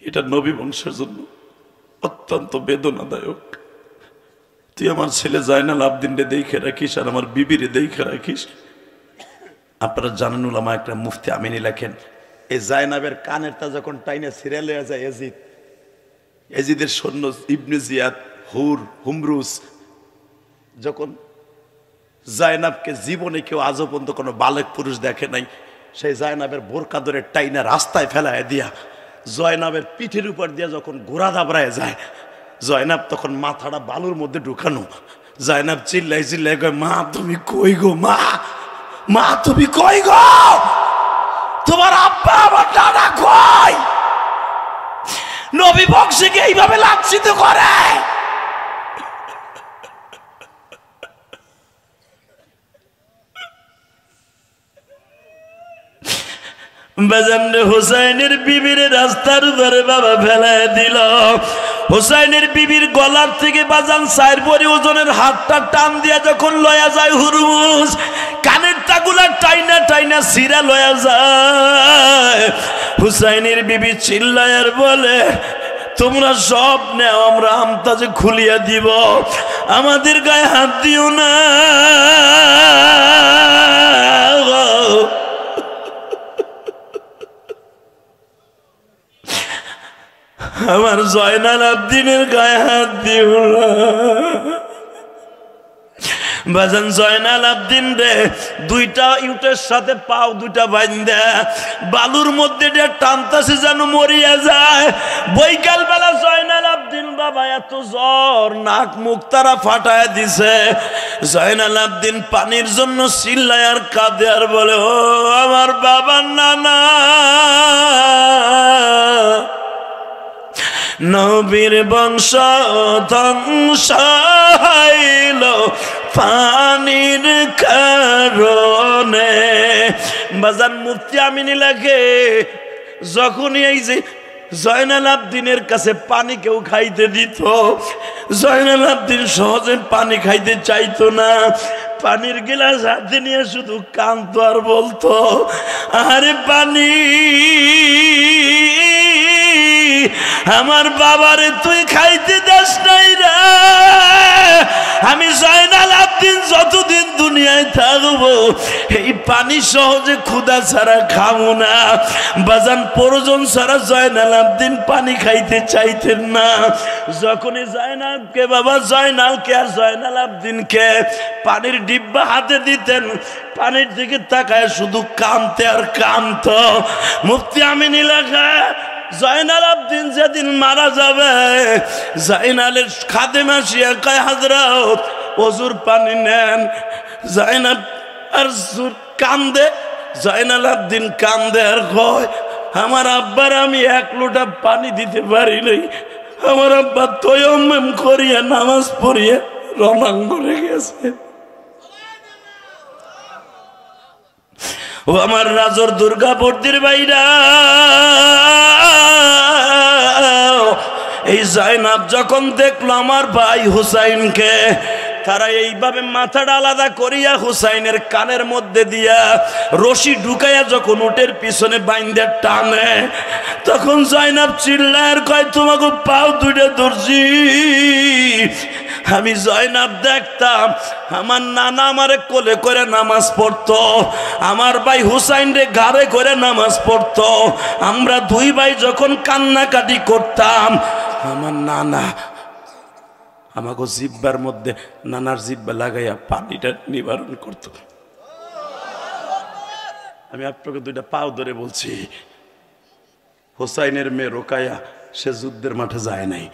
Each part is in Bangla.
এটা নবী বংশের জন্য অত্যন্ত বেদনাদায়ক। তুই আমার ছেলে জাইনাল আবদিনরে দেখে রাখিস আর আমার বিবিরে দেখে রাখিস। আপনারা জানেন উলামা একটা মুফতি আমিনী লেখেন, এই জাইনাবের কানেরটা যখন টাইনে সিরিয়ালে যায় এজিদের সৈন্য ইবনে জিয়াদ হুমরুস যখন জাইনাবকে জীবনে কেউ আজও পর্যন্ত কোনো বালক পুরুষ দেখে নাই, সেই জাইনাবের বোরকা ধরে টাইনা রাস্তায় ফেলায় দিয়া জয়নাবের পিঠের উপর দিয়া যখন ঘোড়া দাবড়ায় যায়, জয়নাব তখন মাথাটা বালুর মধ্যে ঢুকানো। জয়নাব চিল্লাই চিল্লাই কয়, মা তুমি কই গো, মা মা তুমি কই গো, তোমার আব্বা আমার দাদা কই? নবী বংশীকে এইভাবে লাঞ্ছিত করে। বাজানরে হুসাইনের বিবির রাস্তার উপরে বাবা ফেলায় দিল। হুসাইনের বিবির গলার থেকে বাজান 4 ভরি ওজনের হাতটা টান দিয়া যখন লয়া যায় হুরমুজ, কানের টাগুলা টাইনা টাইনা সিরা লয়া যায়। হুসাইনের বিবি চিল্লায় আর বলে, তোমরা সব নেও, আমরা আমতাজে খুলিয়া দিব, আমাদের গায়ে হাত দিও না। আমার জয়নাল আবদিনের গায়ে হাত দিও না। বাজান জয়নাল আবদিন রে দুইটা ইউটের সাথে পাও দুইটা বাইন্দা বালুর মধ্যে দিয়ে টানতাছে যেন মরিয়া যায়। বৈকাল বেলা জয়নাল আবদিন বাবা এত জ্বর, নাক মুখ তারা ফাটায় দিছে। জয়নাল আবদিন পানির জন্য চিল্লায় আর কাঁদে আর বলে, ও আমার বাবার নানা, নবীর বংশ ধ্বংস হইল পানির কারণে। বাজান মুফতি আমিনী লাগে, যখনই এই যে জয়নাল আবদিনের কাছে পানি কেউ খাইতে দিত, জয়নাল আবদিন সহজে পানি খাইতে চাইতো না। পানির গিলাস হাতে নিয়ে শুধু কাঁদতো আর বলতো, আরে পানি, আমার বাবারে তুই খাইতে দাস নাই রে। আমি জয়নাল আবদিন যতদিন দুনিয়ায় থাকবো এই পানি সহজে ক্ষুধা ছাড়া খাবো না। বাজান প্রয়োজন ছাড়া জয়নাল আবদিন পানি খাইতে চাইতেন না। যখনই জয়নালকে বাবা জয়নালকে আর জয়নাল আবদিনকে পানির ডিব্বা হাতে দিতেন, পানির দিকে তাকায় শুধু কামতে আর কামত। মুফতি আমিনী লেখা, জয়নাল আবদিন যেদিন মারা যাবে, জয়নালের খাদেম আসিয়া কয়, হযরত ওযুর পানি নেন। জয়নাব আর কান্দে, জয়নাল আবদিন কান্দে আর কয়, আমার আব্বার আমি 1 লোটা পানি দিতে পারি নাই। আমার আব্বা তয়াম্মুম করিয়া নামাজ পড়িয়া রণাঙ্গনে গেছে। ও আমার রাজর দুর্গাপুরদের বাইরা, এই জাইনাব যখন দেখলো আমার ভাই হুসাইনকে, তারা এইভাবে মাথাটা আলাদা করিয়া হুসাইনের কানের মধ্যে দিয়া রশি ঢুকাইয়া যখন উটের পিছনে বাইন্দা টানে, তখন জাইনাব চিল্লায় কয়, তোমাকে পাও দুইটা ধরছি। আমি জয়নাব দেখতাম আমার নানা আমারে কোলে করে নামাজ পড়তো, আমার ভাই হুসাইন রে ঘাড়ে করে নামাজ পড়তো। আমরা 2 ভাই যখন কান্নাকাটি করতাম, আমার নানা আমাকে জিব্বার মধ্যে নানার জিব্বা লাগাইয়া পানিটা নিবারণ করতো। আমি আপনাকে 2টা পাও ধরে বলছি, হুসাইনের মেয়ে রোকায়া সে যুদ্ধের মাঠে যায় নাই।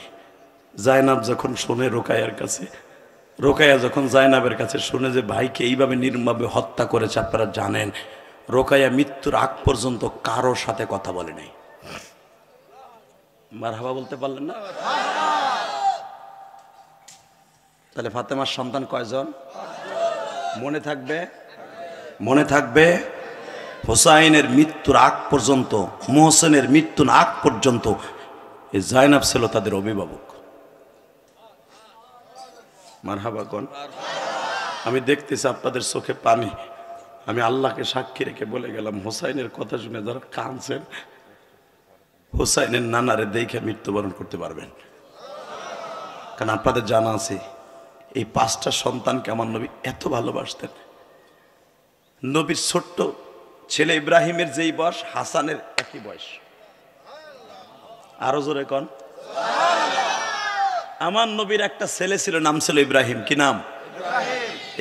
জায়নাব যখন শোনে রোকায়ার কাছে, রোকায়া যখন জায়নাবের কাছে শুনে যে ভাইকে এইভাবে নির্মমভাবে হত্যা করেছে, আপনারা জানেন রোকায়া মৃত্যুর আগ পর্যন্ত কারোর সাথে কথা বলে নাই। মারহাবা বলতে পারলেন না? তাহলে ফাতেমার সন্তান কয়জন? মনে থাকবে, মনে থাকবে। হোসাইনের মৃত্যুর আগ পর্যন্ত, মোহসেনের মৃত্যুর আগ পর্যন্ত এই জায়নাব ছিল তাদের অভিভাবক। মারহাবা কোন? আমি দেখতেছি আপনাদের চোখে পানি। আমি আল্লাহকে সাক্ষী রেখে বলে গেলাম, হোসাইনের কথা শুনে যারা কাঁদছেন হুসাইনের নানারে দেখে মৃত্যুবরণ করতে পারবেন? কারণ আপনাদের জানা আছে এই 5টা সন্তানকে আমার নবী এত ভালোবাসতেন। নবীর ছোট্ট ছেলে ইব্রাহিমের যেই বয়স, হাসানের একই বয়স। আরো জোরে কন। আমার নবীর একটা ছেলে ছিল, নাম ছিল ইব্রাহিম। কি নাম?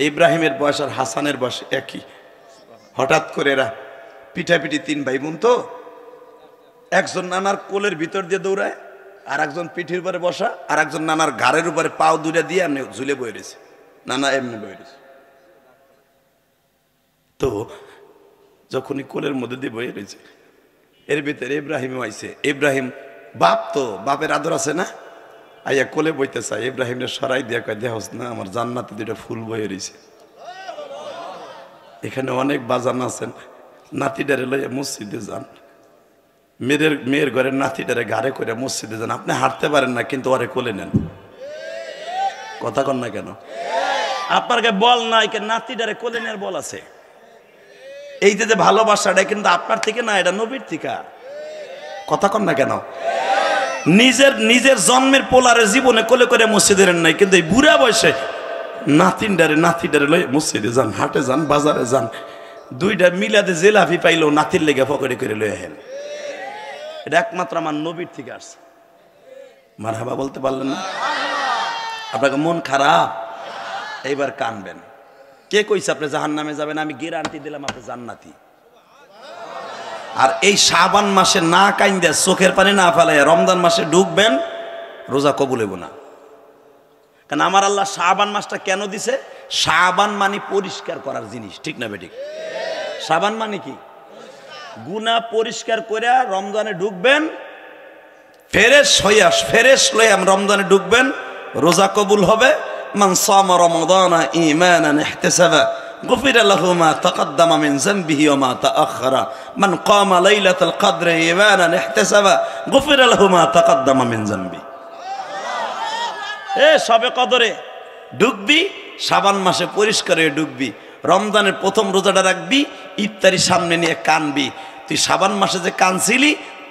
ইব্রাহিমের বয়স আর হাসানের বয়স একই। হঠাৎ করে এরা পিঠাপিঠি 3 ভাই বোন, তো একজন নানার কোলের ভিতর দিয়ে দৌড়ায়, আর একজন পিঠির উপরে বসা, আর একজন নানার ঘাড়ের উপরে পাও দুটা দিয়ে এমনি ঝুলে বয়ে রয়েছে। নানা এমনি বয়ে রয়েছে। তো যখনই কোলের মধ্যে দিয়ে বয়ে রয়েছে, এর ভিতরে ইব্রাহিম আইছে। ইব্রাহিম বাপ, তো বাপের আদর আছে না, আইয়া কোলে বইতে চায়। ইব্রাহিমরে সরাই দিয়া কয়, দেহস না আমার জান্নাতে 2টা ফুল বয়ে রয়েছে। এখানে অনেক বাজান আছেন, নাতিটারে লইয়া মসজিদে যান, মেয়ের ঘরের নাতিটারে ঘাড়ে করে মসজিদে যান। আপনি হাঁটতে পারেন না, কিন্তু ওরে কোলে নেন। কথা কন না কেন? আপনার বল নাই, নাতিটারে কোলে নেওয়ার বল আছে। এই যে ভালোবাসাটা কিন্তু আপনার থেকে না, এটা নবীর থেকে। কথা কন না কেন? নিজের জন্মের পোলারে জীবনে কোলে করে মসজিদে নেন নাই, কিন্তু এই বুড়া বয়সে নাতিটারে লই মসজিদে যান, হাটে যান, বাজারে যান, 2টা মিলাদে জেলাফি পাইলো নাতির লেগে পকেটে করে লই আহেন। এটা একমাত্র আমার নবীর থেকে আসছে। মারহাবা বলতে পারলেন না? আপনাকে মন খারাপ, এইবার কানবেন। কে কইছে আপনি জাহান্নামে যাবেন? আমি গ্যারান্টি দিলাম আপনি জান্নাতি। আর এই শাবান মাসে না কাইন্দা, চোখের পানি না ফেলাইয়া রমজান মাসে ঢুকবেন, রোজা কবুল হইব না। কারণ আমার আল্লাহ শাবান মাসটা কেন দিছে? শাবান মানে পরিষ্কার করার জিনিস, ঠিক না বেঠিক? শাবান মানে কি? গুনাহ পরিষ্কার করে রমজানে ঢুকবেন, ফ্রেশ লইয়া রমজানে ঢুকবেন, রোজা কবুল হবে। মান সামা রমাদানা ঈমানান ইহতিসাবা গুফিরা লাহু মা তাকদ্দামা মিন যানবিহি ওয়া মা তাআখারা মান কামা লাইলাতাল কদরি ঈমানান ইহতিসাবা গুফিরা লাহু মা তাকদ্দামা মিন যানবি। সবে কদরে ঢুকবি, শাবান মাসে পরিষ্কার হয়ে ঢুকবি, রমজানের প্রথম রোজাটা রাখবি, ইফতারি সামনে নিয়ে কানবি। তুই শাবান মাসে যে কানছিলি,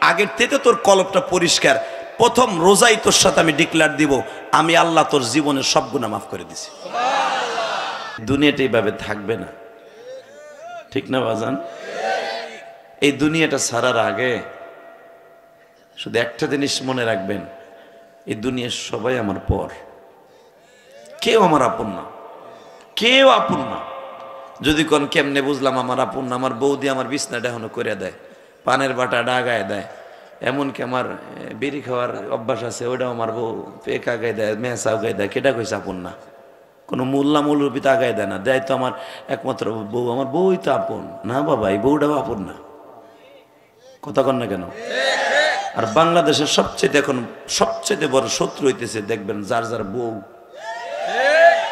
আগের থেকে তোর কলবটা পরিষ্কার। প্রথম রোজাই তোর সাথে আমি ডিক্লেয়ার দিব, আমি আল্লাহ তোর জীবনের সব গুনাহ মাফ করে দিছি। দুনিয়াটা এইভাবে থাকবে না, ঠিক না বাজান? এই দুনিয়াটা ছাড়ার আগে শুধু একটা জিনিস মনে রাখবেন, এই দুনিয়ার সবাই আমার পর, কেউ আমার আপন না, কেউ আপন না। যদি কোন কেমনে বুঝলাম আমার আপন না? আমার বৌদি আমার বিছনাটা এখনো করে দেয়, পানের বাটা ডাগায় দেয়, এমনকি আমার বিড়ি খাওয়ার অভ্যাস আছে, ওইটাও আমার বউ পেক আগায় দেয়, মেহসা আগায় দেয়। কেটা কইছে আপন না? কোনো মোল্লা মৌলবি তো আগায় দেয় না, দেয় তো আমার একমাত্র বউ। আমার বউই তো আপন না বাবা, এই বউটাও আপন না। কথা কন না কেন? আর বাংলাদেশের সবচেয়ে বড় শত্রু হইতেছে দেখবেন যার যার বউ।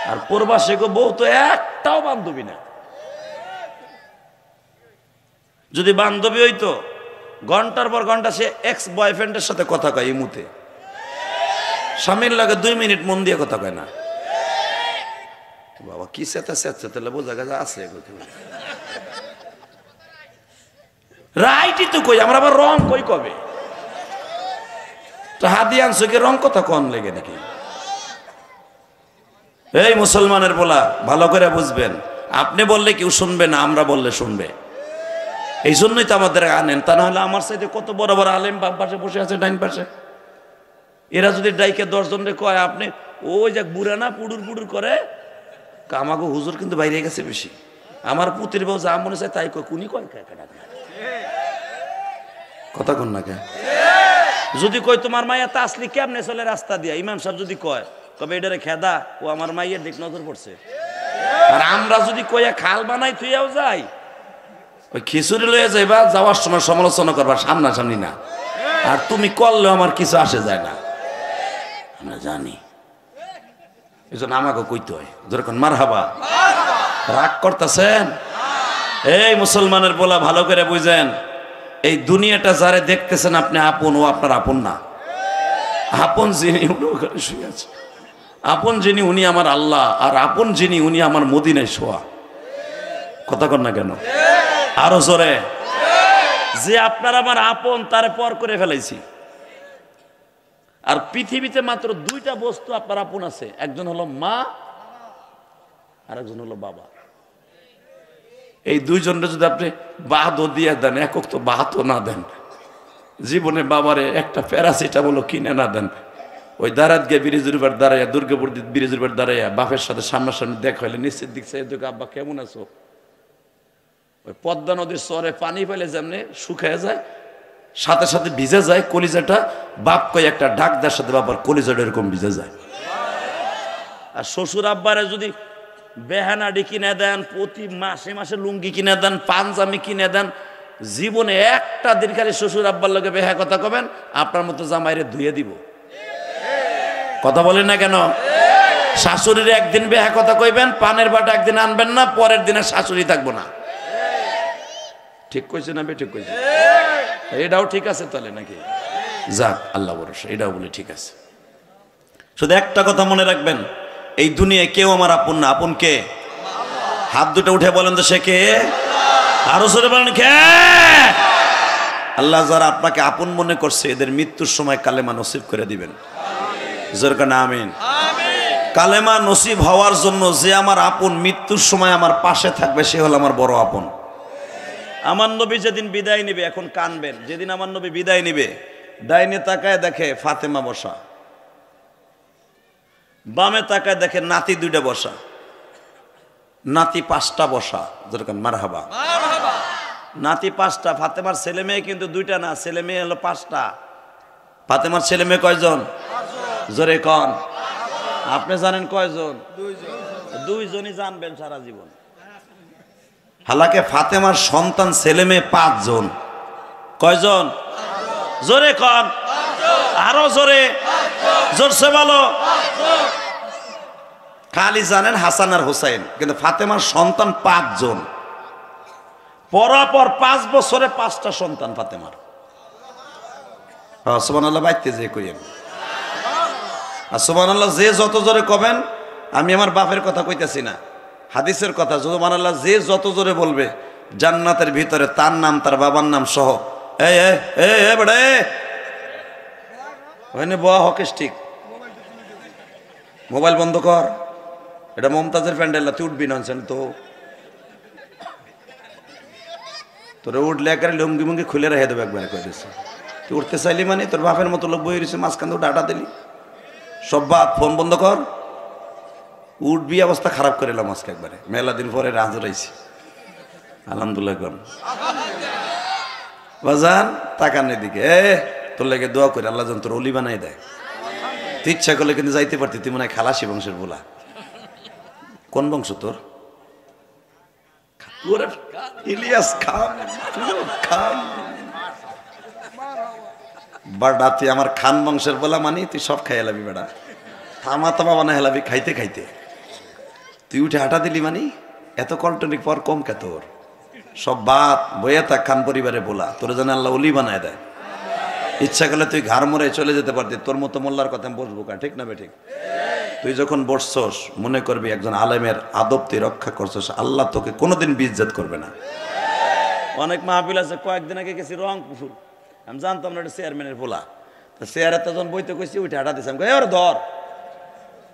আর প্রবাসী বউ তো একটাও বান্ধবী না। যদি বান্ধবী হইতো, ঘন্টার পর ঘন্টা সে এক্স বয়ফ্রেন্ডের সাথে কথা কয়, ইমুতে স্বামীর লাগে 2 মিনিট মন দিয়ে কথা কয় না। বাবা কি তাহলে বোঝা গেছে আছে রাইটই তো কই, আমরা আবার রং কই কবে? তো হাদি আনছো কি রং কথা কম লেগে নাকি? এই মুসলমানের বলা ভালো করে বুঝবেন, আপনি বললে কেউ শুনবে না, আমরা বললে শুনবে। এই জন্যই তো আমাদের আনেন, তা না হলে আমার সাথে কত বড় বড় আলেম বাম পাশে বসে আছে, ডাইন পাশে। এরা যদি ডাইকে 10 জনরে কয়, আপনি ওই যে বুড়া না পুডুর পুডুর করে, আমাকে হুজুর কিন্তু বাইরে গেছে বেশি। আমার পুতির বউ যা মনে চায় তাই কয়, কুনি কয় কথা কন না কে? যদি কই তোমার মাইয়া তাসলি কেমনে চলে রাস্তা দিয়া, ইমাম সাহেব যদি কয়, কবে এটারে খেদা, ও আমার মাইয়ের দিক নজর পড়ছে। আর আমরা যদি কইয়া খাল বানাই তুইয়াও যাই, ওই খিচুড়ি লইয়া যাইবা, যাওয়ার সময় সমালোচনা করবা, সামনাসামনি না। আর তুমি করলেও আমার কিছু আসে যায় না, আমরা জানি। এই জন্য আমাকে কইতে হয় যেরকম মারহাবা। রাগ করতেছেন? এই মুসলমানের বলা ভালো করে বুঝেন, এই দুনিয়াটা যারে দেখতেছেন আপনি আপন, ও আপনার আপন না। আপন যিনি উনি ওখানে শুয়ে আছে, আপন যিনি উনি আমার আল্লাহ, আর আপন যিনি উনি আমার মদিনায় শোয়া। কথা কর না কেন? আরো জোরে। যে আপনার আমার আপন তারে পর করে ফেলাইছি। আর পৃথিবীতে মাত্র দুইটা বস্তু আপনার আপন আছে, একজন হলো মা আর একজন হলো বাবা। এই দুইজনটা যদি আপনি বাহাদো দিয়ে দেন, একক তো বাহাতো না দেন, জীবনে বাবারে একটা প্যারাসিটামল কিনে না দেন, ওই দাঁড়াত গিয়ে ব্রিজের উপর দাঁড়াইয়া, দুর্গাপুর ব্রিজের উপর দাঁড়াইয়া বাপের সাথে সামনাসামনি দেখা হইলে নিশ্চিত দিক চাই, আব্বা কেমন আছো? ওই পদ্মা নদীর চরে পানি পেলে যেমনি শুকায় যায়, সাথে সাথে ভিজে যায় কলিজাটা, বাপ কয় একটা ডাক দেওয়ার সাথে বাবার কলিজাটা এরকম ভিজে যায়। আর শ্বশুর আব্বারে যদি বেহানাডি কিনে দেন, প্রতি মাসে মাসে লুঙ্গি কিনে দেন, পাঞ্জামি কিনে দেন, জীবনে একটা দিন খালি শ্বশুর আব্বার লোকে বেহা কথা কবেন, আপনার মতো জামাইরে ধুয়ে দিব। কথা বলেন না কেন? শাশুড়ির একদিন বেহা কথা কইবেন, পানের বাটা একদিন আনবেন না, পরের দিনে শাশুড়ি থাকবো না। ঠিক কইছে না? ঠিক কইছে? এটাও ঠিক আছে তাহলে নাকি? যাক, আল্লাহ ভরসা, এটাও বলে ঠিক আছে। শুধু একটা কথা মনে রাখবেন, এই দুনিয়ায় কেউ আমার আপন না। আপন কে? হাত দুটো উঠে বলেন তো, সে কে? আরো জোরে বলেন, কে? আল্লাহ যারা আপনাকে আপন মনে করছে, এদের মৃত্যুর সময় কালেমা নসিব করে দিবেন। জোরে কান আমিন। কালেমা নসিব হওয়ার জন্য যে আমার আপন, মৃত্যুর সময় আমার পাশে থাকবে, সে হলো আমার বড় আপন। আমার নবী যেদিন বিদায় নিবে, এখন কানবেন, যেদিন আমার নবী বিদায় নিবে, ডাইনে তাকায় দেখে ফাতেমা বসা, বামে তাকায় দেখে নাতি দুইটা বসা, নাতি পাঁচটা বসা। যেরকম মারহাবা, নাতি পাঁচটা। ফাতেমার ছেলে মেয়ে কিন্তু দুইটা না, ছেলে মেয়ে হলো পাঁচটা। ফাতেমার ছেলে মেয়ে কয়জন? জোরে কন। আপনি জানেন কয়জন? দুইজনই জানবেন সারা জীবন। হালাকে ফাতেমার সন্তান ছেলে মেয়ে 5 জন। কয়জন? জোরে কন, আরো জোরে, জোরসে বলো। খালি জানেন হাসান আর হুসাইন, কিন্তু ফাতেমার সন্তান 5 জন। পরাপর 5 বছরে 5টা সন্তান ফাতেমার। সুবহানাল্লাহ, বাইতে যে কইেন। আর সুবহানাল্লাহ যে যত জোরে কবেন, আমি আমার বাপের কথা কইতেছি না, হাদিসের কথা। সুবহানাল্লাহ যে যত জোরে বলবে, জান্নাতের ভিতরে তার নাম, তার বাবার নাম সহ। হকিস্টিক, মোবাইল বন্ধ কর, এটা মমতাজের প্যান্ডেল, তুই উঠবি না তো। তোরে উঠলে একেবারে লুঙ্গি মুঙ্গি খুলে রেখে দেবে একবারে কয়ে দিচ্ছে। তুই উঠতে চাইলি মানে তোর বাপের মতো লোক বই রয়েছে, মাঝখান থেকে ডাটা দিলি সব বাদ, ফোন বন্ধ কর, উঠবি। অবস্থা খারাপ করে এলাম আজকে একবারে, মেলা দিন পরে রাজর আইছি। আলহামদুলিল্লাহ কর বাজান, তাকানের দিকে তোর লেগে দোয়া করে আল্লাহ যেন তোর অলি বানাই দেয়। তুই ইচ্ছা করলে কিন্তু যাইতে পারতি, তুই মনে হয় খালাসি বংশের বলা। কোন বংশ তোর? ইলিয়াস খান। বাড়া তুই আমার খান বংশের বলা মানি, তুই সব খাই এলাবি বেড়া, থামা থামা বানা হেলাবি খাইতে খাইতে। তুই উঠে হাঁটা দিলি মানি, এত কল্টনিক পর কম কে তোর? সব বাদ বইয়া থাক, খান পরিবারে বলা, তোর যেন আল্লাহ অলি বানায় দেয়। ইচ্ছা করলে তুই ঘাড় মরে চলে যেতে পারতি, তোর মতো মোল্লার কথা বসবো কা? ঠিক না বে ঠিক? তুই যখন বসছস মনে করবি একজন আলেমের আদব তুই রক্ষা করছস, আল্লাহ তোকে কোনোদিন বিজ্জত করবে না। অনেক মাহফিল আছে, কয়েকদিন আগে গেছি রংপুর, আমি জানতাম না এটা চেয়ারম্যানের বলা। তা চেয়ারে তো যখন বইতে কইছি, উঠে হাঁটা দিয়েছি, আমি কই ওরে ধর।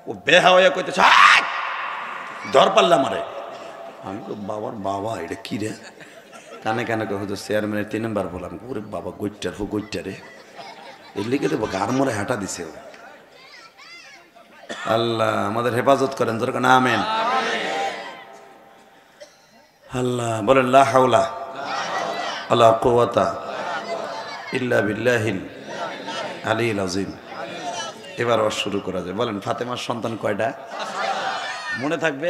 ও বেহা হইয়া কইতেছে, ধর পারলাম আরে। আমি তো বাবার বাবা, এটা কি রে? কানে কানে হয়তো চেয়ারম্যানের 3 নম্বর বললাম, ওরে বাবা গৈটার ফো গৈটা রে, এর লিখে দেবো গার মরে হাঁটা দিছে। আল্লাহ আমাদের হেফাজত করেন, দরকার না আমেন। আল্লাহ বলেন লা হাওলা ওয়ালা কুওয়াতা ইল্লা বিল্লাহিল আলিয়্যিল আযীম। এবার শুরু করা যায়। বলেন ফাতেমার সন্তান কয়টা? মনে থাকবে?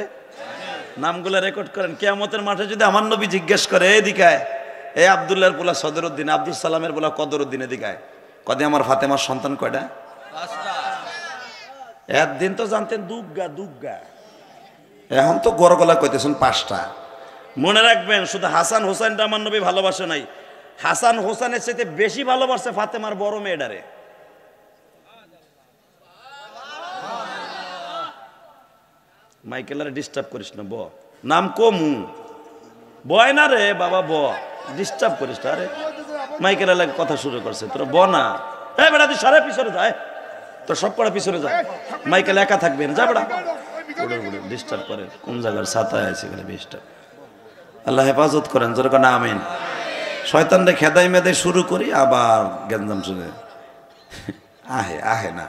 নামগুলো রেকর্ড করেন। কিয়ামতের মাঠে যদি আমার নবী জিজ্ঞেস করে, এদিকায় এ আব্দুল্লাহর পোলা সদরউদ্দিন, আব্দুল সালামের পোলা কদরউদ্দিন, এদিকায় কদে আমার ফাতেমার সন্তান কয়টা? 5টা। একদিন তো জানতেন দুগ্গা দুগ্গা, এখন তো গড় গলা কইতেছেন 5টা। মনে রাখবেন, শুধু হাসান হোসেনটা আমার নবী ভালোবাসে নাই, হাসান হোসেনের চাইতে বেশি ভালোবাসে ফাতেমার বড় মেয়েটারে। মাইকেলারে ডিস্টার্ব করিস না, ব নাম কমু বয় না রে বাবা, ব ডিস্টার্ব করিস না রে। মাইকের এলাকায় কথা শুরু করছে, তোর বনা এই বেটা তুই সারা পিছনে যায়, তোর সব কটা পিছনে যায়, মাইকেল একা থাকবে না, যা বেটা ডিস্টার্ব করে, কোন জায়গার ছাতায় আছে এখানে ডিস্টার্ব। আল্লাহ হেফাজত করেন, জোরে কোন আমিন। শয়তানরে খেদাই মেদাই শুরু করি, আবার গেঞ্জাম শুনে আহে আহে না,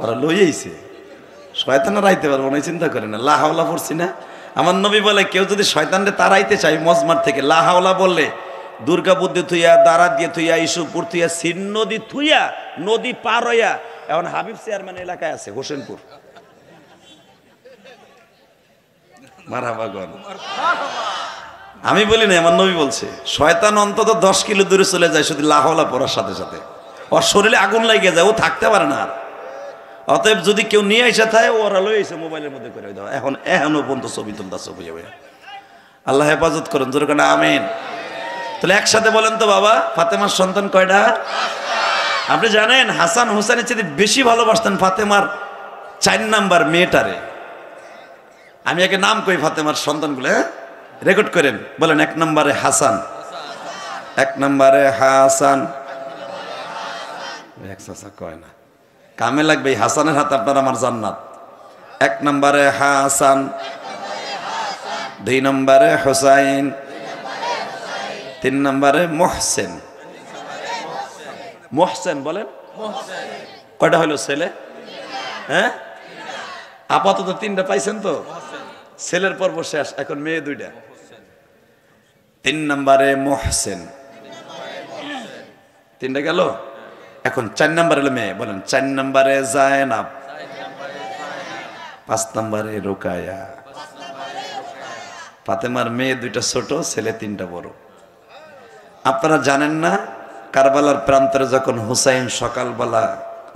ওরা লইয়েছে শয়তানরা রাইতে পারবো না, চিন্তা করেন না। লা হাওলা পড়ছি না, আমার নবী বলে কেউ যদি শয়তানরে তাড়াইতে চাই মজমার থেকে, লা হাওলা বললে দুর্গা বুদ্ধি থুইয়া, দাঁড়া দিয়ে থুইয়া, ইসুপুর থুইয়া, সিন নদী থুইয়া, নদী পার হইয়া, এখন হাবিব চেয়ারম্যান এলাকায় আছে হোসেনপুর, মারহাবাগন। আমি বলি না, আমার নবী বলছে শয়তান অন্তত 10 কিলো দূরে চলে যায় শুধু লা হাওলা পড়ার সাথে সাথে, ওর শরীরে আগুন লাগে যায়, ও থাকতে পারে না আর। অতএব যদি কেউ নিয়ে এসে থাকে, ওরা লই এসে মোবাইলের মধ্যে করে দাও, এখনো পর্যন্ত ছবি তুলতেছে বুঝে ভাইয়া। আল্লাহ হেফাজত করেন, জোরে কেন আমিন। তাহলে একসাথে বলেন তো বাবা, ফাতেমার সন্তান কয়টা? আপনি জানেন হাসান হুসেনের চেয়ে বেশি ভালোবাসতেন ফাতেমার 4 নাম্বার মেয়েটারে। আমি একে নাম কই ফাতেমার সন্তানগুলো, রেকর্ড করেন, বলেন 1 নম্বরে হাসান, 1 নম্বরে হাসান, কয় না কামে লাগবে, হাসানের হাতে আপনার আমার জান্নাত। 1 নম্বরে হাসান, 2 নম্বরে হুসাইন, 3 নম্বরে মোহসেন। মোহসেন বলেন, কয়টা হলো ছেলে? হ্যাঁ, আপাতত 3টা পাইছেন তো, ছেলের পর্ব শেষ, এখন মেয়ে 2টা। 3 নম্বরে মোহসেন, 3টা গেল, এখন 4 নম্বরে হলো মেয়ে, বলেন 4 নম্বরে জায়নাব, 5 নম্বরে রুকায়া। ফাতেমার মেয়ে 2টা ছোট, ছেলে 3টা বড়। আপনারা জানেন না, কারবালার প্রান্তরে যখন হুসাইন সকালবেলা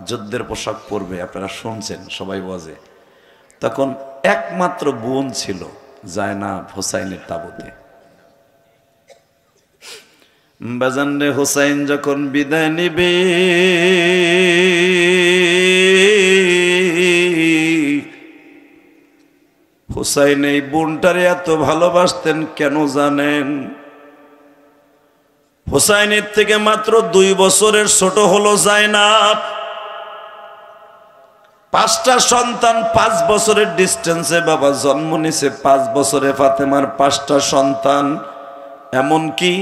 যুদ্ধের পোশাক পরবে, আপনারা শুনছেন সবাই বজে, তখন একমাত্র বোন ছিল জায়নাব হুসাইনের তাবুতে। বাজান রে, হুসাইন যখন বিদায় নিবে, হুসাইন এই বোনটারে এত ভালোবাসতেন কেন জানেন? হুসাইনের থেকে মাত্র 2 বছরের ছোট হলো জায়নাব। 5টা সন্তান 5 বছরের ডিস্টেন্সে বাবা জন্ম নিছে, 5 বছরে ফাতেমার 5টা সন্তান। এমনকি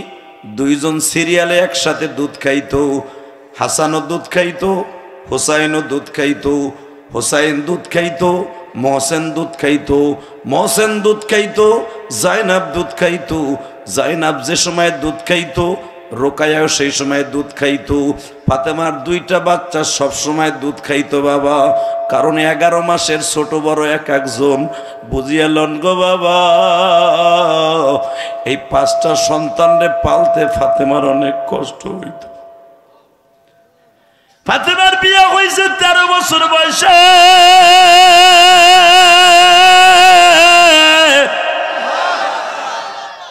2 জন সিরিয়ালে একসাথে দুধ খাইতো, হাসানও দুধ খাইতো, হুসাইনও দুধ খাইতো, হুসাইন দুধ খাইতো, মহসেন দুধ খাইতো, মহসেন দুধ খাইতো, জায়নাব দুধ খাইতো। জায়নাব যে সময় দুধ খাইতো, রোকায়াও সেই সময় দুধ খাইতো। ফাতেমার 2টা বাচ্চা সব সময় দুধ খাইতো বাবা, কারণ 11 মাসের ছোট বড় এক একজন। বুঝিয়া লন গো বাবা, এই 5টা সন্তানরে পালতে ফাতেমার অনেক কষ্ট হইত। ফাতেমার বিয়ে হয়েছে 13 বছর বয়সে,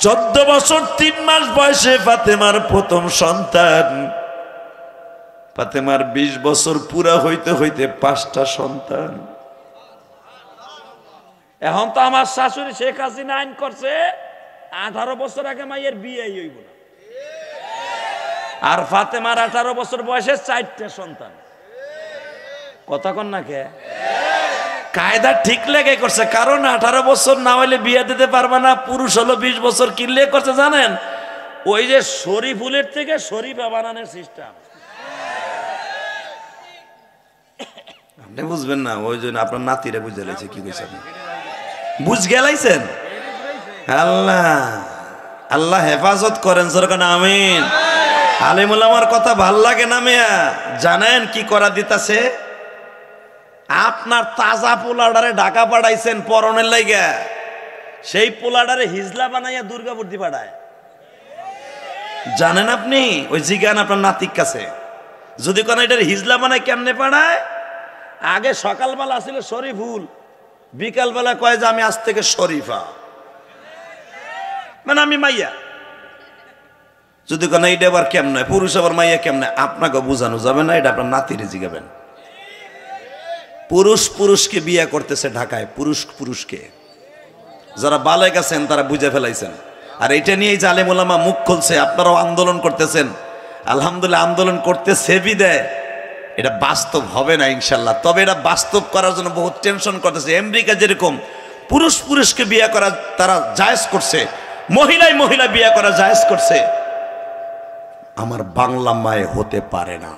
14 বছর 3 মাস বয়সে ফাতেমার প্রথম সন্তান। ফাতেমার 20 বছর পুরা হইতে হইতে 5টা সন্তান। এখন তো আমার শাশুড়ি শেখ হাসিনা আইন করছে 18 বছর আগে মাইয়ের বিয়ে হইব না, আর ফাতেমার 18 বছর বয়সে 4টা সন্তান। কথা কন না কে? কায়দা ঠিক লেগে করছে, কারণ 18 বছর না হইলে বিয়ে দিতে পারবে না। পুরুষ হলো 20 বছর, কিনলে করছে জানেন, ওই যে শরীফুলের থেকে শরীফা বানানোর সিস্টেম। আপনি বুঝবেন না, ওই জন্য আপনার নাতিরা বুঝে লাইছে। কি কইছেন? বুঝ গেলাইছেন? আল্লাহ আল্লাহ হেফাজত করেন, সরকার আমিন। আলিমুল আমার কথা ভাল লাগে না মিয়া? জানেন কি করা দিতাছে? আপনার তাজা পোলাডারে ঢাকা পাঠাইছেন পরনের লাইগা, সেই পোলাডারে হিজলা বানাইয়া দুর্গাপুরতি পাঠায়। জানেন আপনি? ওই জিগান আপনার নাতির কাছে, যদি কোন এটার হিজলা বানায় কেমনে পাঠায়? আগে সকালবেলা ছিল শরীফুল, বিকালবেলা কয় যে আমি আজ থেকে শরীফা, মানে আমি মাইয়া। যদি কোন এইটা আবার কেমনে পুরুষ আবার মাইয়া কেমনে, আপনাকে বোঝানো যাবে না, এটা আপনার নাতিরে জিগাবেন। পুরুষ পুরুষকে বিয়ে করতেছে ঢাকায়, পুরুষ পুরুষকে। যারা বালে গেছেন তারা বুঝে ফেলাইছেন। আর এটা নিয়ে জালেম ওলামা মুখ খুলছে, আপনারাও আন্দোলন করতেছেন। আলহামদুলিল্লাহ আন্দোলন করতে সেবি দেয়, এটা বাস্তব হবে না ইনশাল্লাহ। তবে এটা বাস্তব করার জন্য বহুত টেনশন করতেছে। আমেরিকা যেরকম পুরুষ পুরুষকে বিয়ে করা তারা জায়েজ করছে, মহিলায় মহিলা বিয়ে করা জায়েজ করছে, আমার বাংলা মায়ে হতে পারে না,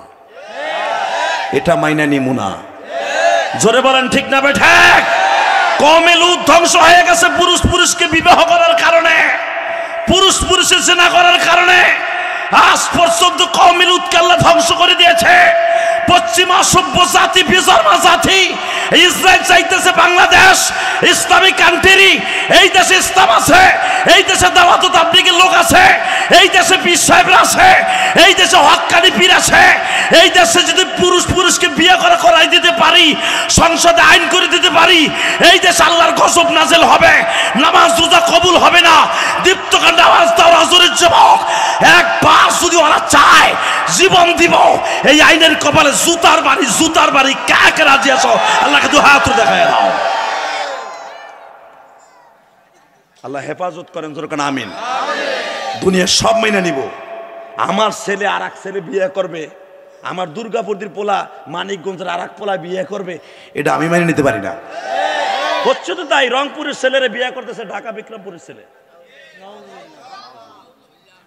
এটা মাইনা নিমু না। জোরে বলেন ঠিক না বেঠা? কওমে লূত ধ্বংস হয়ে গেছে পুরুষ পুরুষকে বিবাহ করার কারণে, পুরুষ পুরুষের জিনা করার কারণে। আজ পর্যন্ত কওমে লূতকে আল্লাহ ধ্বংস করে দিয়েছে। পশ্চিমা সভ্য জাতি, বিজর্মা জাতি, ইসরায়েল চাইতেছে বাংলাদেশ ইসলামিক কান্ট্রি, এই দেশে ইসলাম আছে, এই দেশে দাওয়াত ও তাবলীগের লোক আছে, এই দেশে পীর সাহেবরা আছে, এই দেশে হক্কানি পীর আছে। এই দেশে যদি পুরুষ পুরুষকে বিয়ে করাই দিতে পারি, সংসদে আইন করে দিতে পারি, এই দেশে আল্লাহর গজব নাজেল হবে, নামাজ রোজা কবুল হবে না। দীপ্তকান্ড আওয়াজ দাও রাজুরের যুবক, একবার যদি ওরা চায় জীবন দিব, এই আইনের কপালে জুতার বাড়ি, জুতার বাড়ি। কাকে রাজি আছো? আল্লাহকে দু হাত দেখায় দাও। আল্লাহ হেফাজত করেন, যেরকম আমিন। দুনিয়া সব মেনে নিব। আমার ছেলে আর এক ছেলে বিয়ে করবে, আমার দুর্গাপুরের পোলা মানিকগঞ্জের আর এক পোলা বিয়ে করবে, এটা আমি মেনে নিতে পারি না। হচ্ছে তো তাই, রংপুরের ছেলেরা বিয়ে করতেছে ঢাকা বিক্রমপুরের ছেলে।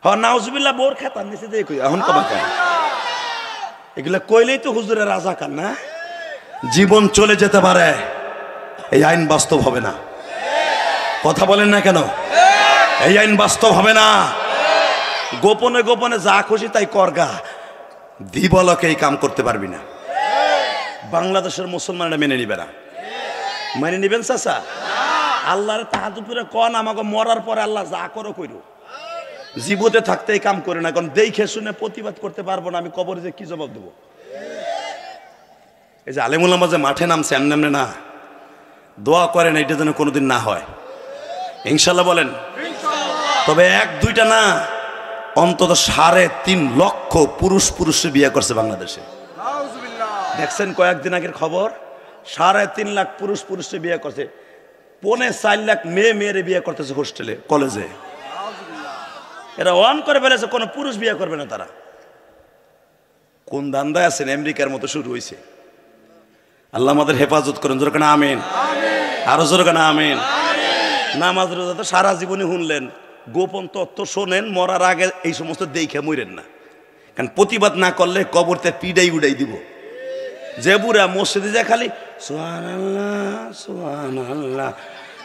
হ্যাঁ নাউজুবিল্লাহ, বোর খেতার নিচে দিয়ে কই এখন কবা কয় এগুলা কইলেই তো হুজুরের রাজা কান না। জীবন চলে যেতে পারে, এই আইন বাস্তব হবে না। কথা বলেন না কেন? এই আইন বাস্তব হবে না। গোপনে গোপনে যা খুশি তাই করগা, দিবলকে এই কাম করতে পারবি না। বাংলাদেশের মুসলমানরা মেনে নিবে না। মেনে নিবেন চাচা? আল্লাহর তাহাজ্জুদ করে কোন আমাকে মরার পরে আল্লাহ যা করো কইরো, জীবতে থাকতে এই কাম করে না। কারণ দেখে শুনে প্রতিবাদ করতে পারবো না, আমি কবরে যে কি জবাব দেবো? এই যে আলেমুল আমাজে মাঠে নামছে এমনি না, দোয়া করেন এটা যেন কোনোদিন না হয়, ইনশাল্লাহ বলেন। তবে এক দুইটা না, অন্তত 3.5 লক্ষ পুরুষ পুরুষে বিয়ে করছে বাংলাদেশে। দেখছেন কয়েকদিন আগের খবর, 3.5 লাখ পুরুষ পুরুষে বিয়ে করছে, 4.5 লাখ মেয়েরে বিয়ে করতেছে হোস্টেলে, কলেজে। এরা অন করে ফেলেছে, কোনো পুরুষ বিয়ে করবে না তারা। কোন ধান্দায় আছেন? আমেরিকার মতো শুরু হয়েছে। আল্লাহ আমাদের হেফাজত করেন, জোরে কেন আমিন। আরো জোরে কেন আমিন। নামাজ রোজা তো সারা জীবনে শুনলেন, গোপন তথ্য শোনেন, মরার আগে এই সমস্ত দেখে মরেন না। কারণ প্রতিবাদ না করলে কবরতে পিডাই উড়াই দিব। যে বুড়া মসজিদে যায় খালি সুবহানাল্লাহ সুবহানাল্লাহ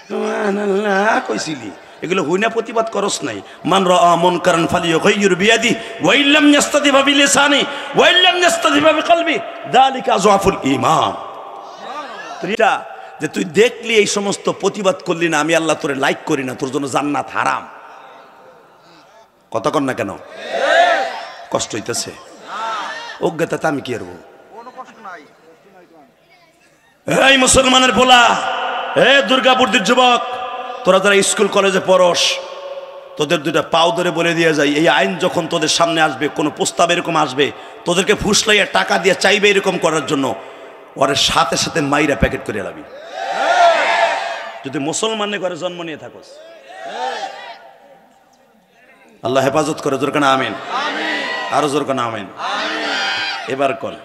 সুবহানাল্লাহ কইছিলি, এগুলো হই না, প্রতিবাদ করস নাই। মান রাআ মুনকারান ফালিয়ুগাইয়ির বিয়াদি ওয়া ইল্লাম ইস্তাতিব বিলিসানি ওয়া ইল্লাম ইস্তাতিব বিকলবি যালিকা যুআফুল ঈমান। তুইটা যে তুই দেখলি এই সমস্ত প্রতিবাদ করলি না, আমি আল্লাহ তোরে লাইক করি না, তোর জন্য জান্নাত হারাম। কথা কন না কেন? কষ্ট হইতেছে? অজ্ঞতাতে আমি কি করবো? এই মুসলমানের পোলা, হে দুর্গাপুরের যুবক, তোরা যারা স্কুল কলেজে পড়স, তোদের দুইটা পাও ধরে বলে দিয়ে যায়, এই আইন যখন তোদের সামনে আসবে, কোনো প্রস্তাব এরকম আসবে, তোদেরকে ফুসলাইয়া টাকা দিয়ে চাইবে এরকম করার জন্য, ওর সাথে সাথে মাইরা প্যাকেট করে এলাবি। যদি মুসলমানের ঘরে জন্ম নিয়ে থাকস, আল্লাহ হেফাজত করে, জোর কানা আমিন। আরো জোর কানা আমিন। এবার কল,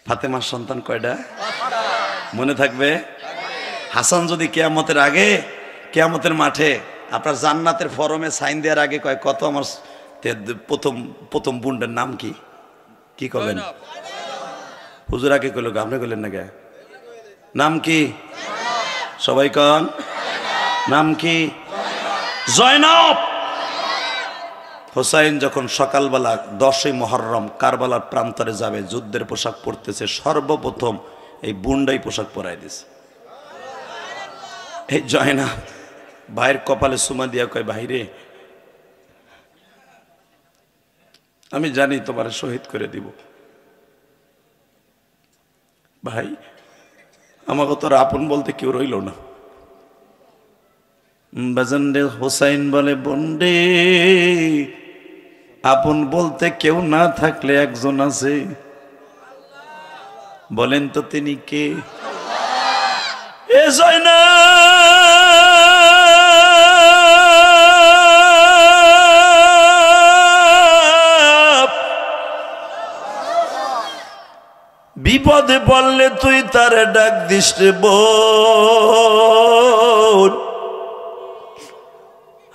ফাতেমার সন্তান কয়টা? মনে থাকবে? হাসান যদি কিয়ামতের আগে, কিয়ামতের মাঠে আপনার জান্নাতের ফরমে সাইন দেওয়ার আগে কয়, কত আমার প্রথম বোনটার নাম কি? কি কবেন? হুজুর আগে কইল, আপনি কইলেন না কে? নাম কি? সবাই কন, নাম কি? জয়নব। হোসাইন যখন সকালবেলা 10ই মুহররম কারবালার প্রান্তরে যাবে, যুদ্ধের পোশাক পরতেছে, সর্বপ্রথম এই বুন্ডাই পোশাক পরাই দিছে। এই জয়নব ভাইয়ের কপালে সুমা দিয়া কয়, ভাইরে আমি জানি তোমার শহীদ করে দিব, ভাই আমাকে তোর আপন বলতে কেউ রইল না। বাজানরে হোসাইন বলে, বন্ডে আপন বলতে কেউ না থাকলে একজন আছে, বলেন তো তিনি কে? এ জয়নব বিপদে পড়লে তুই তারে ডাক দিস রে বোন।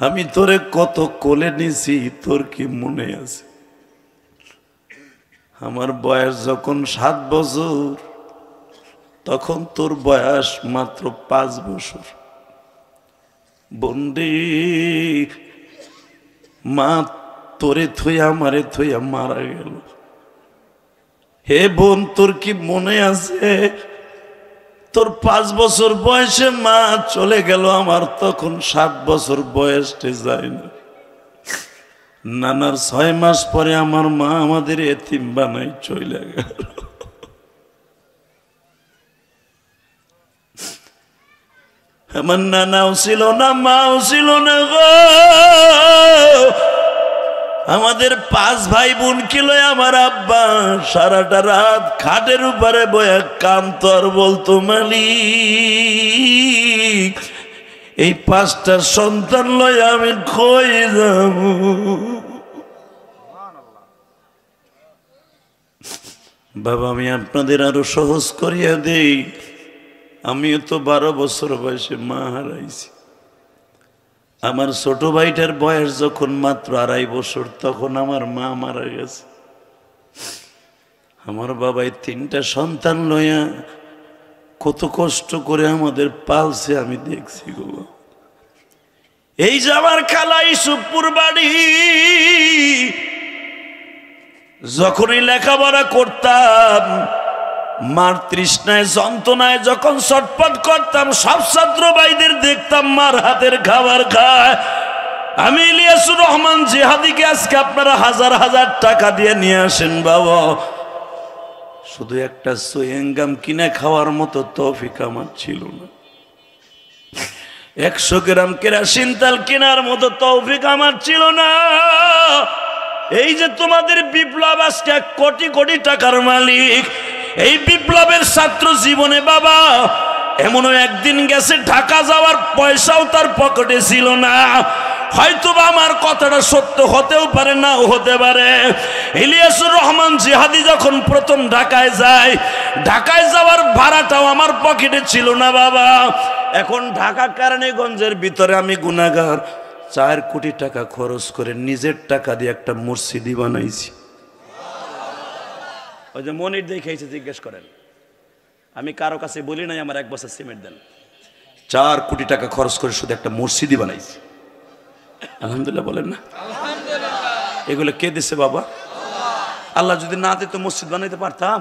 আমি তোরে কত কোলে নিছি তোর কি মনে আছে? আমার বয়স যখন 7 বছর তখন তোর বয়স মাত্র 5 বছর। বন্দি মা তোরে থইয়া আমারে থইয়া মারা গেল। হে বোন, তোর কি মনে আছে তোর 5 বছর বয়সে মা চলে গেল, আমার তখন 7 বছর বয়সে যায় না। নানার 6 মাস পরে আমার মা আমাদের এতিম বানাই চলে গেল। আমার নানাও ছিল না, মাও ছিল না গো। আমাদের 5 ভাই বোন কিলো। আমার আব্বা সারাটা রাত খাটের উপরে বয়ে কাঁদতো আর বলতো, মালিক এই 5টা সন্তান লয় আমি কই যাব। বাবা, আমি আপনাদের আরো সহজ করিয়া দেই। আমিও তো 12 বছর বয়সে মা হারাইছি। আমার ছোট ভাইটার বয়স যখন মাত্র 2.5 বছর তখন আমার মা মারা গেছে। আমার বাবাই 3টা সন্তান লইয়া কত কষ্ট করে আমাদের পালছে আমি দেখছি গো। এই যে আমার খালা ইসুপুর বাড়ি, যখনই লেখাপড়া করতাম মার তৃষ্ণায় যন্ত্রণায় যখন ছটফট করতাম, সব ছাত্র ভাইদের দেখতাম মার হাতের খাবার খায়। আমি ইলিয়াসুর রহমান জিহাদিকে আজকে আপনারা 1000 টাকা দিয়ে নিয়ে আসেন বাবা, শুধু একটা সুইংগাম কিনে খাওয়ার মতো তৌফিক আমার ছিল না। 100 গ্রাম কেরাসিন তেল কেনার মতো তৌফিক আমার ছিল না। এই যে তোমাদের বিপ্লব আজকে 1 কোটি কোটি টাকার মালিক, এই বিপ্লবের ছাত্র জীবনে বাবা এমনও একদিন গেছে ঢাকা যাওয়ার পয়সাও তার পকেটে ছিল না। হয়তো বা আমার কথাটা সত্য হতেও পারে, নাও হতে পারে। ইলিয়াসুর রহমান জিহাদি যখন প্রথম ঢাকায় যায়, ঢাকায় যাওয়ার ভাড়াটাও আমার পকেটে ছিল না বাবা। এখন ঢাকা কেরানীগঞ্জের ভিতরে আমি গুনাহগার 4 কোটি টাকা খরচ করে নিজের টাকা দিয়ে একটা মসজিদই বানাইছি। ওই যে মনির দেখেছে, জিজ্ঞেস করেন, আমি কারো কাছে বলি নাই আমার 1 বছর সিমেন্ট দেন। 4 কোটি টাকা খরচ করে শুধু একটা মসজিদই বানাইছি। আলহামদুলিল্লাহ বলেন না? এগুলো কে দিছে বাবা? আল্লাহ যদি না দিত মসজিদ বানাইতে পারতাম?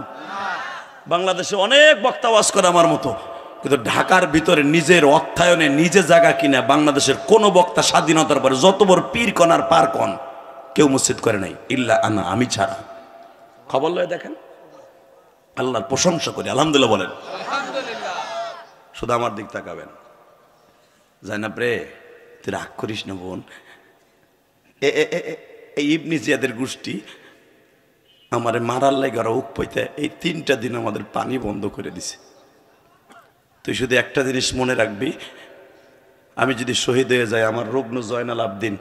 বাংলাদেশে অনেক বক্তা ওয়াজ করে আমার মতো, কিন্তু ঢাকার ভিতরে নিজের অর্থায়নে নিজে জায়গা কিনা বাংলাদেশের কোন বক্তা স্বাধীনতার পরে যত বড় পীর কন আর পার কন কেউ মসজিদ করে নাই, ইল্লা আনা, আমি ছাড়া। খবর লয় দেখেন, আল্লাহর প্রশংসা করি, আলহামদুলিল্লাহ বলেন। শুধু আমার দিক তাকাবেন। জানাব রে, তুই রাগ করিস না বোন। এই ইবনে জিয়াদের গোষ্ঠী আমারে মারার লাগে ওরা উক পাইতে এই 3টা দিন আমাদের পানি বন্ধ করে দিছে। তুই শুধু একটা জিনিস মনে রাখবি, আমি যদি শহীদ হয়ে যাই, আমার রুগ্ন জয়নাল আবদিন,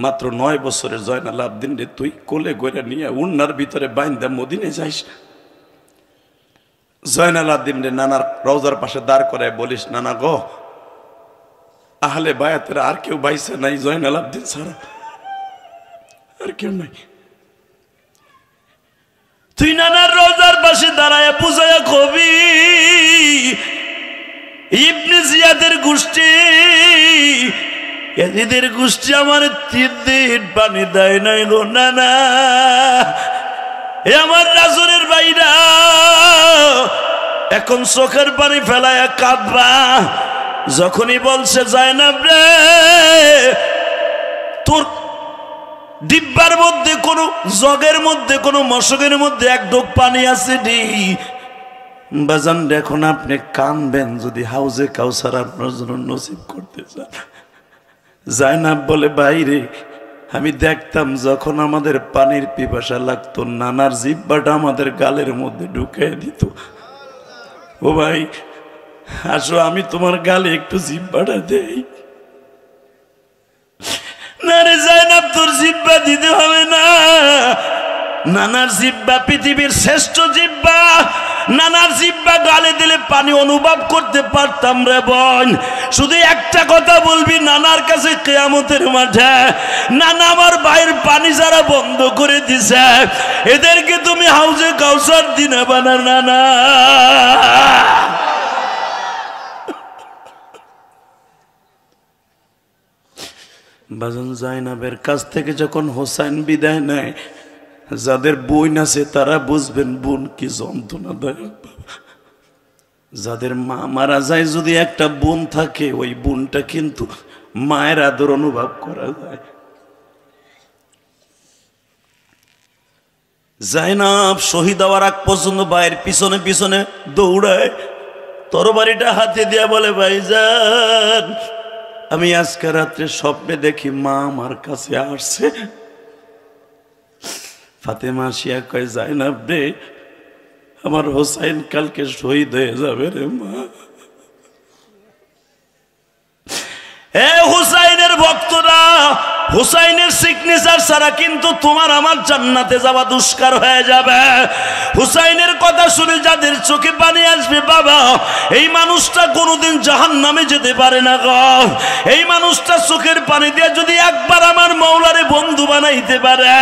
মাত্র 9 বছরের জয়নাল আবদিন রে তুই কোলে গড়ে নিয়ে উন্নার ভিতরে বাইন্দা মদিনে যাইস না। জয়নাল আবদিন রে নানার রওজার পাশে দাঁড় করায় বলিস, নানা গো, আহলে বায়াতের আর কেউ বাইসে নাই জয়নাল আবদিন ছাড়া, আর কেউ নাই। তুই নানার রওজার পাশে দাঁড়ায় বুঝায়া কবি, ইবনে জিয়াদের গোষ্ঠী, এদের গোষ্ঠী আমার 3 দিন পানি দেয় নাই গো নানা। এ আমার রাজুরের বাইরা এখন চোখের পানি ফেলায় কাঁদবা। যখনই বলছে জায়নাব রে, তোর ডিব্বার মধ্যে কোন জগের মধ্যে কোন মশকের মধ্যে 1 ঢোক পানি আছে নি বাজান, এখন আপনি কানবেন যদি হাউজে কাউসার আপনার জন্য নসিব করতে চান। জায়নাব বলে, বাইরে আমি দেখতাম যখন আমাদের পানির পিপাসা লাগতো নানার জিব্বাটা আমাদের গালের মধ্যে ঢুকে দিত। ও ভাই আসো, আমি তোমার গালে একটু জিব্বাটা দেই। না রে জায়নাব, তোর জিব্বা দিতে হবে না, নানার জিব্বা পৃথিবীর শ্রেষ্ঠ জিব্বা, নানার জিব্বা গালে দিলে পানি অনুভব করতে পারতাম রে বোন। শুধু একটা কথা বলবি নানার কাছে কিয়ামতের মাঠে, নানা আমার ভাইয়ের পানি যারা বন্ধ করে দিছে এদেরকে তুমি হাউজে কাউসার দিনে বানা নানা। বাজান জাইনাবের কাছ থেকে যখন হোসাইন বিদায় নেয়, যাদের বোন আছে তারা বুঝবেন বোন কি যন্ত্রণাদায়ক। যাদের মা মারা যায় যদি একটা বোন থাকে ওই বোনটা কিন্তু মায়ের আদর অনুভব করা যায়। জাইনাব শহীদ হওয়ার আগ পর্যন্ত ভাইয়ের পিছনে পিছনে দৌড়ায়, তরবারিটা হাতে দিয়া বলে ভাইজান আমি আজকে রাত্রে স্বপ্নে দেখি মা আমার কাছে আসছে। ফাতেমা আসিয়া কয় জাইনাব রে আমার হোসাইন কালকে শহীদ হয়ে যাবে রে মা। এ হুসাইনের ভক্তরা, হুসাইনের সিগনেচার ছাড়া কিন্তু তোমার আমার জান্নাতে যাওয়া দুষ্কার হয়ে যাবে। হুসাইনের কথা শুনে যাদের চোখে পানি আসবে বাবা, এই মানুষটা কোনোদিন জাহান্নামে যেতে পারে না গো। এই মানুষটা চোখের পানি দিয়ে যদি একবার আমার মওলারে বন্ধু বানাইতে পারে,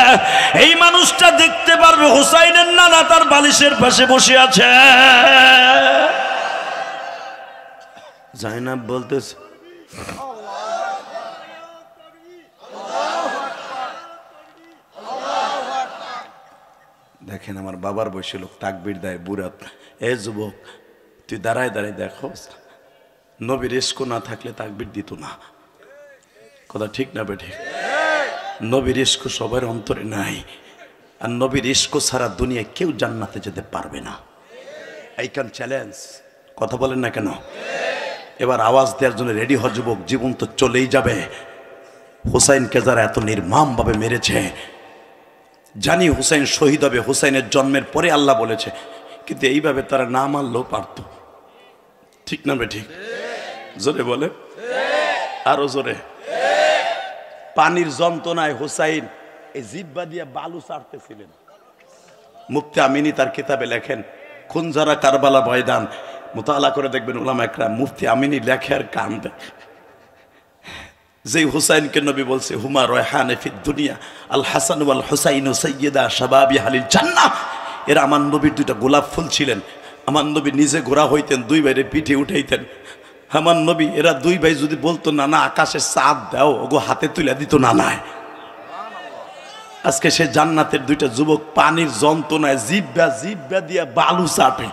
এই মানুষটা দেখতে পারবে হুসাইনের নানা তার বালিশের পাশে বসে আছে। জাইনাব বলতেছে দেখেন আমার বাবার বয়সী লোক তাকবীর দেয় বুড়া। এ যুবক তুই দাঁড়ায় দাঁড়ায় দেখো, নবীর ইশক না থাকলে তাকবীর দিত না। কথা ঠিক না বেঠে? নবীর ইশক সবার অন্তরে নাই, আর নবীর ইশক ছাড়া দুনিয়ায় কেউ জান্নাতে যেতে পারবে না। I can challenge. কথা বলেন না কেন? এবার আওয়াজ দেওয়ার জন্য রেডি হ যুবক, জীবন তো চলেই যাবে। হুসাইনকে যারা এত নির্মমভাবে মেরেছে, জানি হুসাইন শহীদ হবে, হুসাইনের জন্মের পরে আল্লাহ বলেছে, কিন্তু এইভাবে তারা না মানলেও পারত। ঠিক না বে ঠিক? জোরে বলে, আরো জোরে। পানির যন্ত্রণায় হুসাইন এই জিব্বা দিয়ে বালু ছাড়তেছিলেন। মুফতি আমিনী তার কিতাবে লেখেন খুনজারা কারবালা বয়দান, মুতালা করে দেখবেন উলামা একরাম, মুফতি আমিনী লেখে আর কান্দে। যে হুসাইনকে নবী বলছে হুমা রায়হানে ফিদ দুনিয়া আল হাসান ওয়াল হুসাইন সাইয়্যিদা শাবাবি আহলিল জান্নাহ, এরা আমার নবীর দুইটা গোলাপ ফুল ছিলেন। আমার নবী নিজে ঘোড়া হইতেন, দুই ভাইয়ের পিঠে উঠাইতেন। আমার নবী এরা দুই ভাই যদি বলতো না না আকাশে চাঁদ দাও, ওগো হাতে তুলে দিত না না। আজকে সে জান্নাতের দুইটা যুবক পানির যন্ত্রণায় জিব্বা জিব্বা দিয়া বালু চাপে।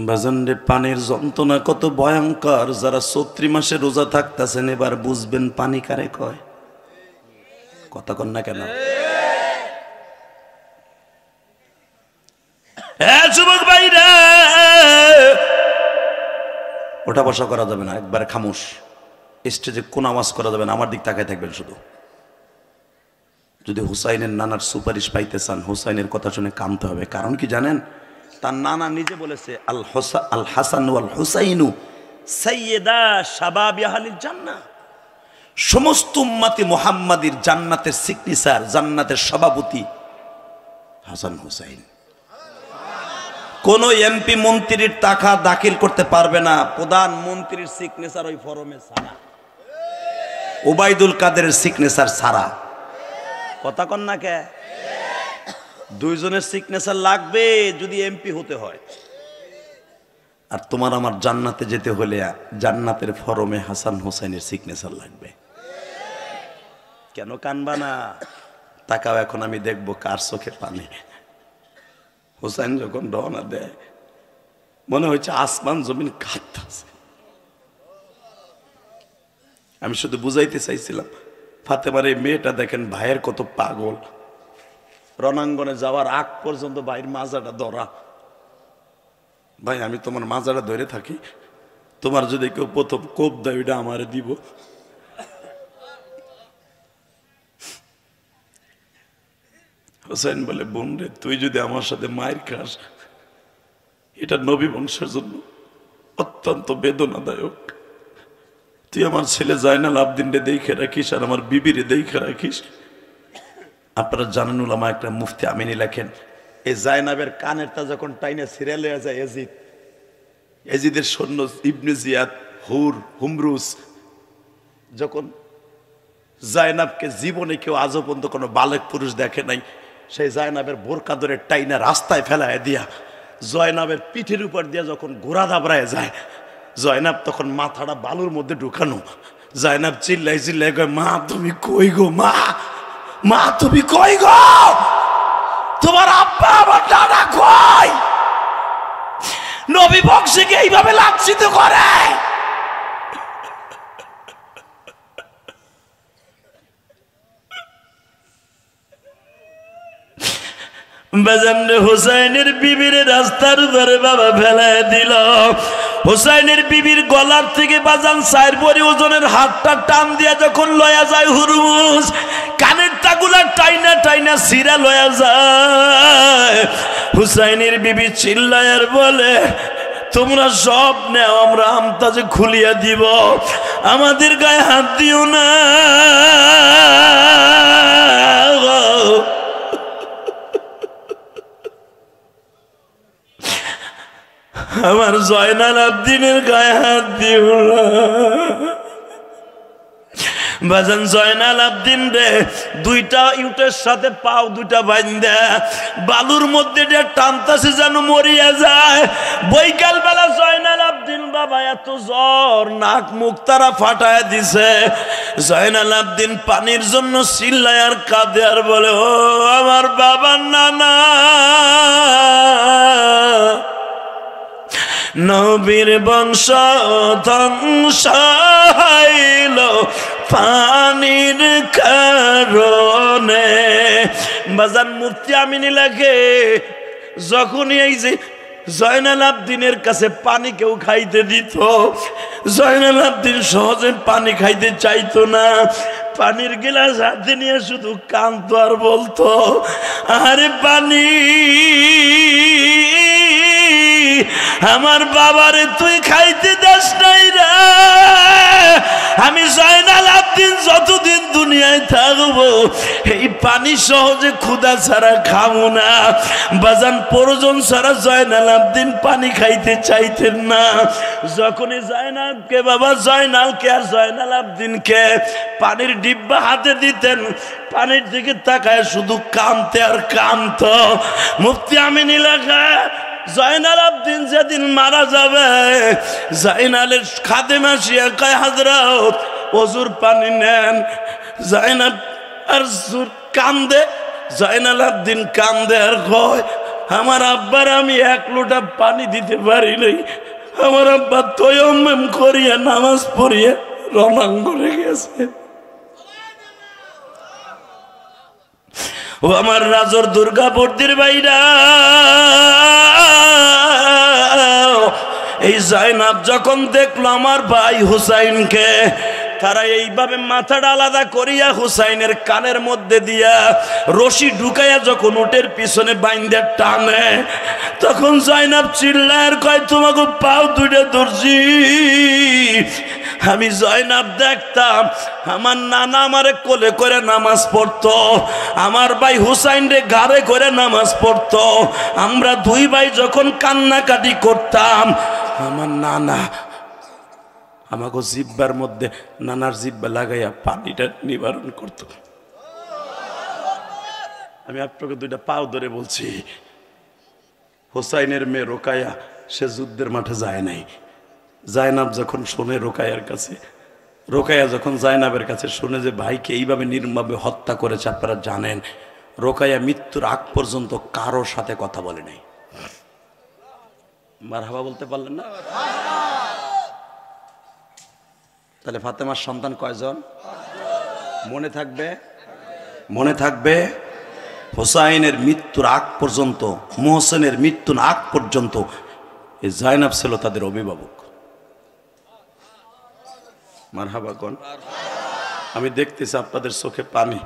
বাজানরে পানির যন্ত্রণা কত ভয়ঙ্কর। যারা ৩৪ মাসে রোজা থাকতেছেন এবার বুঝবেন পানি কারে কয়। কথা কন না কেন? যুবক ভাইরা ওঠা বসা করা যাবে না, একবারে খামোশ। স্টেজে কোন আওয়াজ করা যাবে না, আমার দিক তাকায় থাকবেন শুধু। যদি হুসাইনের নানার সুপারিশ পাইতে চান হুসাইনের কথা শুনে কামতে হবে। কারণ কি জানেন? তার নানা নিজে বলেছে আল হাসান ওয়াল হুসাইনু সাইয়্যিদা শাবাবি আহলিল জান্নাহ, সমস্ত উম্মতে মুহাম্মাদির জান্নাতের সিগনেচার, জান্নাতের সভাপতি হাসান হুসাইন। কোন এমপি মন্ত্রীর টাকা দাখিল করতে পারবে না প্রধানমন্ত্রীর সিগনেচার ওই ফরমে ছাড়া, ওবায়দুল কাদেরের সিগনেচার ছাড়া। কথা কন না কে? দুইজনের সিগনেচার লাগবে যদি এমপি হতে হয়। আর তোমার আমার জান্নাতে যেতে হলে জান্নাতের ফরমে হাসান হোসেনের সিগনেচার লাগবে। কেন কানবা না? তাকাও, এখন আমি দেখবো কার চোখে পানি। হোসেন যখন রওনা দেয় মনে হচ্ছে আসমান জমিন কাঁপতেছে। আমি শুধু বুঝাইতে চাইছিলাম ফাতেমার এই মেয়েটা দেখেন ভাইয়ের কত পাগল। রণাঙ্গনে যাওয়ার আগ পর্যন্ত ভাইয়ের মাজাটা ধরা। ভাই আমি তোমার মাজাটা ধরে থাকি, তোমার যদি কেউ প্রথম কোপ দেয় ওইটা আমারে দিব। হোসেন বলে বোন রে, তুই যদি আমার সাথে মায়ের খাস এটা নবী বংশের জন্য অত্যন্ত বেদনাদায়ক। তুই আমার ছেলে জয়নাল আবদিনরে দেখে রাখিস আর আমার বিবিরে দেখে রাখিস। আপনারা জানেন উলামা একটা মুফতি আমিনী লেখেন, এই জায়নাবের কানেরটা যখন টাইনে সিরিয়াল হয়ে যায় এজিদের সৈন্য ইবনে জিয়াদ হুমরুস যখন জায়নাবকে জীবনে কেউ আজও পর্যন্ত কোনো বালক পুরুষ দেখে নাই, সেই জায়নাবের বোরকা ধরে টাইনা রাস্তায় ফেলায় দিয়া জয়নাবের পিঠের উপর দিয়া যখন ঘোড়া দাবড়ায় যায়, জয়নাব তখন মাথাটা বালুর মধ্যে ঢুকানো। জয়নাব চিল্লাই চিল্লাই কয়, মা তুমি কই গো, মা মা তুমি কই গো, তোমার আব্বা আমার দাদা কই? নবী বংশীকে এইভাবে লাঞ্ছিত করে। বাজানে হুসাইনের বিবির রাস্তার উপরে বাবা ফেলায় দিল। হুসাইনের বিবির গলার থেকে বাজান 4 ভরি ওজনের হাতটা টান দিয়া যখন লয়া যায় হুরমুজ, কানের টাগুলা টাইনা টাইনা সিরা লয়া যায়। হুসাইনের বিবি চিল্লায় আর বলে, তোমরা সব নেও, আমরা আমতাজে খুলিয়া দিব, আমাদের গায়ে হাত দিও না। আমার জয়নাল আবদিনের গায়ে হাত দিও না। বাজান জয়নাল আবদিন রে দুইটা ইউটের সাথে পাও দুইটা বাইন্দা বালুর মধ্যে যে টানতাছে যেন মরিয়া যায়। বৈকাল বেলা জয়নাল আবদিন বাবা এত জ্বর, নাক মুখ তারা ফাটায় দিছে। জয়নাল আবদিন পানির জন্য চিল্লায় আর কাঁদে আর বলে, ও আমার বাবার নানা, নবীর বংশ ধ্বংস হইল পানির কারণে। বাজান মুফতি আমিনী লেখে, যখনই এই যে জয়নাল আবদিনের কাছে পানি কেউ খাইতে দিত, জয়নাল আবদিন সহজে পানি খাইতে চাইতো না। পানির গিলাস হাতে নিয়ে শুধু কাঁদতো আর বলতো, আরে পানি, আমার বাবারে তুই খাইতে দাস নাই রে। আমি জয়নাল আবদিন যতদিন দুনিয়ায় থাকবো এই পানি সহজে ক্ষুধা ছাড়া খাবো না। বাজান প্রয়োজন ছাড়া জয়নাল আবদিন পানি খাইতে চাইতেন না। যখনই জয়নালকে বাবা জয়নালকে আর জয়নাল আবদিনকে পানির ডিব্বা হাতে দিতেন, পানির দিকে তাকায় শুধু কাঁদতে আর কাঁদতো। মুফতি আমিনী লেখা, জয়নাল আবদিন যেদিন মারা যাবে, জয়নালের খাদেম আসিয়া কয়, হযরত ওযুর পানি নেন। জয়নাল আর কান্দে, জয়নাল আবদিন কান্দে আর কয়, আমার আব্বার আমি 1 লোটা পানি দিতে পারি নাই। আমার আব্বা তয়ম্মুম করিয়া নামাজ পড়িয়া রণাঙ্গনে গেছে। ও আমার রাজর দুর্গাপুরদের বাইরা, এই জয়নাব যখন দেখলো আমার ভাই হুসাইনকে, তারা এইভাবে মাথাটা আলাদা করিয়া হুসাইনের কানের মধ্যে দিয়া রশি ঢুকাইয়া যখন উটের পিছনে বাইন্দা টানে, তখন জয়নাব চিল্লায় কয়, তোমাকে পাও দুইটা ধরছি। আমি জয়নাব দেখতাম আমার নানা আমারে কোলে করে নামাজ পড়তো, আমার ভাই হুসাইন রে ঘাড়ে করে নামাজ পড়তো। আমরা 2 ভাই যখন কান্নাকাটি করতাম, আমার নানা আমাকে জিব্বার মধ্যে নানার জিব্বা লাগাইয়া পানিটা নিবারণ করত। আমি আপনাকে 2টা পাও ধরে বলছি, হুসাইনের মেয়ে রোকায়া সে যুদ্ধের মাঠে যায় নাই। জায়নাব যখন শোনে রোকায়ার কাছে, রোকায়া যখন জায়নাবের কাছে শুনে যে ভাইকে এইভাবে নির্মমভাবে হত্যা করেছে, আপনারা জানেন রোকায়া মৃত্যুর আগ পর্যন্ত কারো সাথে কথা বলে নাই। মারহাবা বলতে পারলেন না? তাহলে ফাতেমার সন্তান কয়জন? মনে থাকবে, মনে থাকবে। হোসাইনের মৃত্যুর আগ পর্যন্ত, মোহসেনের মৃত্যুর আগ পর্যন্ত এই জায়নাব ছিল তাদের অভিভাবক। মারহাবা কোন? আমি দেখতেছি আপনাদের চোখে পানি।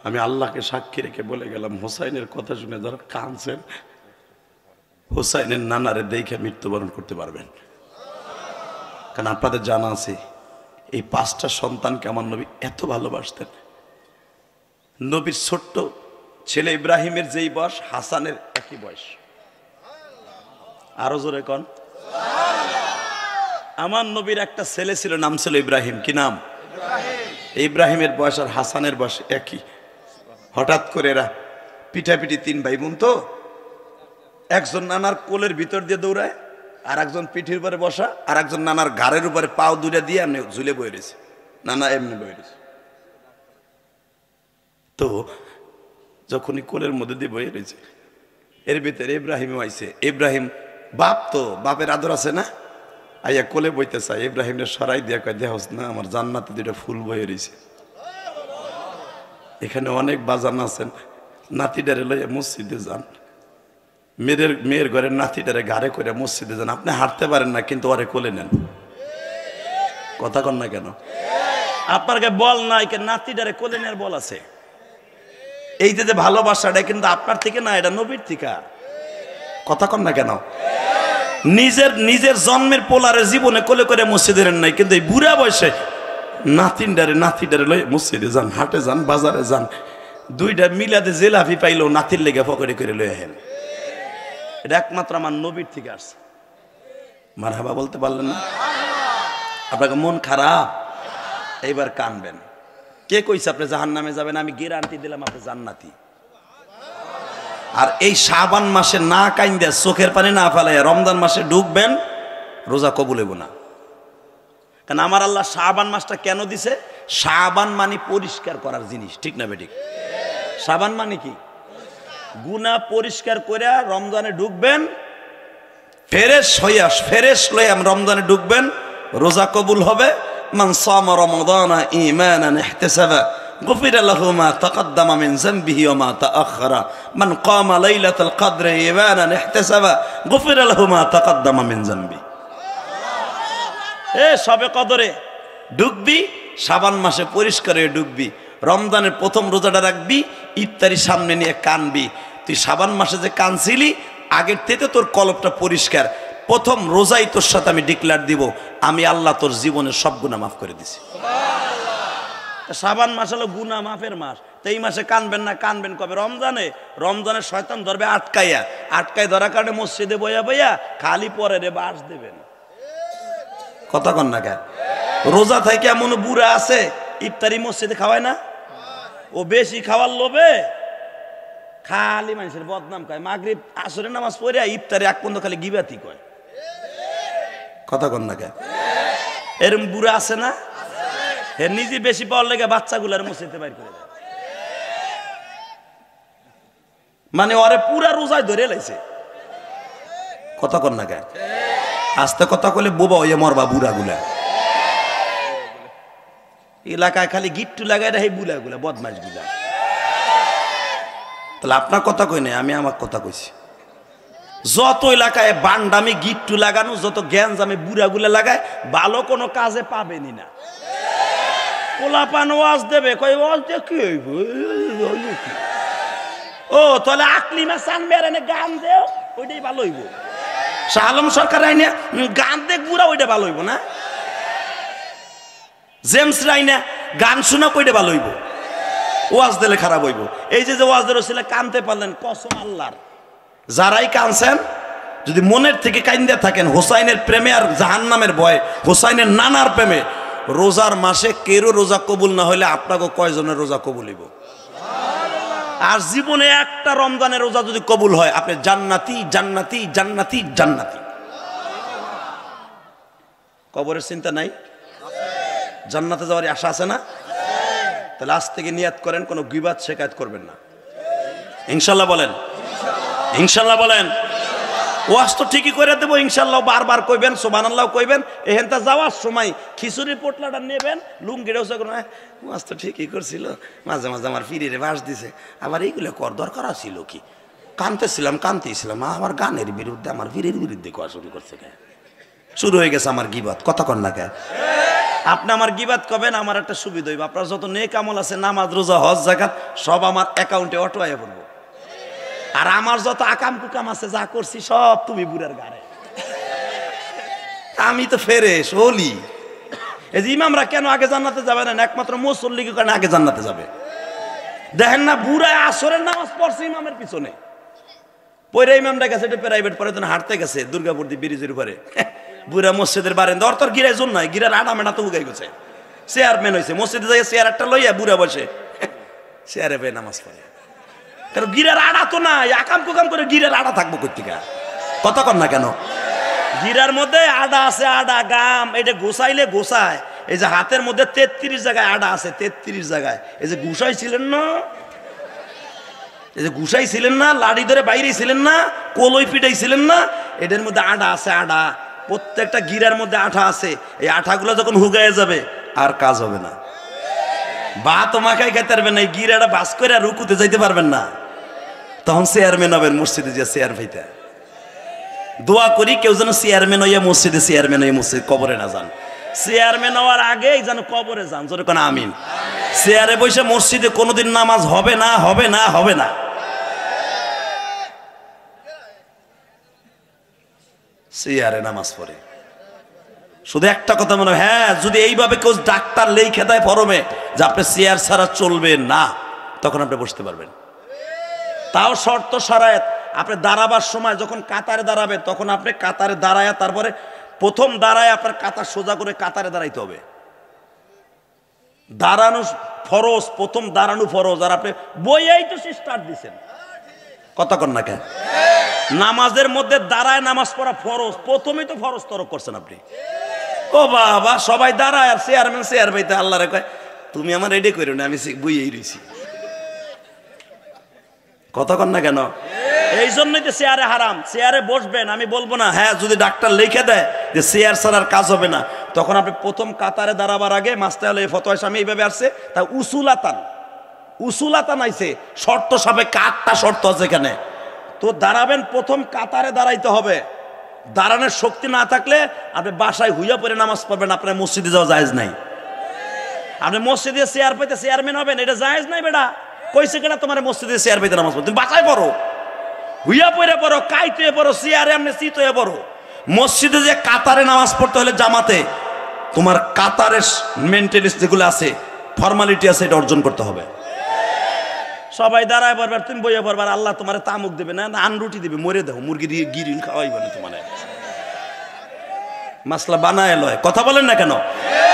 আমি আল্লাহকে সাক্ষী রেখে বলে গেলাম, হোসাইনের কথা শুনে যারা কাঁদছেন, হোসাইনের নানারে দেখে মৃত্যুবরণ করতে পারবেন। কারণ আপনাদের জানা আছে এই 5টা সন্তানকে আমার নবী এত ভালোবাসতেন। নবীর ছোট্ট ছেলে ইব্রাহিমের যেই বয়স, হাসানের একই বয়স। আরো জোরে কন। আমার নবীর একটা ছেলে ছিল, নাম ছিল ইব্রাহিম। কি নাম? ইব্রাহিমের বয়স আর হাসানের বয়স একই। হঠাৎ করে এরা পিঠাপিঠি 3 ভাই বোন, তো একজন নানার কোলের ভিতর দিয়ে দৌড়ায়, আর একজন পিঠির উপরে বসা, আর একজন নানার ঘাড়ের উপরে পাও দুটা দিয়ে এমনি ঝুলে বয়ে রয়েছে। নানা এমনি বয়ে রয়েছে। তো যখনই কোলের মধ্যে দিয়ে বয়ে রয়েছে, এর ভিতরে ইব্রাহিম আইছে। ইব্রাহিম বাপ, তো বাপের আদর আছে না, আইয়া কোলে বইতে চায়। ইব্রাহিমের সরাই দিয়া কয়, দেহস না আমার জান্নাতে 2টা ফুল বয়ে রয়েছে। এখানে অনেক বাজান আছেন, নাতিটারে লইয়া মসজিদে যান, মেয়ের ঘরের নাতিটারে ঘাড়ে করে মসজিদে যান। আপনি হাঁটতে পারেন না, কিন্তু ওরে কোলে নেন। কথা কন না কেন? আপনার গায়ে বল নাই, নাতিটারে কোলে নেওয়ার বল আছে। এই যে ভালোবাসাটা কিন্তু আপনার থেকে না, এটা নবীর থেকে। কথা কন না কেন? নিজের জন্মের পোলারে জীবনে কোলে করে মসজিদে নেন নাই, কিন্তু এই বুড়া বয়সে নাতিটারে লই মসজিদে যান, হাটে যান, বাজারে যান, 2টা মিলাদে জেলাফি পাইলেও নাতির লেগে পকেটে করে লই আহেন। এটা একমাত্র আমার নবীর থেকে আসছে। মারহাবা বলতে পারলেন না? আপনাকে মন খারাপ, এইবার কানবেন। কে কইছে আপনি জাহান্নামে যাবেন? আমি গ্যারান্টি দিলাম আপনি জান্নাতি। আর এই শাবান মাসে না কাইন্দা, চোখের পানি না ফেলাইয়া রমজান মাসে ঢুকবেন, রোজা কবুল হইব না। কারণ আমার আল্লাহ শাবান মাসটা কেন দিছে? শাবান মানে পরিষ্কার করার জিনিস, ঠিক না বেঠিক? শাবান মানে কি? গুনাহ পরিষ্কার করে রমজানে ঢুকবেন, ফ্রেশ লইয়া রমজানে ঢুকবেন, রোজা কবুল হবে। মান সামা রমাদানা ঈমানান ইহতিসাবা গুফিরা লাহু মা তাকদ্দামা মিন যামবিহি ওয়া মা তাআখারা মান কামা লাইলাতুল কদরি ঈমানান ইহতিসাবা গুফিরা লাহু মা তাকদ্দামা মিন যামবি। সবে কদরে ঢুকবি, শাবান মাসে পরিষ্কার হয়ে ঢুকবি, রমজানের প্রথম রোজাটা রাখবি, ইফতারি সামনে নিয়ে কানবি। তুই শাবান মাসে যে কানছিলি, আগের থেকে তোর কলবটা পরিষ্কার। প্রথম রোজাই তোর সাথে আমি ডিক্লেয়ার দিব, আমি আল্লাহ তোর জীবনের সব গুনাহ মাফ করে দিছি। শাবান মাস হলো গুনাহ মাফের মাস। তো এই মাসে কানবেন না, কানবেন কবে? রমজানে শয়তান ধরবে আটকায় ধরার কারণে মসজিদে বইয়া খালি পরে রে বাস দেবেন। কথা কন না কেন? রোজা থেকে এমন বুড়া আছে, ইফতারি মসজিদে খাওয়ায় না, ও বেশি খাওয়ার লোভে খালি মানুষের বদনাম কয়। মাগরিব আসরের নামাজ পড়ে ইফতারি এক পর্যন্ত খালি গিবাতি কয়। কথা কন না কেন? এরকম বুড়া আছে না? হে নিজে বেশি পাওয়ার লেগে বাচ্চাগুলার মসজিদে বাইর করে দেয়। মানে ওরে পুরা রোজায় ধরে লাইছে। কথা কন না কেন? আস্তে কথা কইলে বোবা হইয়া মরবা বুড়াগুলা। এলাকায় খালি গিট্টু লাগাই রে বুড়াগুলা, বদমাশগুলা। তাহলে আপনার কথা কই নাই, আমি আমার কথা কইছি। যত এলাকায় বান্ডামি গিট্টু লাগানো, যত গ্যাঞ্জামে বুড়াগুলা লাগায়, ভালো কোনো কাজে পাবেনি না। পোলাপান ওয়াজ দেবে, কই ওয়াজ দিয়ে কি হইব? ও তাহলে আকলিমা চান বেড়ানে গান দেও, ওইটাই ভালো হইব। শাহ আলম সরকার আইনে গান দেখ বুড়া, ওইটা ভালো হইব না? জেমস রাইনা গান শোনা, কইটা ভালো হইব? ওয়াজ দিলে খারাপ হইব। এই যে ওয়াজের ওসিলা কানতে পারলেন, কসম আল্লাহর, যারাই কানছেন যদি মনের থেকে কাইন্দা থাকেন হোসাইনের প্রেমে আর জাহান্নামের ভয়ে, হোসাইনের নানার প্রেমে, রোজার মাসে কেরো রোজা কবুল না হইলে আপনাকে কয়জনের রোজা কবুল হইব? আর জীবনে একটা রমজানের রোজা যদি কবুল হয়, আপনি জান্নাতি জান্নাতি জান্নাতি জান্নাতি। কবরের চিন্তা নাই, জান্নাতে যাওয়ার আশা আছে না? তাহলে আজ থেকে নিয়াত করেন, কোনো গীবাত শিকায়ত করবেন না। ইনশাল্লাহ বলেন, ইনশাল্লাহ বলেন। ওয়াজ তো ঠিকই করে দেবো ইনশাল্লাহ, বারবার কইবেন, সুবহানাল্লাহ কইবেন। এহেনটা যাওয়ার সময় খিচুড়ি পোটলাটা নেবেন, লুঙ্গিটাও ওয়াজ তো ঠিকই করছিল, মাঝে মাঝে আমার ফিরিরে বাস দিছে, আবার এইগুলো কর দরকার ছিল কি? কানতেছিলাম, আমার গানের বিরুদ্ধে, আমার ফিরির বিরুদ্ধে কোয়া শুরু করছে। শুরু হয়ে গেছে আমার গীবাত। কথা কন না কে? আপনি আমার গীবাত কবেন, আমার একটা সুবিধা হইব। আপনার যত নেক আমল আছে, নামাজ, রোজা, হজ, যাকাত, সব আমার অ্যাকাউন্টে অটো আইয়া পড়বো। আর আমার যত আকাম কুকাম আছে, যা করছি সব তুমি বুড়ার গাড়ে। আমি তো ফেরেশ ওলি, এই যে ইমামরা কেন আগে জান্নাতে যাবে না? একমাত্র মুসল্লির কারণে আগে জান্নাতে যাবে। দেখেন না, বুড়া আসরের নামাজ পড়ছে ইমামের পিছনে, পরে ইমামটা গেছে এটা প্রাইভেট পরে হাঁটতে গেছে দুর্গাপুর ব্রিজের উপরে, বুড়া মসজিদের বারেন্দা, ওর তোর গিরায় জোর নাই, গিরার আটা মেটা তো উগাই গেছে, চেয়ারম্যান হয়েছে মসজিদে যাই চেয়ার একটা লইয়া বুড়া বসে চেয়ারে পেয়ে নামাজ পড়ে। কারণ গিরার আড়া তো নাই, আকাম কুকাম করে গিরার আড়া থাকবো কর্তিকা, কথা কর না কেন? গিরার মধ্যে আডা আছে, আডা গাম, এটা গোসাইলে গোসায়। এই যে হাতের মধ্যে 33 জায়গায় আডা আছে, 33 জায়গায়। এই যে গুসাই ছিলেন না, এই যে গুসাই ছিলেন না, লাড়ি ধরে বাইরে ছিলেন না, কলই পিটাই ছিলেন না, এটার মধ্যে আডা আছে, আডা। প্রত্যেকটা গিরার মধ্যে আঠা আছে। এই আঠাগুলো যখন হুগায়ে যাবে আর কাজ হবে না, বা তোমাকে খাইতে পারবেন না, এই গিরাটা বাস করে আর রুকুতে যাইতে পারবেন না। তখন চেয়ারম্যান হবেন মসজিদে, যে চেয়ার ভাইটা দোয়া করি কেউ যেন চেয়ারম্যান হইয়া মসজিদে, চেয়ারম্যান হইয়া মসজিদ কবরে না যান। চেয়ারম্যান হওয়ার আগেই যেন কবরে যান, জোরে কোন আমিন। চেয়ারে বসে মসজিদে কোনোদিন নামাজ হবে না, হবে না, হবে না। চেয়ারে নামাজ পড়ে শুধু একটা কথা মনে হয়, হ্যাঁ যদি এইভাবে কেউ ডাক্তার লেখে দেয় ফরমে যে আপনি চেয়ার ছাড়া চলবে না, তখন আপনি বসতে পারবেন। তাও শর্ত সারায়াত, আপনি দাঁড়াবার সময় যখন কাতারে দাঁড়াবে তখন আপনি কাতারে দাঁড়ায়, তারপরে প্রথম দাঁড়ায় আপনার কাতার সোজা করে কাতারে দাঁড়াইতে হবে। দাঁড়ানো ফরজ, প্রথম দাঁড়ানো ফরজ। আর আপনি বইয়াই তো স্টার্ট দিচ্ছেন, কথা কন না কেন? নামাজের মধ্যে দাঁড়ায় নামাজ পড়া ফরজ, প্রথমেই তো ফরজ তরক করছেন আপনি। ও বাবা, সবাই দাঁড়ায় আর চেয়ারম্যান চেয়ার পাইতে আল্লাহরে কয় তুমি আমার রেডি করো না, আমি বইয়েই রয়েছি, কথা কন না কেন? এই জন্যই তো চেয়ারে হারাম। চেয়ারে বসবেন, আমি বলবো না হ্যাঁ যদি ডাক্তার লিখে দেয় যে চেয়ার ছাড়ার কাজ হবে না, তখন আপনি প্রথম কাতারে দাঁড়াবার আগে মাস্তে হলে ফতোয়া স্বামী এইভাবে আসছে, তা উসুলাতান আইছে, শর্ত সাপেক্ষে 8টা শর্ত আছে এখানে। তো দাঁড়াবেন, প্রথম কাতারে দাঁড়াইতে হবে। দাঁড়ানোর শক্তি না থাকলে আপনি বাসায় হুইয়া পরে নামাজ পড়বেন, আপনার মসজিদে যাওয়া জায়েজ নাই। আপনি মসজিদে চেয়ার পাইতে চেয়ারম্যান হবেন, এটা জায়েজ নাই বেটা। কইছে কেনা তোমার মসজিদে চেয়ার পাইতে নামাজ পড়ো? তুমি বাসায় পড়ো, হুইয়া পরে পড়ো, কাইতে পড়ো, চেয়ারে আপনি চিত হয়ে পড়ো। মসজিদে যে কাতারে নামাজ পড়তে হলে জামাতে, তোমার কাতারের মেনটেনেন্স যেগুলো আছে, ফর্মালিটি আছে, এটা অর্জন করতে হবে। সবাই দাঁড়ায় পড়বার, তুমি বইয়ে পড়বার, আল্লাহ তোমার তামুক দেবে না, আনরুটি দেবে, মরে দেবো, মুরগি দিয়ে গিরিল খাওয়াইবে না তোমার। মাসলা বানায় লয়, কথা বলেন না কেন?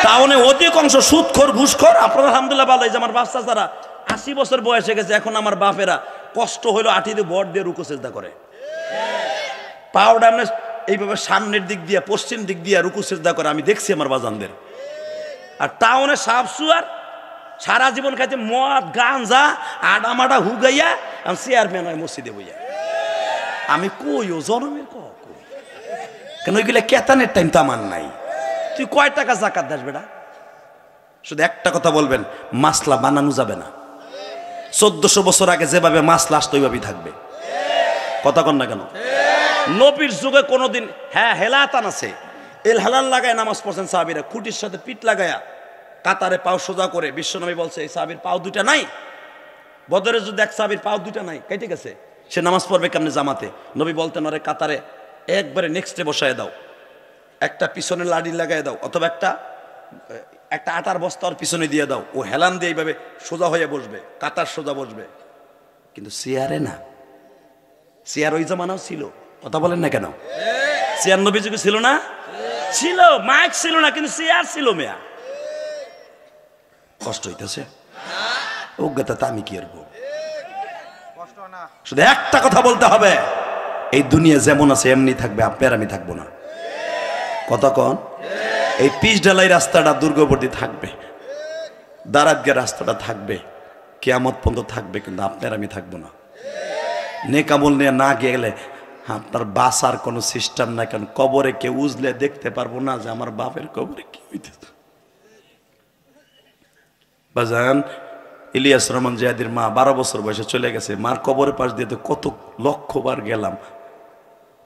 টাউনে অধিকাংশ সুদখোর ঘুষখোর। আপনারা আলহামদুলিল্লাহ ভালো, যে আমার বাচ্চা যারা 80 বছর বয়সে গেছে, এখন আমার বাপেরা কষ্ট হইলো আঠি দিয়ে বট দিয়ে রুকু সেজদা করে, পাউডার এইভাবে সামনের দিক দিয়ে পশ্চিম দিক দিয়ে রুকু সেজদা করে, আমি দেখছি আমার বাজানদের। আর টাউনে সাপ সুয়ার সারা জীবন খাইতে মদ গাঞ্জা আডামাডা হুগাইয়া চেয়ারম্যান হয় মসজিদে বইয়া। আমি কই ও জনমের কেন ওইগুলো কেতানের টাইম তো আমার নাই। তুই কয় টাকা জাকাত দাস বেটা? শুধু একটা কথা বলবেন, মাসলা বানানো যাবে না। 1400 বছর আগে যেভাবে মাসলা আসতো ওইভাবেই থাকবে, কথা কন না কেন? নবীর যুগে কোনোদিন হ্যাঁ হেলাতান আছে, এল হালাল লাগায় নামাজ পড়ছেন সাহাবীরা, খুঁটির সাথে পিঠ লাগায়া কাতারে পাও সোজা করে। বিশ্বনবী বলছে এই সাহাবীর পাও দুটা নাই। বদরের যুদ্ধে এক সাহাবীর পাও দুটা নাই, কেটে গেছে, সে নামাজ পড়বে কেমনে জামাতে? নবী বলতেন ওরে কাতারে একবারে নেক্সটে বসায় দাও, একটা পিছনে লাড়ি লাগাই দাও, অথবা একটা আটার বস্তা ওর পিছনে দিয়ে দাও, ও হেলান দিয়ে এইভাবে সোজা হয়ে বসবে, কাতার সোজা বসবে। কিন্তু চেয়ারে না, চেয়ার ওই জামানাও ছিল, কথা বলেন না কেন? চেয়ার নবী যুগে ছিল না? ছিল, মাইক ছিল না, কিন্তু চেয়ার ছিল। মেয়া কষ্ট হইতেছে, অজ্ঞতা তা আমি কি করব? শুধু একটা কথা বলতে হবে, এই দুনিয়া যেমন আছে এমনি থাকবে, আপনার আমি থাকবো না, কথা কন? এই পিচ ঢালাই রাস্তাটা দুর্গবর্তী থাকবে, দারাতগের রাস্তাটা থাকবে, কিয়ামত পর্যন্ত থাকবে, কিন্তু আপনার আমি থাকবো না। নেক আমল নিয়ে না গেলে আপনার বাসার কোনো সিস্টেম নাই, কারণ কবরে কেউ উজলে দেখতে পারবো না যে আমার বাপের কবরে কি হইতেছে। বাজান ইলিয়াস রহমান জিয়াদির মা 12 বছর বয়সে চলে গেছে, মার কবরের পাশ দিয়ে তো কত লক্ষবার গেলাম,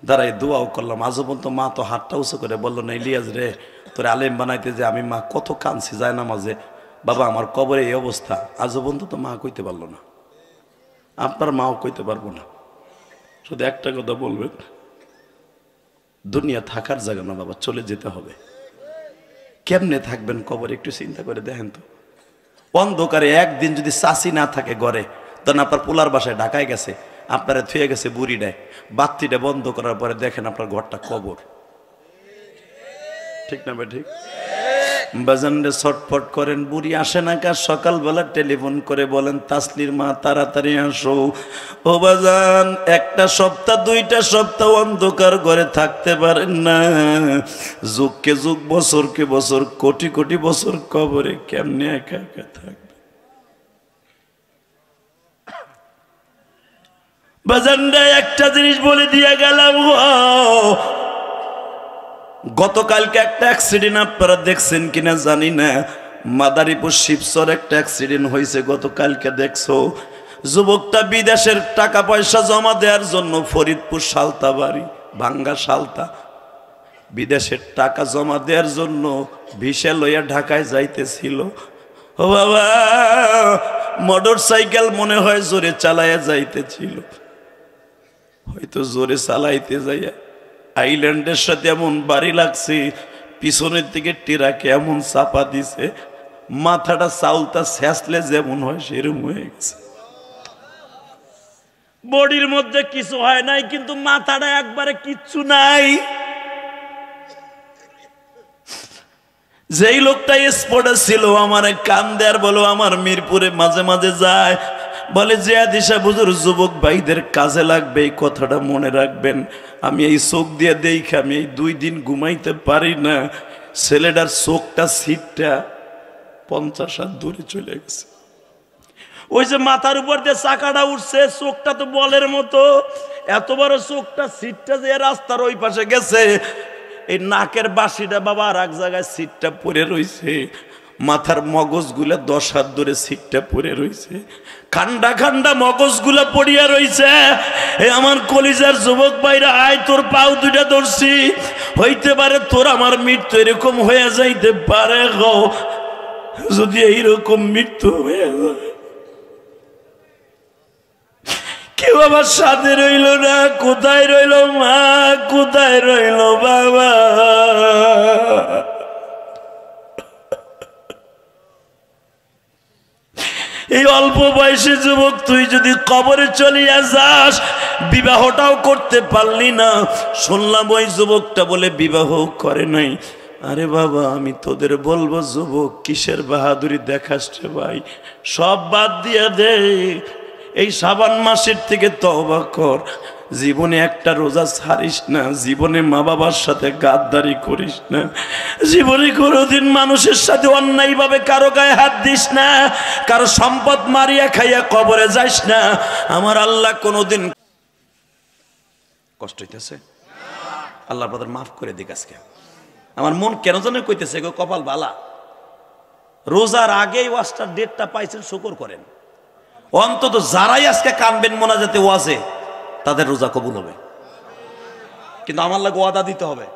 দাঁড়াই দোয়াও করলাম, আজও পর্যন্ত মা তো হাতটা উঁচু করে বললো না, ইলিয়াস রে তোরে আলেম বানাইতে যে আমি মা কত কাঁদছি যায় না মাঝে, বাবা আমার কবরে এই অবস্থা, আজও পর্যন্ত তো মা কইতে পারলো না, আপনার মাও কইতে পারবো না। শুধু একটা কথা বলবেন, দুনিয়া থাকার জায়গা না বাবা, চলে যেতে হবে। কেমনে থাকবেন কবরে একটু চিন্তা করে দেখেন তো। অন্ধকারে একদিন যদি চাষি না থাকে ঘরে, তখন আপনার পোলার বাসায় ঢাকায় গেছে, আপনারা থুয়ে গেছে বুড়িটায়, বাতিটা বন্ধ করার পরে দেখেন আপনার ঘরটা কবর। ঠিক না ভাই? ঠিক। বাজানরে ছটফট করেন, বুড়ি আসে না কার, সকালবেলা টেলিফোন করে বলেন তাসলির মা তাড়াতাড়ি আসো। ও বাজান, একটা সপ্তাহ 2টা সপ্তাহ অন্ধকার ঘরে থাকতে পারেন না, যুগকে যুগ বছরকে বছর কোটি কোটি বছর কবরে কেমনে একা একা থাকবে? বাজানরা একটা জিনিস বলে দিয়ে গেলাম, গতকালকে একটা অ্যাক্সিডেন্ট আপনারা দেখছেন কিনা জানি না, মাদারীপুর শিবচর একটা অ্যাক্সিডেন্ট হয়েছে গতকালকে, দেখছো? যুবকটা বিদেশের টাকা পয়সা জমা দেওয়ার জন্য ফরিদপুর সালতা বাড়ি, ভাঙ্গা সালতা, বিদেশের টাকা জমা দেওয়ার জন্য ভিসা লইয়া ঢাকায় যাইতেছিল। ও বাবা, মোটর সাইকেল মনে হয় জোরে চালাইয়া যাইতেছিল, হয়তো জোরে চালাইতে যাইয়া আইল্যান্ডের সাথে এমন বাড়ি লাগছে, পিছনের দিকে টেরাকে এমন চাপা দিছে, মাথাটা চাউলটা ছেঁচলে যেমন হয় সেরকম হয়ে গেছে। বডির মধ্যে কিছু হয় নাই, কিন্তু মাথাটা একবারে কিচ্ছু নাই। যেই লোকটা স্পটে ছিল, আমার কান দেয়ার বলো, আমার মিরপুরে মাঝে মাঝে যায়, বলে যে দিশা বুঝুর যুবক ভাইদের কাজে লাগবে, এই কথাটা মনে রাখবেন। আমি এই চোখ দিয়ে দেখি, আমি এই 2 দিন ঘুমাইতে পারি না, ছেলেটার চোখটা সিটটা 50 হাত দূরে চলে গেছে। ওই যে মাথার উপর দিয়ে চাকাটা উঠছে, চোখটা তো বলের মতো, এত বড় চোখটা, সিটটা যে রাস্তার ওই পাশে গেছে, এই নাকের বাসিটা বাবা আর এক জায়গায় সিটটা পড়ে রইছে, মাথার মগজগুলা 10 হাত ধরে সিটটা পড়ে রইছে, খান্ডা খান্ডা মগজগুলা পড়িয়া রইছে। এ আমার কলিজার যুবক ভাইরা, আয় তোর পাও 2টা ধরছি, হইতে পারে তোর আমার মৃত্যু এরকম হয়ে যাইতে পারে গো। যদি এইরকম মৃত্যু হয়ে যায়, কেউ আমার সাথে রইল না, কোথায় রইল মা, কোথায় রইল বাবা? এই অল্প বয়সে যুবক, তুই যদি কবরে চলিয়া যাস, বিবাহটাও করতে পারলি না। শুনলাম ওই যুবকটা বলে বিবাহ করে নাই। আরে বাবা, আমি তোদের বলবো যুবক, কিসের বাহাদুরি দেখাস রে ভাই? সব বাদ দিয়া দে, এই শাবান মাসের থেকে তওবা কর, জীবনে একটা রোজা ছাড়িস না, জীবনে মা বাবার সাথে গাদ্দারি করিস না, জীবনে কোনোদিন মানুষের সাথে অন্যায় ভাবে কারো গায়ে হাত দিস না, কারো সম্পদ মারিয়া খাইয়া কবরে যাইস না। আমার আল্লাহ কোনোদিন কষ্ট হইতেছে, আল্লাহ আপনাদের মাফ করে দিক। আজকে আমার মন কেন জানে কইতেছে, কপাল বালা, রোজার আগেই ওয়াজটার ডেটটা পাইছেন, শুকর করেন। অন্তত যারাই আজকে কানবেন মোনাজাতে ওয়াজে, তাদের রোজা কবুল হবে। কিন্তু আমার লাগে ওয়াদা দিতে হবে,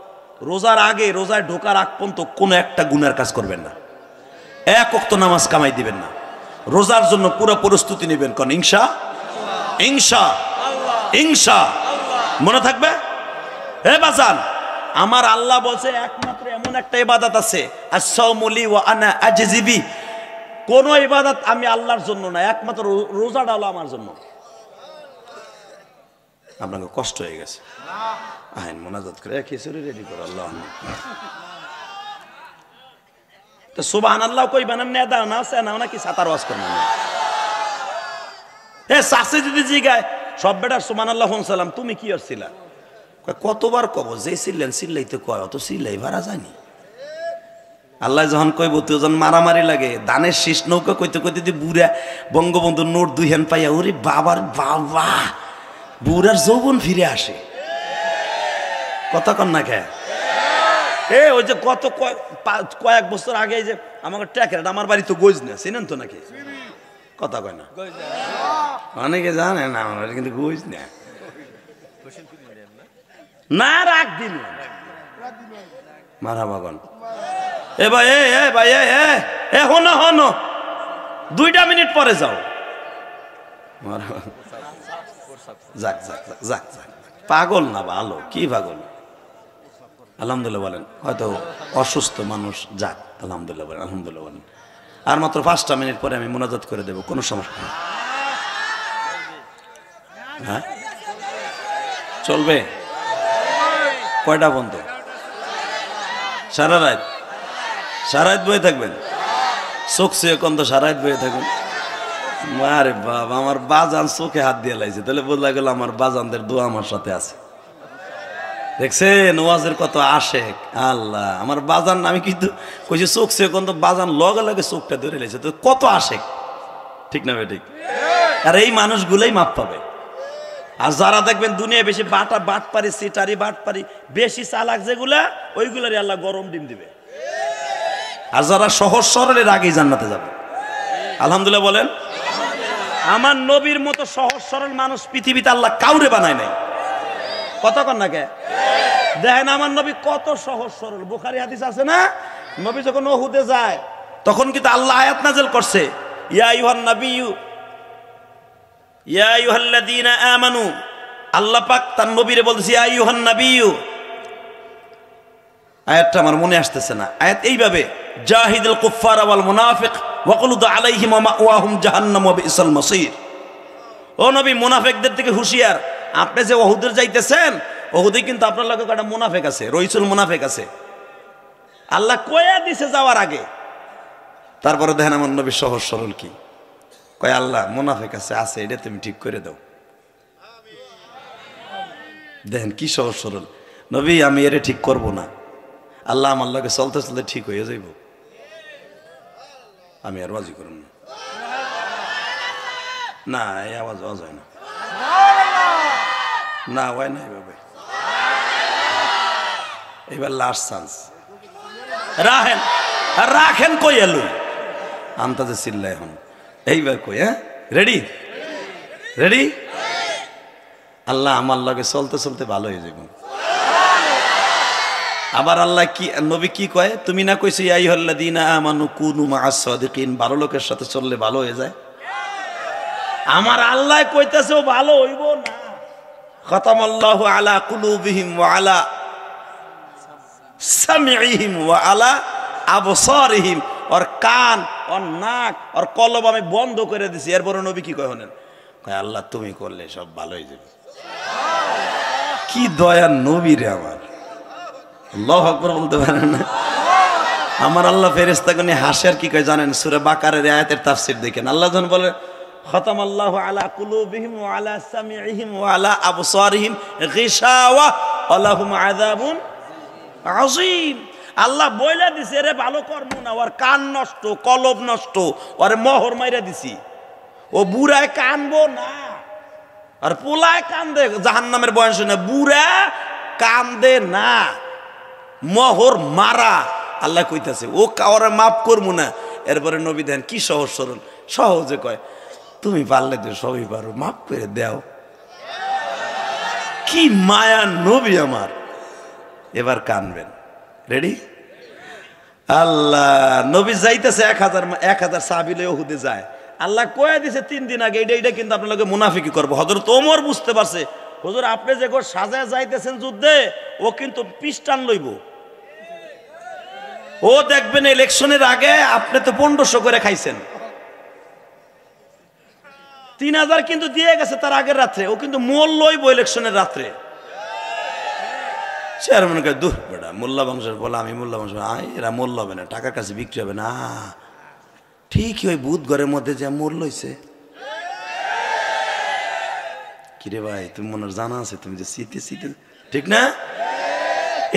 রোজার আগে, রোজায় ঢোকার আগ পর্যন্ত কোনো একটা গুনার কাজ করবেন না, 1 ওয়াক্ত নামাজ কামাই দিবেন না, রোজার জন্য পুরো প্রস্তুতি নেবেন। কোন ইনশা ইনশা ইনশা মনে থাকবে। হে বাজান, আমার আল্লাহ বলছে একমাত্র এমন একটা ইবাদত আছে, আস-সাওমুলি ওয়া আনা আজজিবি, কোন ইবাদত আমি আল্লাহর জন্য না, একমাত্র রোজাটা হলো আমার জন্য। আপনাকে কষ্ট হয়ে গেছে, আইন মোনাজাত করে খিচুড়ি রেডি করো। আল্লাহ তো সুবহানাল্লাহ কইবেন, এমনি দাও না, সে নাও নাকি সাতার ওয়াজ করবেন। এ সাসে যদি জিগায় সব বেটার সুবহানাল্লাহ সালাম, তুমি কি আসছিলা? কতবার কব যে চিল্লেন, চিল্লাইতে কয়, অত চিল্লাই ভাড়া জানি। আল্লাহ যখন কইব, তুই যখন মারামারি লাগে, ধানের শীষ নৌকা কইতে কইতে দি বুড়া বঙ্গবন্ধুর নোট 2 হ্যান্ড পাইয়া, ওরে বাবার বাবা, বুড়ার যৌবন ফিরে আসে। কথা কন না কে? এ ওই যে গত কয়েক বছর আগে যে আমাকে ট্যাকের, আমার বাড়ি তো গোজ না, চিনেন তো নাকি? কথা কয় না, অনেকে জানে না আমার বাড়ি, কিন্তু গোজ না, না রাখ দিন মারা বাগন। এ ভাই, এ ভাই, এ হনো হনো, 2টা মিনিট পরে যাও। যাক যাক যাক যাক যাক, পাগল না, ভালো কি পাগল? আলহামদুলিল্লাহ বলেন। হয়তো অসুস্থ মানুষ, যাক আলহামদুলিল্লাহ বলেন, আলহামদুলিল্লাহ বলেন। আর মাত্র 5টা মিনিট পরে আমি মোনাজাত করে দেব, কোনো সমস্যা নেই। হ্যাঁ চলবে? কয়টা বন্ধ? সারা রাত? সারা রাত বয়ে থাকবেন? চোখ শুয়ে কোন তো সারা রাত বয়ে থাকবেন? আরে বাবা, আমার বাজান চোখে হাত দিয়ে লাইছে, তাহলে বোঝা গেল আমার বাজানদের দোয়া আমার সাথে আছে। দেখছেন ওয়াজের কত আশেক আল্লাহ। আমার বাজান, আমি কিন্তু কইছি চোখ শুয়ে কোন তো বাজান লগে লগে চোখটা ধরে লাইছে, তো কত আশেক, ঠিক না ভাই? ঠিক। আর এই মানুষগুলোই মাপ পাবে। আর যারা দেখবেন দুনিয়া বেশি বাটপারি, সিটারি বাটপারি, বেশি চালাক যেগুলা, ওইগুলারই আল্লাহ গরম ডিম দিবে। আর যারা সহজ সরলের আগেই জান্নাতে যাবে। আলহামদুলিল্লাহ বলেন। আমার নবীর মতো সহজ সরল মানুষ পৃথিবীতে আল্লাহ কাউরে বানায় নাই। কতক্ষণ না কে দেখেন আমার নবী কত সহজ সরল। বুখারী হাদিস আছে না, নবী যখন উহুদে যায় তখন কিন্তু আল্লাহ আয়াত নাযিল করছে, ইয়া আইয়ুহান নাবিয়্যু ইয়া আইয়ুহাল্লাযীনা আমানু। আল্লাহ পাক তার নবীরে বলতেছে ইয়া আইয়ুহান নাবিয়্যু। আয়াতটা আমার মনে আসতেছে না। আয়াত এইভাবে, জাহিদুল কুফার ওয়াল মুনাফিক ওয়াকুলুদ আলাইহিম ওয়া মাওয়াহুম জাহান্নাম ওয়া বিসাল মাসির। ও নবী, মুনাফিকদের থেকে হুঁশিয়ার। আপনি যে উহুদে যাইতেছেন, উহুদে কিন্তু আপনার লগে একটা মুনাফিক আছে, রইসুল মুনাফিক আছে। আল্লাহ কয়া দিছে যাওয়ার আগে। তারপরে দেখেন আমার নবী সহজ সরল কি কয়, আল্লাহ মুনাফিক আছে, এটা তুমি ঠিক করে দাও। দেখেন কি সহজ সরল নবী, আমি এরে ঠিক করব না, আল্লাহ আমার লগে চলতে চলতে ঠিক হয়ে যাইব, আমি আর রাজি করব না। না এই আওয়াজ হয় না, না হয় না এইভাবে। এবার লাস্ট চান্স, রাখেন কই এলো আন্তাজে চিল্লা এখন। এইবার কই, হ্যাঁ রেডি রেডি। আল্লাহ আমার লগে চলতে চলতে ভালো হয়ে যাবে। আবার আল্লাহ কি নবী কি কয়, তুমি না কইছো ইয়া আইয়ুহাল্লাযীনা আমানু কুনু মা'আস সাদিকিন, ভালো লোকের সাথে চললে ভালো হয়ে যায়। আমার আল্লাহ কইতাছে ও ভালো হইব না। খাতামাল্লাহু আলা কুলুবিহিম ওয়া আলা সামিইহিম ওয়া আলা আবসারিহিম। ওর কান, ওর নাক, ওর কলব আমি বন্ধ করে দিছি। এরপরে নবী কি কয় শুনেন, কয় আল্লাহ তুমি করলে সব ভালো হয়ে যাবে। কি দয়ার নবী রে আমার। আল্লাহু আকবার বলতে পারেন না? আমার আল্লাহ ফেরেশতাকে নিয়ে হাসে। আর কি কয় জানেন? সূরা বাকারার আয়াতের তাফসীর দেখেন। আল্লাহ যখন বলে খাতামাল্লাহু আলা কুলুবিহিম ওয়া আলা সামিইহিম ওয়া আলা আবসারিহিম গিশাওয়া ওয়া লাহুম আযাবুন আযীম। আল্লাহ বইলা দিছে রে ভালো কর্ম না, ওর কান নষ্ট, কলব নষ্ট, ওরে মোহর মাইরা দিছি। ও বুড়ায় কানবো না, আর পোলায় কান্দে জাহান্নামের বয়স না, বুড়া কান্দে না, মোহর মারা। আল্লাহ কইতাছে ও ওরে মাফ করবো না। এরপরে নবী দেন কি সহজ সরল, সহজে কয় তুমি পারলে তো সবই পারো, মাফ করে দাও। কি মায়া নবী আমার। এবার কানবেন, রেডি? আল্লাহ নবী যাইতেছে 1000 সাহাবী লয়ে উহুদে যায়। আল্লাহ কয়ে দিছে 3 দিন আগে এইটা কিন্তু আপনার লগে মুনাফিকি করবো। হযরত ওমর বুঝতে পারছে, হুজুর আপনি যে গো সাজায় যাইতেছেন যুদ্ধে, ও কিন্তু পিস্টান লইব। ও দেখবেন ইলেকশনের আগে আপনি তো 1500 করে খাইছেন, 3000 কিন্তু দিয়ে গেছে তার আগের রাত্রে। ও কিন্তু মোল লইব ইলেকশনের রাত্রে। চেয়ারম্যান কয় দুহ বেটা, মোল্লা বংশের বলে আমি মোল্লা বংশ, এরা মোল্লা হবে না, টাকার কাছে বিক্রি হবে না। ঠিকই ওই বুধ ঘরের মধ্যে যে মোল লইছে। কিরে ভাই, তুমি মনে জানা আছে তুমি যে শীতে শীতে, ঠিক না?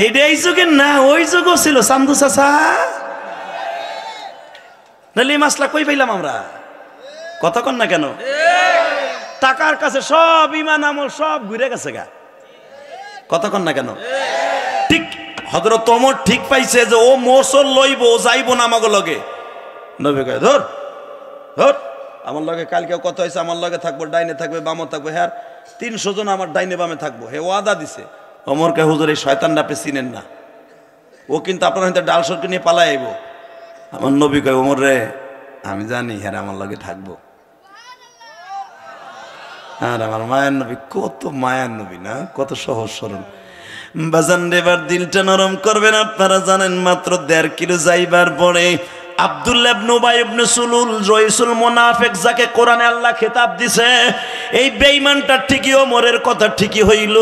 এইটা এই যুগে না, ওই যুগও ছিল চান্দু চাচা। নাহলে এই মাসলা কই পাইলাম আমরা? কতক্ষণ না কেন? টাকার কাছে সব ইমান আমল সব ঘুরে গেছে গা। কতক্ষণ না কেন? ঠিক হযরত ওমর ঠিক পাইছে যে ও মোসল লইব, ও যাইব না আমাকে লগে। নবী কয় ধর ধর আমার লগে কালকে কত হয়েছে, আমার লগে থাকবো, ডাইনে থাকবে বামে থাকবে। হ্যাঁ 300 জন আমার ডাইনে বামে থাকবো। হে ওয়াদা দিছে। ওমর কয় হুজুর এই শয়তানটা আপনি চিনেন না, ও কিন্তু আপনার হয়তো ডাল সরকে নিয়ে পালাই আইব। আমার নবী কয় ওমর রে আমি জানি হ্যাঁ আমার লগে থাকবো। আর আমার মায়ের নবী কত মায়ের নবী না, কত সহজ সরল। বাজান এবার দিলটা নরম করবেন। আপনারা জানেন মাত্র 1.5 কিলো যাইবার পরে আব্দুল্লাহ ইবনে উবাই ইবনে সুলুল রইসুল মুনাফিক, যাকে কোরআনে আল্লাহ খেতাব দিছে, এই বেঈমানটা ঠিকই ওমরের কথা ঠিকই হইল।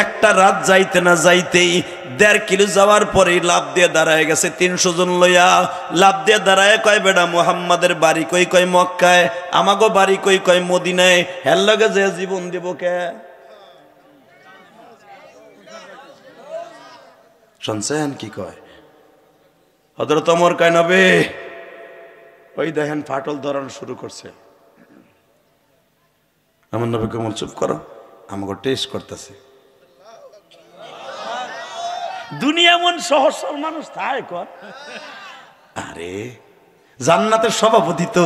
একটা রাত যাইতে না যাইতেই 1.5 কিলো যাওয়ার পরে লাভ দিয়ে দাঁড়ায় গেছে 300 জন লইয়া। লাভ দিয়ে দাঁড়ায় কয়, বেটা মুহাম্মাদের বাড়ি কই? কয় মক্কায়। আমাগো বাড়ি কই? কয় মদিনায়। হের লগে যে জীবন দিব কে? শুনছেন কি কয়? হযরত ওমর কয়, নবী ওই দেখেন ফাটল ধরানো শুরু করছে। আমার নবী কয়, চুপ করো, আমাকে টেস্ট করতেছে। দুনিয়া মন সহজ সরল মানুষ তাই কর। আরে জান্নাতের সভাপতি তো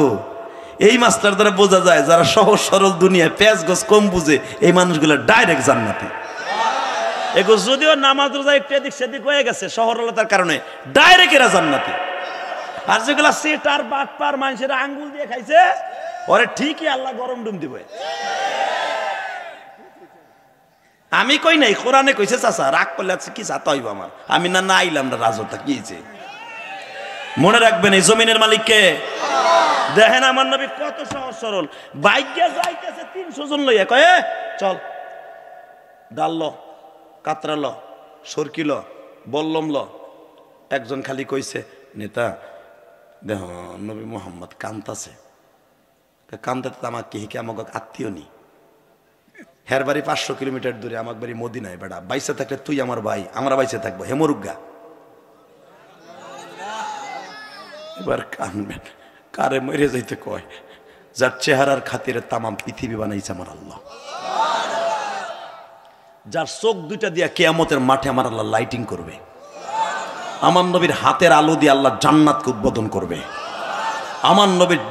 এই মাস্টার দ্বারা বোঝা যায়, যারা সহজ সরল দুনিয়ায় পেঁয়াজ গোছ কম বুঝে এই মানুষগুলো ডাইরেক্ট জান্নাতি। এগো যদিও নামাজ রোজা একটু এদিক সেদিক হয়ে গেছে শহরলতার কারণে, ডাইরেক্ট এরা জান্নাতি। আর যেগুলা সেটার বাটপার মানুষের আঙ্গুল দিয়ে খাইছে, ওরে ঠিকই আল্লাহ গরম ডুম দিবে। আমি কই নাই, কোরআনে কইছে। চাচা রাগ করলে আছে কি চাতা হইব আমার? আমি না না আইলাম না রাজতা কি হয়েছে? মনে রাখবেন এই জমিনের মালিককে। দেখেন আমার নবী কত সহজ সরল। বাইকে যাইতেছে 300 জন লইয়া, কয়ে চল ডাল ল, কাতরা ল, সরকি ল, বল্লম ল। একজন খালি কইছে, নেতা দেহ নবী মোহাম্মদ কান্তাছে। কান্তাতে তো আমাকে হিকে আমাকে আত্মীয় নি। হের বাড়ি 500 কিলোমিটার দূরে, আমার বাড়ি মদিনায়। বেড়া বাইসে থাকলে তুই আমার ভাই, আমরা বাইসে থাকবো হেমরুগা। এবার কানবেন, কারে মরে যাইতে কয়? যার চেহারার খাতিরে তামাম পৃথিবী বানাইছে আমার আল্লাহ, যার চোখ দুইটা দিয়া কিয়ামতের মাঠে আমার আল্লাহ লাইটিং করবে, আমার নবীর হাতের আলো দিয়ে আল্লাহ জান্নাতকে উদ্বোধন করবে। আমার নবীর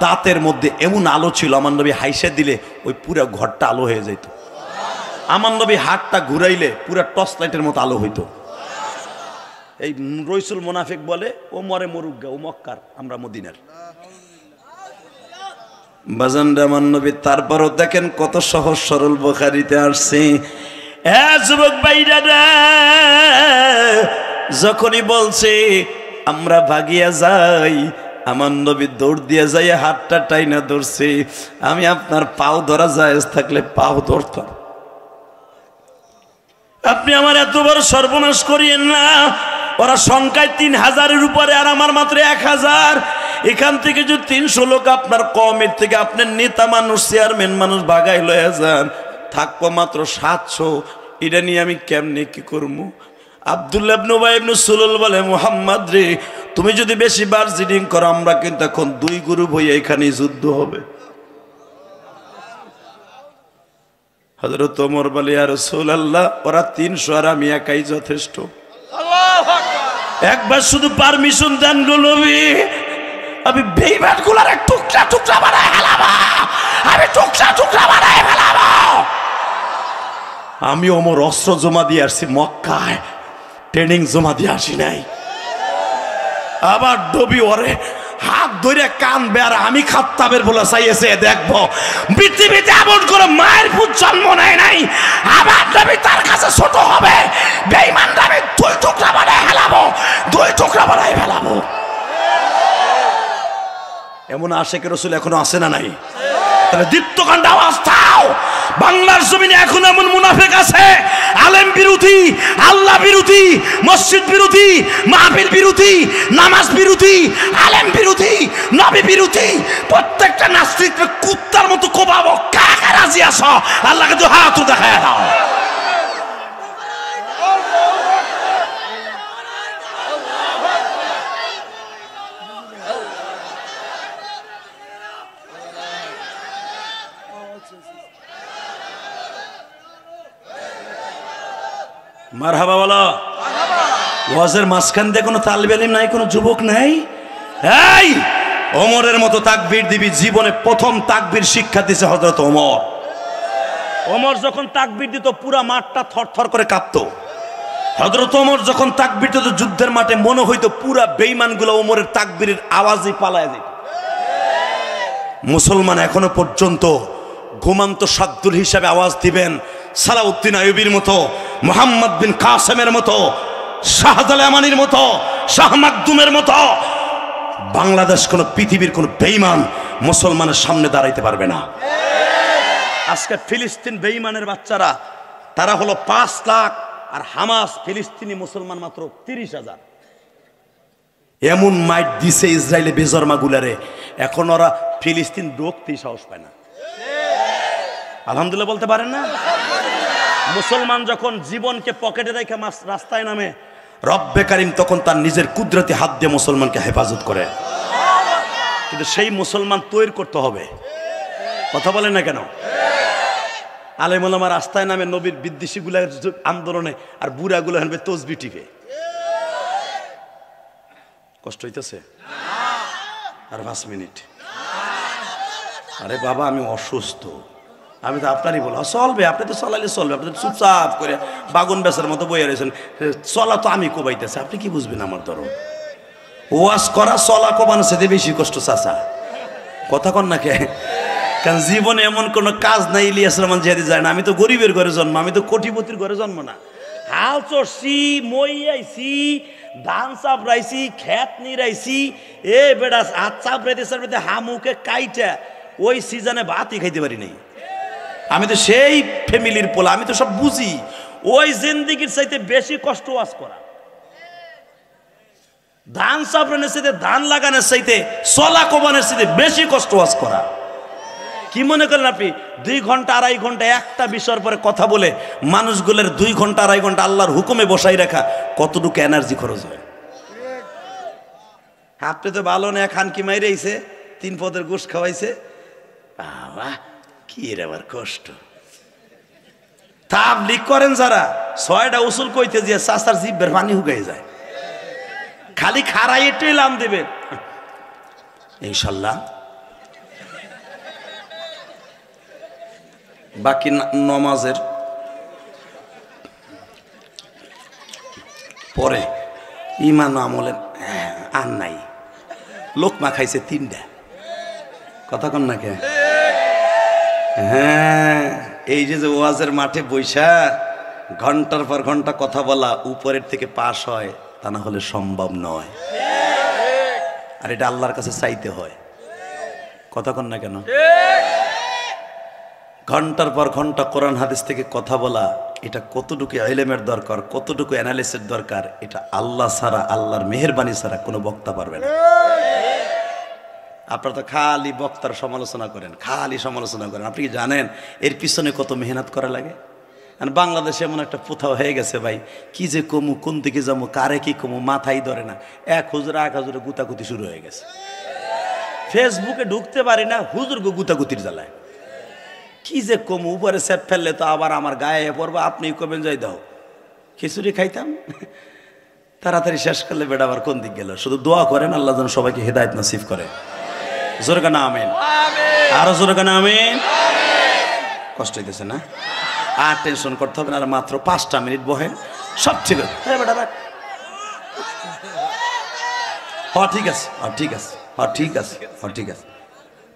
দাঁতের মধ্যে এমন আলো ছিল, আমার নবী হাইসে দিলে ওই পুরো ঘরটা আলো হয়ে যেত। আমার নবী হাতটা ঘুরাইলে পুরো টর্চ লাইটের মতো আলো হইতো। এই রইসুল মুনাফিক বলে ও মরে মরুগা, ও মক্কার, আমরা মদিনার। বাজানরা আমার নবী তারপরও দেখেন কত সহজ সরল। বুখারীতে আসছে, যুবক ভাইরা যখনই বলছে আমরা ভাগিয়া যাই, আমার নবী দৌড় দিয়ে যাই, হাতটা টাইনা ধরছে। আমি আপনার পাও ধরা জায়েজ থাকলে পাও ধরতাম। আপনি আমার এত বড় সর্বনাশ করিয়েন না। ওরা সংখ্যায় 3000-এর উপরে, আর আমার মাত্র 1000। এখান থেকে যদি 300 লোক আপনার কমের থেকে আপনার নেতা মানুষ, চেয়ারম্যান মানুষ ভাগাই লয়ে যান, থাকবো মাত্র 700। এটা নিয়ে আমি কেমনে কি করবো? আব্দুল্লাহ ইবনে উবাই ইবনে সুলুল বলে, মুহাম্মদ রে, তুমি যদি বেশি বার জিডিং করো, আমরা কিন্তু এখন 2 গ্রুপ হয়ে এখানে যুদ্ধ হবে। হযরত ওমর বলে, ইয়া রাসূলুল্লাহ, ওরা 300 আর আমি একাই যথেষ্ট। একবার শুধু পারমিশন দেন গো নবী, আমি বেঈমানগুলোর টুকরা টুকরা বানায় ফেলাবো, আমি টুকরা টুকরা বানায় ফেলাবো। আমি ওমর অস্ত্র জমা দিয়ে আসছি মক্কায়, ট্রেনিং জমা দিয়ে আসি নাই। আবার নবী ওরে হাত ধরে কানবে, আর আমি খাত্তাবের বলে চাইছে দেখবো পৃথিবীতে এমন করে মায়ের পুত জন্ম নেয় নাই। আবার নবী তার কাছে ছোট হবে। বেঈমানরা আমি 2 টুকরা বানায় ফেলাবো, 2 টুকরা বানায় ফেলাবো। এমন আশেক রাসূল এখনো আছে না নাই? তাহলে দীপ্তকাণ্ড আওয়াজ দাও। বাংলার জমিনে এখন এমন মুনাফিক আছে, আলেম বিরোধী, আল্লাহ বিরোধী, মসজিদ বিরোধী, মাহফিল বিরোধী, নামাজ বিরোধী, আলেম বিরোধী, নবী বিরোধী। প্রত্যেকটা নাস্তিককে কুত্তার মতো কোবাবো। কাকে রাজি আছো? আল্লাহকে তো হাত দেখায় দাও। মারহাবা বলো। ওয়াজের মাঝখান দিয়ে কোনো তালিবে ইলম নাই, কোনো যুবক নাই। এই ওমরের মতো তাকবীর দিবি। জীবনে প্রথম তাকবীর শিক্ষা দিয়েছে হযরত ওমর। ওমর যখন তাকবীর দিত পুরা মাঠটা থরথর করে কাঁপতো। হযরত ওমর যখন তাকবীর দিত যুদ্ধের মাঠে মনে হইতো পুরা বেঈমানগুলো ওমরের তাকবীরের আওয়াজে পালায় যেত। মুসলমান এখনো পর্যন্ত ঘুমান্ত শাদ্দুল হিসাবে আওয়াজ দিবেন, সালাউদ্দিন আইয়ুবীর মতো, মুহাম্মদ বিন কাসেমের মতো, শাহজালাল আমানির মতো, শাহ মাকদুমের মতো বাংলাদেশ কোন পৃথিবীর কোন বেঈমান মুসলমানের সামনে দাঁড়াইতে পারবে না। আজকে ফিলিস্তিন বেঈমানের বাচ্চারা তারা হলো 5 লাখ, আর হামাস ফিলিস্তিনি মুসলমান মাত্র 30,000। এমন মাইট দিছে ইসরায়েলে বেজরমা গুলারে, এখন ওরা ফিলিস্তিন ঢুকতেই সাহস পায় না। আলহামদুলিল্লাহ বলতে পারেন না? মুসলমান যখন জীবনকে পকেটে রেখে রাস্তায় নামে, রব্বে কারিম তখন তার নিজের কুদরতি হাত দিয়ে মুসলমানকে হেফাজত করে। কিন্তু সেই মুসলমান তৈরি করতে হবে। কথা বলেন না কেন? আলেম ওলামা রাস্তায় নামে নবীর বিদ্বেষী গুলা আন্দোলনে, আর বুড়া গুলো হানবে তসবি টিপে। কষ্ট হইতেছে? আর 5 মিনিট। আরে বাবা আমি অসুস্থ, আমি তো আপনারই বলা চলবে, আপনি তো চলাইলে চলবে, আপনি চুপচাপ করে বাগুন বেচার মতো বইয়া রয়েছেন। চলা তো আমি কোবাইতেছে, আপনি কি বুঝবেন আমার ধরো? ওয়াজ করা চলা কোবানো সেতে বেশি কষ্ট চাচা। কথা কন না কে? কারণ জীবনে এমন কোন কাজ নাই ইলিয়াস রহমান জিহাদি যায় না। আমি তো গরিবের ঘরে জন্ম, আমি তো কোটিপতির ঘরে জন্ম না। হাল চড়ছি, মই আইছি, ধান চাপড়াইছি, খেত নিরাইছি, এ বেড়া হাত চাপড়াইতে হামুকে কাইটা ওই সিজনে ভাতই খাইতে পারি নাই। আমি তো সেই ফ্যামিলির পোলা, আমি তো সব বুঝি। ওই জিন্দিগির চাইতে বেশি কষ্ট ওয়াজ করা, ধান চাপড়ানোর চাইতে, ধান লাগানোর চাইতে, চলা কোবানোর চাইতে বেশি কষ্ট ওয়াজ করা। কি মনে করেন আপনি 2 ঘন্টা 2.5 ঘন্টা একটা বিষয়ের পরে কথা বলে মানুষগুলোর 2 ঘন্টা 2.5 ঘন্টা আল্লাহর হুকুমে বসাই রাখা কতটুকু এনার্জি খরচ হয়? আপনি তো ভালো না, খানকি মাইরে আইছে, 3 পদের গোশ খাওয়াইছে, বাবা কি রে আবার কষ্ট। তাবলীগ করেন যারা, 6টা উসুল কইতে যে চাচার জিভের পানি হুগাই যায়, খালি খাড়াই একটুই লাম দেবেন ইনশাল্লাহ। বাকি নমাজের পরে ইমান আমলের আর নাই। লোকমা খাইছে 3টা। কথা কন না কে? হ্যাঁ, এই যে ওয়াজের মাঠে বৈশা ঘন্টার পর ঘন্টা কথা বলা উপরের থেকে পাস হয়, তা না হলে সম্ভব নয়। আর এটা আল্লাহর কাছে চাইতে হয়। কথা কন না কেন? ঘন্টার পর ঘন্টা কোরআন হাদিস থেকে কথা বলা, এটা কতটুকু ইলমের দরকার, কতটুকু অ্যানালিসিসের দরকার, এটা আল্লাহ ছাড়া, আল্লাহর মেহেরবানি ছাড়া কোনো বক্তা পারবে না। আপনারা তো খালি বক্তার সমালোচনা করেন, খালি সমালোচনা করেন। আপনি কি জানেন এর পিছনে কত মেহনত করা লাগে? আর বাংলাদেশে এমন একটা প্রথাও হয়ে গেছে ভাই, কি যে কমু, কোন দিকে যাবো, কারে কি কমু মাথায় ধরে না। 1 হুজুর 1 হুজুরে গুতাগুতি শুরু হয়ে গেছে। ফেসবুকে ঢুকতে পারি না, হুজুর গুতাগুতির জ্বালায়। কি যে কমু, উপরে সেট ফেললে তো আবার আমার গায়ে পড়বে, আপনি কবেন যাই দাও খিচুড়ি খাইতাম। তাড়াতাড়ি শেষ করলে বেটা আবার কোন দিক গেল। শুধু দোয়া করেন আল্লাহ যেন সবাইকে হেদায়েত নসিব করে। জোরে কানা আমিন, আরো জোরে কানা আমিন। কষ্ট হইতেছে না? আর টেনশন করতে হবে না, আর মাত্র 5টা মিনিট বহেন, সব ঠিক আছে। হ্যাঁ বেটা রাখ, ঠিক আছে, ঠিক আছে, ঠিক আছে, ঠিক আছে,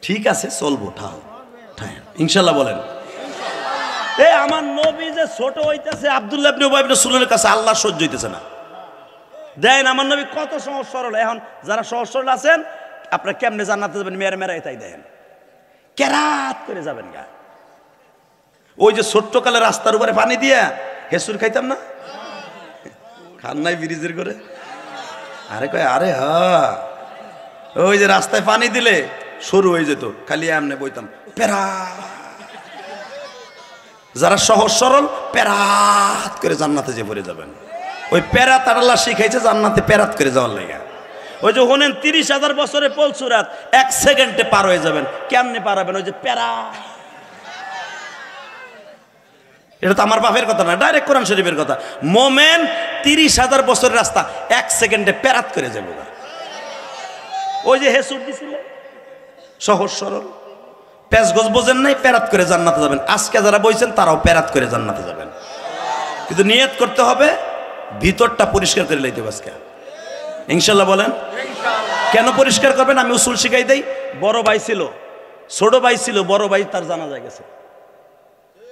ঠিক আছে, চলবো, ঠাও ইনশাল্লাহ। বলেন এ আমার নবী যে ছোট হইতেছে আব্দুল্লাহ ইবনে উবাই ইবনে সুলুলের কাছে আল্লাহ সহ্য হইতেছে না। দেন আমার নবী কত সহজ সরল। এখন যারা সহজ সরল আছেন, আপনারা কেমনে জান্নাতে যাবেন? মেরে তাই দেখেন, কেরাত করে যাবেন গা। ওই যে ছোট্ট কালে রাস্তার উপরে পানি দিয়া হেসুর খাইতাম না, খান নাই ব্রিজের করে? আরে কয় আরে হ্যাঁ, ওই যে রাস্তায় পানি দিলে শুরু হয়ে যেত, খালি এমনি বইতাম পেরা। যারা সহজ সরল পেরাত করে জান্নাতে যে পড়ে যাবেন। ওই পেরাত আল্লাহ শিখাইছে জান্নাতে পেরাত করে যাওয়ার লাগে। ওই যে হলেন 30,000 বছরে পলসুরাত 1 সেকেন্ডে পার হয়ে যাবেন। কেমনে পারাবেন? ওই যে পেরা। এটা তো আমার বাপের কথা না, ডাইরেক্ট কোরআন শরীফের কথা। মোমেন 30,000 বছরের রাস্তা 1 সেকেন্ডে পেরাত করে যাবে। ওই যে হেসুর দিছিল, সহজ সরল, পেঁচ গোছ বোঝেন নাই, পেরাত করে জান্নাতে যাবেন। আজকে যারা বইছেন তারাও পেরাত করে জান্নাতে যাবেন, কিন্তু নিয়ত করতে হবে ভিতরটা পরিষ্কার করে লইতে হবে আজকে ইনশাল্লাহ। বলেন কেন পরিষ্কার করবেন? আমি উসুল শিখাই দেই। বড় ভাই ছিল, ছোট ভাই ছিল, বড় ভাই তার জানাজা গেছে।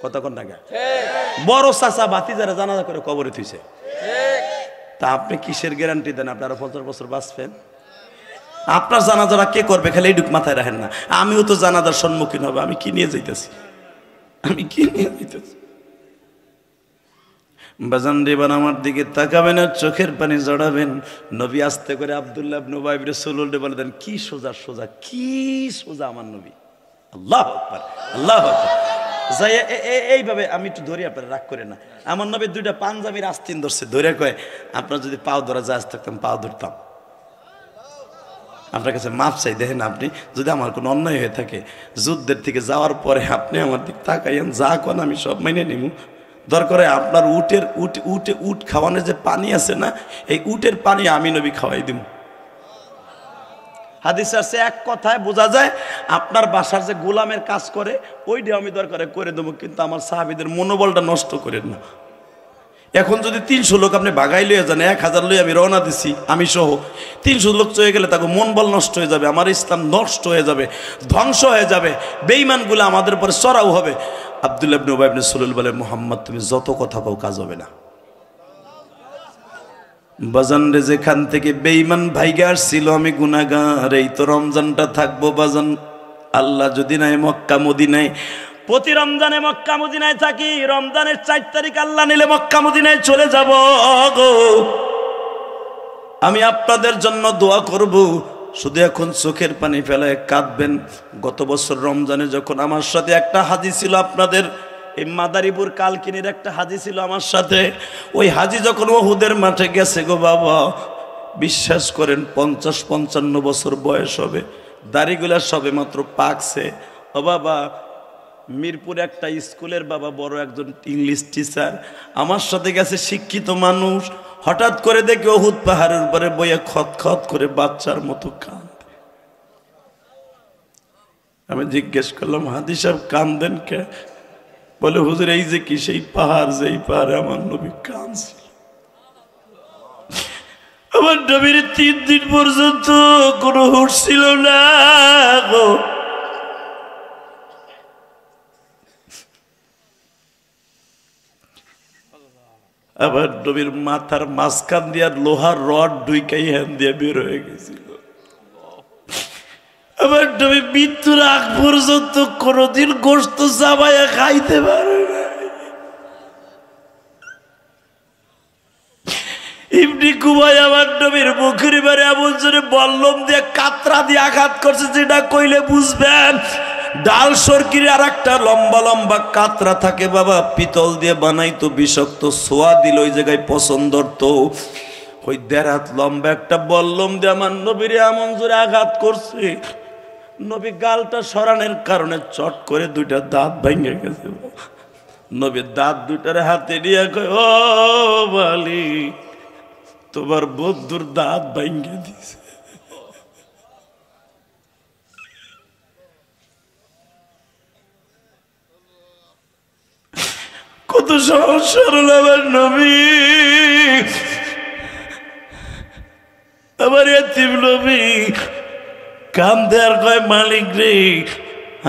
কতক্ষণ টাকা বড় চাচা বাতি যারা জানাজা করে কবরে থুইছে, তা আপনি কিসের গ্যারান্টি দেন আপনারা 50 বছর বাঁচবেন? আপনার জানাজারা কে করবে খালি এইটুক মাথায় রাখেন না। আমিও তো জানাজার সম্মুখীন হবে, আমি কি নিয়ে যাইতেছি, আমি কি নিয়ে যাইতেছি? বাজান দেবান আমার দিকে তাকাবেন আর চোখের পানি জড়াবেন। নবী আস্তে করে আব্দুল্লাহ ইবনে উবাই ইবনে সুলুল বলে দেন, কি সোজা সোজা, কি সোজা আমার নবী। আল্লাহু আকবার, আল্লাহু আকবার। যাই এইভাবে আমি একটু ধরি, আপনারা রাগ করে না। আমার নবী দুইটা পাঞ্জাবির আস্তিন ধরছে, ধরে কয় আপনার যদি পাও ধরা জাহাজ থাকতাম পাও ধরতাম। আপনার কাছে মাপ চাই, দেখেন আপনি যদি আমার কোনো অন্যায় হয়ে থাকে, যুদ্ধের থেকে যাওয়ার পরে আপনি আমার দিক তাকাইয়েন, যা কোন আমি সব মেনে নিব। দরকার আপনার উট খাওয়ানোর যে পানি আছে না, এই উটের পানি আমি নবী খাওয়াই দিব। হাদিস আছে, এক কথায় বোঝা যায় আপনার বাসার যে গোলামের কাজ করে ওইটা আমি দরকারে করে দেবো, কিন্তু আমার সাহাবীদের মনোবলটা নষ্ট করেন না। এখন যদি 300 লোক আপনি বাগাই লইয়া যান, 1000 লই আমি রওনা দিছি আমি সহ, 300 লোক চলে গেলে তাকে মন বল নষ্ট হয়ে যাবে, আমার ইসলাম নষ্ট হয়ে যাবে, ধ্বংস হয়ে যাবে, বেঈমানগুলো আমাদের পরে চড়াও হবে। আব্দুল্লাহ ইবনে উবাই ইবনে সুলুল বলে, মুহাম্মদ তুমি যত কথা কও কাজ হবে না। বাজান রে, যেখান থেকে বেঈমান ভাইগা আসছিল আমি গুনাহগার, এই তো রমজানটা থাকবো বাজান। আল্লাহ যদি নাই মক্কা মদিনায়, প্রতি রমজানে মক্কা মদিনায় থাকি, রমজানের 4 তারিখ আল্লাহ নিলে মক্কা মদিনায় চলে যাব গো। আমি আপনাদের জন্য দোয়া করব, শুধু এখন চোখের পানি ফেলায় কাঁদবেন। গত বছর রমজানে যখন আমার সাথে একটা হাজি ছিল, আপনাদের এই মাদারীপুর কালকিনির একটা হাজি ছিল আমার সাথে, ওই হাজি যখন উহুদের মাঠে গেছে গো বাবা, বিশ্বাস করেন 50-55 বছর বয়স হবে, দাড়িগুলা সবে মাত্র পাকছে। ও বাবা, মিরপুর একটা স্কুলের বাবা, বড় একজন ইংলিশ টিচার, আমার সাথে গেছে, শিক্ষিত মানুষ। হঠাৎ করে দেখি উহুদ পাহাড়ের উপরে বইয়া খতখত করে বাচ্চার মতো কাঁদে। আমি জিজ্ঞেস করলাম, হাদি সাহেব কাঁদেন কে? বলে, হুজুর এই যে কি সেই পাহাড়, যেই পাহাড়ে আমার নবী কাঁদছিল। আমার নবীর 3 দিন পর্যন্ত কোনো হুঁশ ছিল না গো। আবার নবীর মাথার মাঝখান দিয়ে লোহার রড ঢুকাই হ্যান দিয়ে বের হয়ে গেছিল। আবার নবী মৃত্যুর আগ পর্যন্ত কোনদিন গোশত চাবাইয়া খাইতে পারে না। ইবনে কুবাই আমার নবীর মুখের বারে এমন জোরে বল্লম দিয়ে কাতরা দিয়ে আঘাত করছে, যেটা কইলে বুঝবেন। ডাল সরকির আর একটা লম্বা লম্বা কাতরা থাকে বাবা, পিতল দিয়ে বানাইতো, বিষাক্ত সোয়া দিল ওই জায়গায় পছন্দ তো। ওই 1.5 হাত লম্বা একটা বল্লম দিয়ে আমার নবীর এমন জোরে আঘাত করছে, নবী গালটা সরানোর কারণে চট করে 2টা দাঁত ভেঙে গেছে। নবীর দাঁত 2টার হাতে নিয়ে কয়, ও বালি, তোমার বন্ধুর দাঁত ভেঙে দিছে। কত সহজ সরল আমার নবী, আমার এতিম নবী। কান্দে আর কয়, মালিক রে,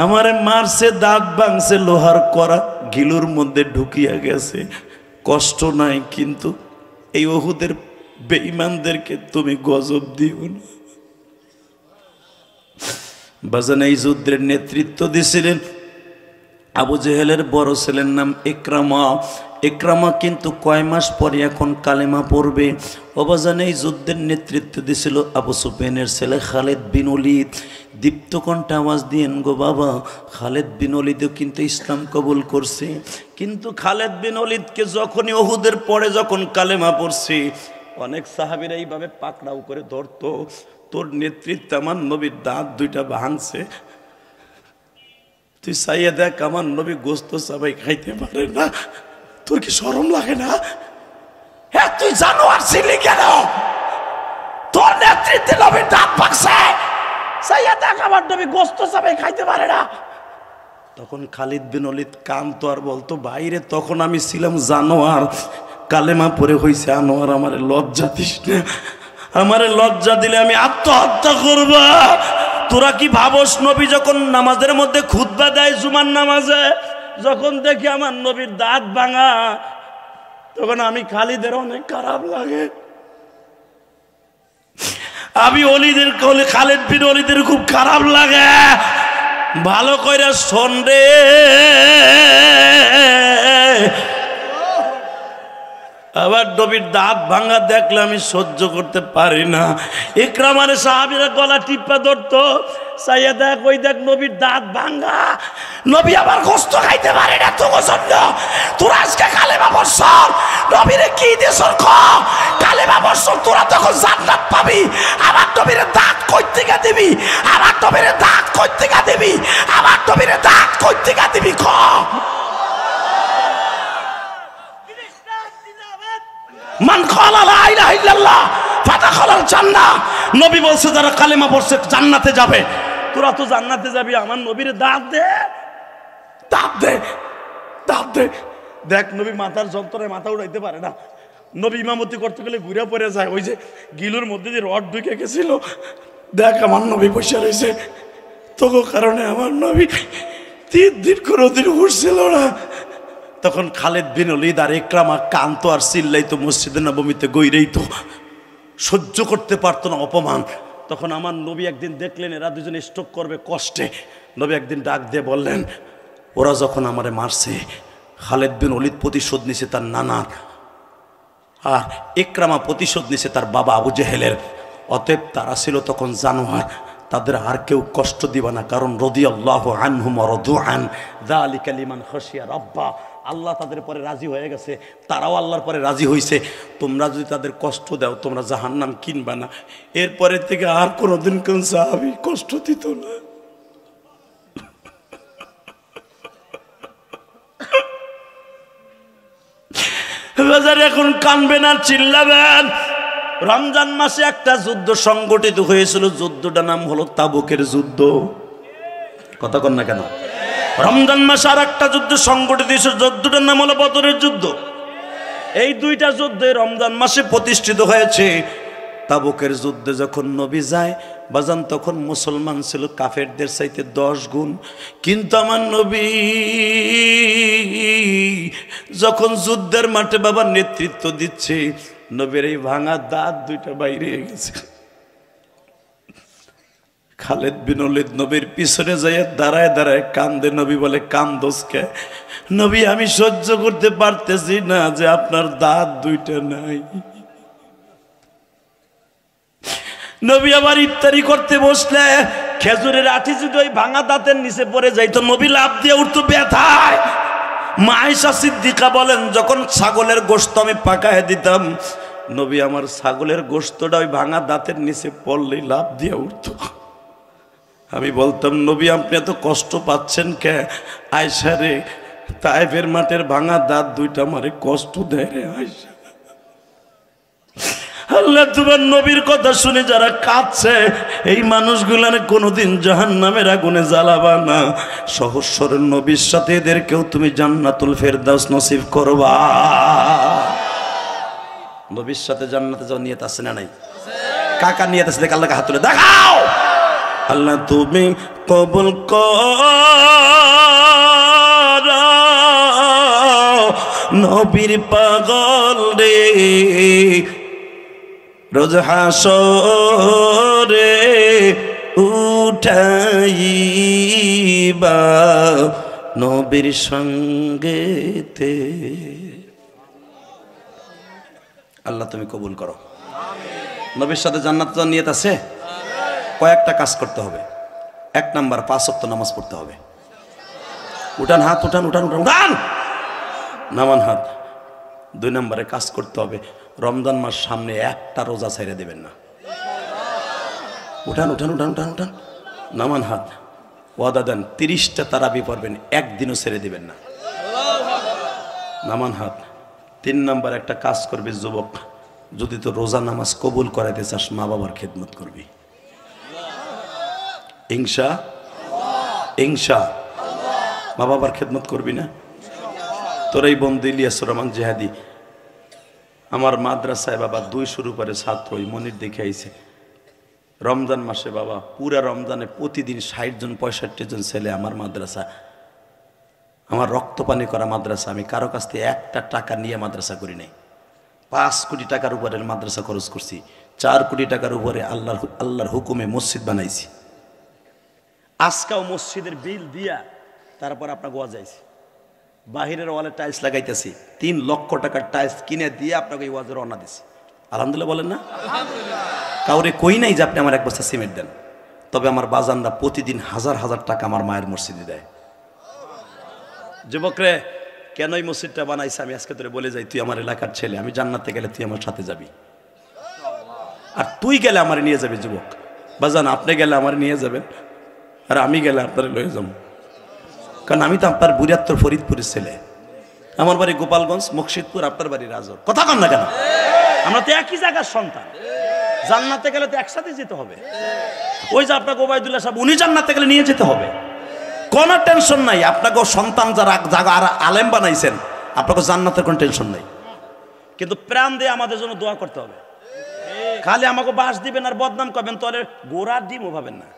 আমারে মারছে, দাঁত ভাঙছে, লোহার করা গিলুর মধ্যে ঢুকিয়া গেছে, কষ্ট নাই, কিন্তু এই উহুদের বেঈমানদেরকে তুমি গজব দিও না। বাজান, এই যুদ্ধের নেতৃত্ব দিয়েছিলেন আবু জেহেলের বড় ছেলের নাম ইকরামা। ইকরামা কিন্তু কয় মাস পরে এখন কালেমা পড়বে। অবাজান, এই যুদ্ধের নেতৃত্ব দিয়েছিল আবু সুফিয়ানের ছেলে খালিদ বিন ওলীদ। দীপ্তকণ্ঠে আওয়াজ দিয়েন গো বাবা, খালিদ বিন ওলীদও কিন্তু ইসলাম কবুল করছে। কিন্তু খালিদ বিন ওলীদকে যখনই উহুদের পরে যখন কালেমা পড়ছে, অনেক সাহাবীরা এইভাবে পাকড়াও করে ধরতো, তোর নেতৃত্বে আমার নবীর দাঁত 2টা ভাঙছে, তুই চাইয়া দেখ আমার নবী গোস্ত সবাই খাইতে পারে না, তোর কি শরম লাগে না? হ্যাঁ, তুই জানোয়ার ছিলি কেন? তোর নেতৃত্বে নবীর দাঁত ভাঙছে, চাইয়া দেখ আমার নবী গোস্ত সবাই খাইতে পারে না। তখন খালিদ বিন ওলীদ কাঁদতো আর বলতো, বাইরে তখন আমি ছিলাম জানোয়ার, কালেমা পড়ে হইছে আনোয়ার, আমারে লজ্জা দিস না, আমারে লজ্জা দিলে আমি আত্মহত্যা করবা। তোরা কি ভাবস নবী যখন নামাজের মধ্যে খুতবা দেয় জুমার নামাজে, যখন দেখি আমার নবীর দাঁত ভাঙা, তখন আমি খালিদের অনেক খারাপ লাগে। আমি অলিদের খালিদ বিন ওয়ালিদের খুব খারাপ লাগে। ভালো করে শোন রে, আবার নবীর দাঁত ভাঙা দেখলে আমি সহ্য করতে পারি না। ইকরামার সাহাবীরা গলা টিপা ধরতো, চাইয়া দেখ ওই দেখ নবীর দাঁত ভাঙা, নবী আবার গোস্ত খাইতে পারে না তো জন্য তোরা আজকে কালেমা বর্ষর নবীরে কি দেশর খ কালেমা বর্ষর তোরা তখন জান্নাত পাবি। আমার নবীর দাঁত কই থেকে দিবি, আমার নবীর দাঁত কই থেকে দিবি, আমার নবীর দাঁত কই থেকে দিবি খ। মান ক্বালা লা ইলাহা ইল্লাল্লাহ ফাদাখালাল জান্নাহ, নবী বলছে যারা কালেমা পড়ছে জান্নাতে যাবে। তোরা তো জান্নাতে যাবি, আমার নবীর দাঁত দে, দাঁত দে, দাঁত দে। দেখ নবী মাথার যন্ত্রণায় মাথা উঠাইতে পারে না, নবী ইমামতি করতে গেলে ঘুরে পড়ে যায়, ওই যে গিলুর মধ্যে যে রড ঢুকে গেছিল। দেখ আমার নবী বসে রয়েছে, তোকে কারণে আমার নবী 3 দিন কোনোদিন উঠছিল না। তখন খালিদ বিন ওলীদ আর ইকরামা কানতো আর চিল্লাইতো, মসজিদে নববীতে গইরেই তো সহ্য করতে পারতো না অপমান। তখন আমার নবী একদিন দেখলেন এরা দুজনে স্ট্রোক করবে কষ্টে, নবী একদিন ডাক দিয়ে বললেন, ওরা যখন আমারে মারছে, খালিদ বিন ওলীদ প্রতিশোধ নিছে তার নানার, আর ইকরামা প্রতিশোধ নিছে তার বাবা আবু জেহেলের। অতএব তারা ছিল তখন জানোয়ার, তাদের আর কেউ কষ্ট দিবা না, কারণ রাদিয়াল্লাহু আনহুম ওয়া রাদু আন যালিকা লিমান খাশিয়া রাব্বা। আল্লাহ তাদের পরে রাজি হয়ে গেছে, তারাও আল্লাহর পরে রাজি হয়েছে। তোমরা যদি তাদের কষ্ট দাও তোমরা জাহান্নাম কিনবা না। এরপরে থেকে আর কোনোদিন কোন সাহাবী কষ্ট দিত না। বাজারে এখন কানবেন আর চিল্লাবেন। রমজান মাসে একটা যুদ্ধ সংগঠিত হয়েছিল, যুদ্ধটার নাম হলো তাবুকের যুদ্ধ। কথা কন না কেন? রমজান মাসে আর একটা যুদ্ধ সংগঠিত হয়েছিল, যুদ্ধটার নাম হলো বদরের যুদ্ধ। এই দুইটা যুদ্ধে রমজান মাসে প্রতিষ্ঠিত হয়েছে। তাবুকের যুদ্ধে যখন নবী যায় বাজান, তখন মুসলমান ছিল কাফেরদের চাইতে 10 গুণ। কিন্তু আমার নবী যখন যুদ্ধের মাঠে বাবা নেতৃত্ব দিচ্ছে, নবীর এই ভাঙা দাঁত দুইটা বাইরে গেছে। খালিদ বিন ওলীদ নবীর পিছনে যাইয়া দাঁড়ায় দাঁড়ায় কান্দে। নবী বলে, কান্দোস কে? নবী, আমি সহ্য করতে পারতেছি না যে আপনার দাঁত দুইটা নাই। নবী আবার ইফতারি করতে বসলে খেজুরের আঠি যদি ওই ভাঙা দাঁতের নিচে পড়ে যাইতো, নবী লাফ দিয়ে উঠতো ব্যথায়। মা আয়েশা সিদ্দিকা বলেন, যখন ছাগলের গোশত আমি পাকায় দিতাম, নবী আমার ছাগলের গোশতটা ওই ভাঙা দাঁতের নিচে পড়লেই লাফ দিয়ে উঠতো। আমি বলতাম, নবী আপনি এত কষ্ট পাচ্ছেন কে? আয়েশা রে, তায়েফের মাঠের ভাঙা দাঁত দুইটা আমারে কষ্ট দেয় রে আয়েশা। আল্লাহ তোমার নবীর কথা শুনে যারা কাঁদছে, এই মানুষগুলার কোনোদিন জাহান্নামের আগুনে জ্বালাবা না। সহস্রের নবীর সাথে এদেরকেও তুমি জান্নাতুল ফেরদাউস নসিব করবা। নবীর সাথে জান্নাতে যাওয়ার নিয়ত আছে না নাই? কাকা নিয়ত আছে? দেখ আল্লাহকে হাত তুলে দেখাও। আল্লাহ তুমি কবুল কর নবীর পাগল রে, রোজ হাসরে উঠাইবা নবীর সঙ্গেতে। আল্লাহ তুমি কবুল করো। নবীর সাথে জান্নাত যাওয়ার নিয়ত আছে? কয়েকটা কাজ করতে হবে। 1 নাম্বার, 5 ওয়াক্ত নামাজ পড়তে হবে। উঠান হাত, উঠান উঠান উঠান উঠান, নামান হাত। 2 নম্বরে কাজ করতে হবে, রমজান মাস সামনে একটা রোজা ছেড়ে দেবেন না। উঠান উঠান উঠান উঠান উঠান, নামান হাত। ওয়াদা দেন 30টা তারাবি পড়বেন, একদিনও ছেড়ে দিবেন না। নামান হাত। 3 নম্বর একটা কাজ করবি যুবক, যদি তো রোজা নামাজ কবুল করাইতে চাস, মা বাবার খেদমত করবি। ইনশা ইনশা মা বাবার খেদমত করবি না? তোর এই বন্ধু ইলিয়াসুর রহমান জেহাদি আমার মাদ্রাসায় বাবা 200-র উপরে ছাত্র, ওই মনির দেখে আইছে। রমজান মাসে বাবা পুরা রমজানে প্রতিদিন 60 জন 65 জন ছেলে আমার মাদ্রাসা আমার রক্ত পানি করা মাদ্রাসা, আমি কারো কাছ থেকে একটা টাকা নিয়ে মাদ্রাসা করি নাই। 5 কোটি টাকার উপরে মাদ্রাসা খরচ করছি, 4 কোটি টাকার উপরে আল্লাহর হুকুমে মসজিদ বানাইছি। আজকাও মসজিদের বিল দিয়া তারপর আপনার গোয়া যাইছি, বাহিরের ওয়ালে টাইলস লাগাইতেছি, 3 লক্ষ টাকার টাইলস কিনে দিয়ে আপনাকে এই ওয়াজে রওনা দিছি। আলহামদুলিল্লাহ বলেন না? কাউরে কই নাই যে আপনি আমার 1 বস্তা সিমেন্ট দেন, তবে আমার বাজানরা প্রতিদিন হাজার হাজার টাকা আমার মায়ের মসজিদে দেয়। যুবকরে, কেন এই মসজিদটা বানাইছে আমি আজকে তোরে বলে যাই, তুই আমার এলাকার ছেলে, আমি জান্নাতে গেলে তুই আমার সাথে যাবি, আর তুই গেলে আমার নিয়ে যাবে। যুবক বাজান, আপনি গেলে আমার নিয়ে যাবেন, আর আমি গেলে আপনার লয়ে যাব, কারণ আমি তো আপনার বুড়িয়াত্তর ফরিদপুরের ছেলে, আমার বাড়ি গোপালগঞ্জ, মুর্শিদপুর, আপনার বাড়ি রাজর। কথা কন না কেন? আমরা তো একই জায়গার সন্তান, জান্নাতে গেলে তো একসাথে যেতে হবে। ওই যে আপনাকে ওবায়দুল্লাহ সাহেব, উনি জান্নাতে গেলে নিয়ে যেতে হবে, কোনো টেনশন নাই। আপনাকে সন্তান যারা জায়গা আর আলেম বানাইছেন, আপনাকে জান্নাতের কোনো টেনশন নাই, কিন্তু প্রাণ দিয়ে আমাদের জন্য দোয়া করতে হবে। খালি আমাকে বাস দিবেন আর বদনাম করবেন, তোরে গোড়ার ডিমও ভাবেন না।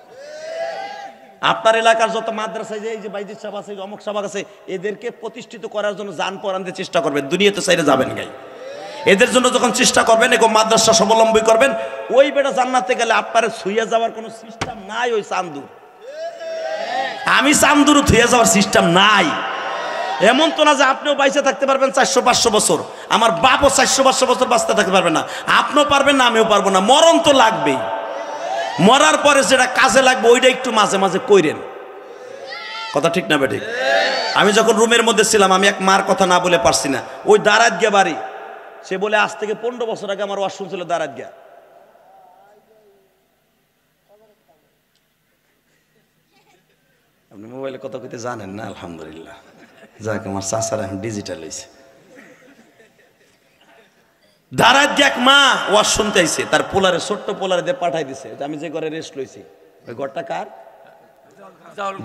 আপনার এলাকার যত মাদ্রাসায় যে এই যে বাইজিদ সাহেব আছে, অমুক সাহেব আছে, এদেরকে প্রতিষ্ঠিত করার জন্য জান পরান দিয়ে চেষ্টা করবেন, দুনিয়াতে চাইলে যাবেন গাই। এদের জন্য যখন চেষ্টা করবেন, এরকম মাদ্রাসা স্বাবলম্বী করবেন, ওই বেটা জান্নাতে গেলে আপনার ছুঁয়ে যাওয়ার কোনো সিস্টেম নাই। ওই চান্দুর, আমি চান্দুর থুয়ে যাওয়ার সিস্টেম নাই। এমন তো না যে আপনিও বাইসে থাকতে পারবেন 400-500 বছর, আমার বাপও 400-500 বছর বাঁচতে থাকতে পারবে না, আপনিও পারবেন না, আমিও পারবো না। মরণ তো লাগবেই, মরার পরে যেটা কাজে লাগবে ওইটা একটু মাঝে মাঝে কইরেন। কথা ঠিক না বেঠিক? আমি যখন রুমের মধ্যে ছিলাম, আমি এক মার কথা না বলে পারছি না। ওই দাঁড়াত গিয়া বাড়ি, সে বলে আজ থেকে 15 বছর আগে আমার ওয়াজ শুনছিল দাঁড়াত গিয়া। আপনি মোবাইলে কথা কইতে জানেন না? আলহামদুলিল্লাহ, যাক আমার চাচারা এখন ডিজিটাল হয়েছে। দাঁড়াত গিয়া এক মা ওয়াজ শুনতে আইছে, তার পোলারে, ছোট্ট পোলারে দিয়ে পাঠাই দিছে। আমি যে ঘরে রেস্ট লইছি, ওই ঘরটা কার?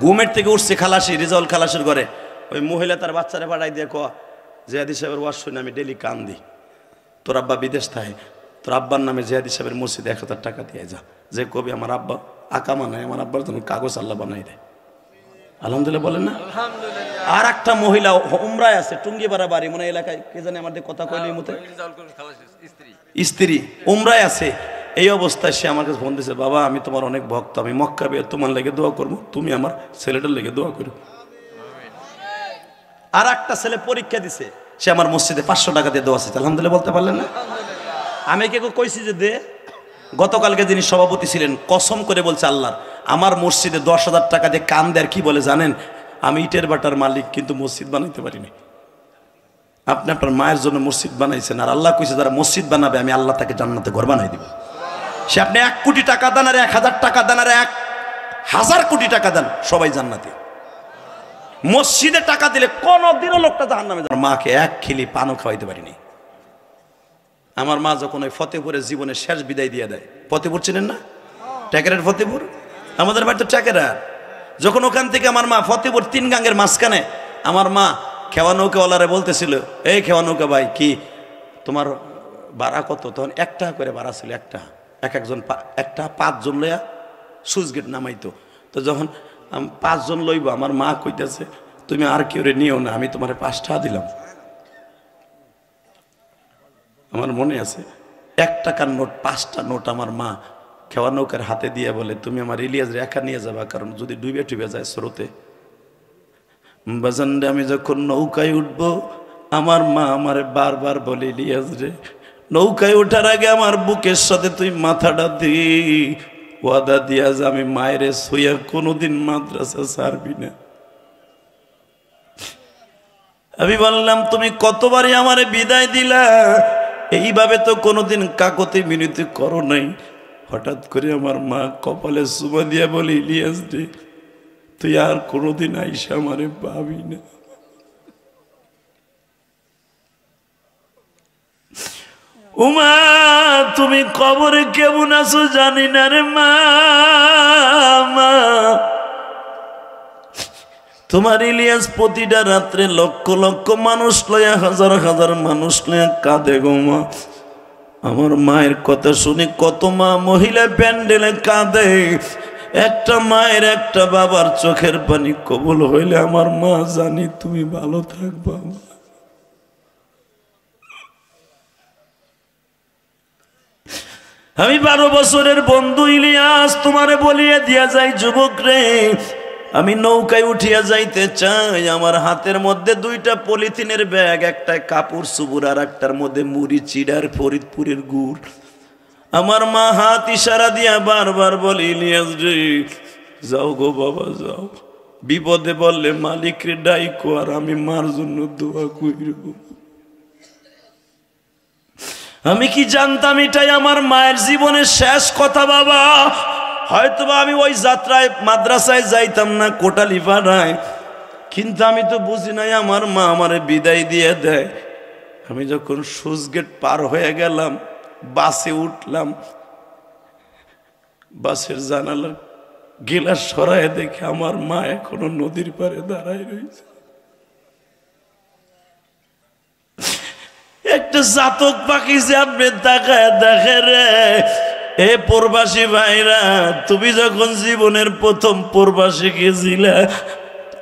ঘুমের থেকে উঠছে খালাসি, রিজাউল খালাসির ঘরে। ওই মহিলা তার বাচ্চারে পাঠাই দিয়ে কয়, জিয়াদি সাহেবের ওয়াজ শুনে আমি ডেলি কান্দি, তোর আব্বা বিদেশ থাকে, তোর আব্বার নামে জিয়াদি সাহেবের মসজিদে 1000 টাকা দিয়ে যা, যে কবি আমার আব্বা আকামা নাই, আমার আব্বার জন্য কাগজ আল্লাহ বানাই দেয়। আলহামদুলিল্লাহ বলেন না? আর একটা মহিলা উমরায় আছে, টুঙ্গিপাড়া বাড়ি, মনে এলাকায় কে জানে আমাদের কথা কইলে মতে স্ত্রী উমরায় আছে। এই অবস্থায় সে আমার কাছে ফোন দিয়েছে, বাবা আমি তোমার অনেক ভক্ত, আমি মক্কা বিয়ে তোমার লেগে দোয়া করবো, তুমি আমার ছেলেটার লেগে দোয়া করো। আর একটা ছেলে পরীক্ষা দিছে, সে আমার মসজিদে 500 টাকা দিয়ে দোয়া আছে। আলহামদুলিল্লাহ বলতে পারলেন না? আমি কে কইছি যে দে। গতকালকে যিনি সভাপতি ছিলেন কসম করে বলছে, আল্লাহর আমার মসজিদে 10,000 টাকা দিয়ে কান দেয়। কি বলে জানেন? আমি ইটের বাটার মালিক, কিন্তু মসজিদ বানাইতে পারিনি। আপনি আপনার মায়ের জন্য মসজিদ বানাইছেন, আর আল্লাহ কইছে যারা মসজিদ বানাবে আমি আল্লাহ তাকে জান্নাতে ঘর বানাই দিব। সে আপনি 1 কোটি টাকা দেন আর 1000 টাকা দেন আর 1000 কোটি টাকা দেন, সবাই জান্নাতে। মসজিদে টাকা দিলে কোনদিনও লোকটা জাহান্নামে যাবে। মাকে 1 খিলি পানও খাওয়াইতে পারিনি। আমার মা যখন ওই ফতেপুরে জীবনের শেষ বিদায় দিয়ে দেয়, ফতেপুর চিনেন না? ট্যাকেরার ফতেপুর, আমাদের বাড়ি তো ট্যাকেরার। যখন ওখান থেকে আমার মা ফতেপুর 3 গাঙ্গের মাঝখানে, আমার মা খেওয়া নৌকাওয়ালারে বলতেছিল, এই খেওয়া নৌকা ভাই, কি তোমার ভাড়া কত? তখন 1 টাকা করে ভাড়া ছিল, একজন 1 টাকা 5 জন লইয়া সুইচ গেট নামাইতো। তো যখন 5 জন লইব, আমার মা কইতেছে, তুমি আর কেউ নিও না, আমি তোমার 5 টাকা দিলাম। আমার মনে আছে 1 টাকার নোট, 5টা নোট আমার মা খেওয়া নৌকার হাতে দিয়ে বলে, তুমি আমার ইলিয়াস রেখা নিয়ে যাবা, কারণ যদি ডুবে টুবে যায় স্রোতে। বাজান রে, আমি যখন নৌকায় উঠবো, আমার মা আমার বারবার বলে, ইলিয়াস রে নৌকায় ওঠার আগে আমার বুকের সাথে তুই মাথাটা দি, ওয়াদা দিয়া যে আমি মায়ের শুইয়া কোনোদিন মাদ্রাসা ছাড়বি না। আমি বললাম, তুমি কতবারই আমারে বিদায় দিলা, এইভাবে তো কোনোদিন কাকতি মিনতি করো নাই। হঠাৎ করে আমার মা কপালে চুমা দিয়া বলে, ইলিয়াস রে তুই আর কোনোদিন আইসা আমারে পাবি না। উমা তুমি কবরে কেমন আছো জানি না রে মা, তোমার ইলিয়াস প্রতিটা রাত্রে লক্ষ লক্ষ মানুষ লয়া, হাজার হাজার মানুষ লয়া কাঁদে গো মা। আমার মায়ের কথা শুনে কত মা মহিলা প্যান্ডেলে কাঁদে, একটা মায়ের একটা বাবার চোখের পানি কবুল হইলে আমার মা জানি তুমি ভালো থাকবা। আমি 12 বছরের বন্ধু ইলিয়াস তোমারে বলিয়ে দিয়া যাই যুবক রে, আমি নৌকায় উঠিয়া যাইতে চাই, আমার হাতের মধ্যে 2টা পলিথিনের ব্যাগ, একটায় কাপড় চুপুর আর একটার মধ্যে মুড়ি চিড়ার ফরিদপুরের গুড়। আমার মা হাত ইশারা দিয়া বারবার বলে ইলিয়াস রে যাও গো বাবা যাও, বিপদে বললে মালিক রে ডাইকো আর আমি মার জন্য দোয়া কইরব। আমি কি জানতাম এটাই আমার মায়ের জীবনের শেষ কথা বাবা। হয়তোবা আমি ওই যাত্রায় মাদ্রাসায় যাইতাম না কোটালীপাড়ায়, কিন্তু আমি তো বুঝি নাই আমার মা আমারে বিদায় দিয়ে দেয়। আমি যখন সুচ গেট পার হয়ে গেলাম, বাসে উঠলাম, বাসের জানালার গিলাস সরায় দেখে আমার মা এখনো নদীর পাড়ে দাঁড়ায় রয়েছে। একটা জাতক পাখি যে আপনি তাকায় দেখে রে, এ প্রবাসী ভাইরা, তুমি যখন জীবনের প্রথম প্রবাসী গেছিলে,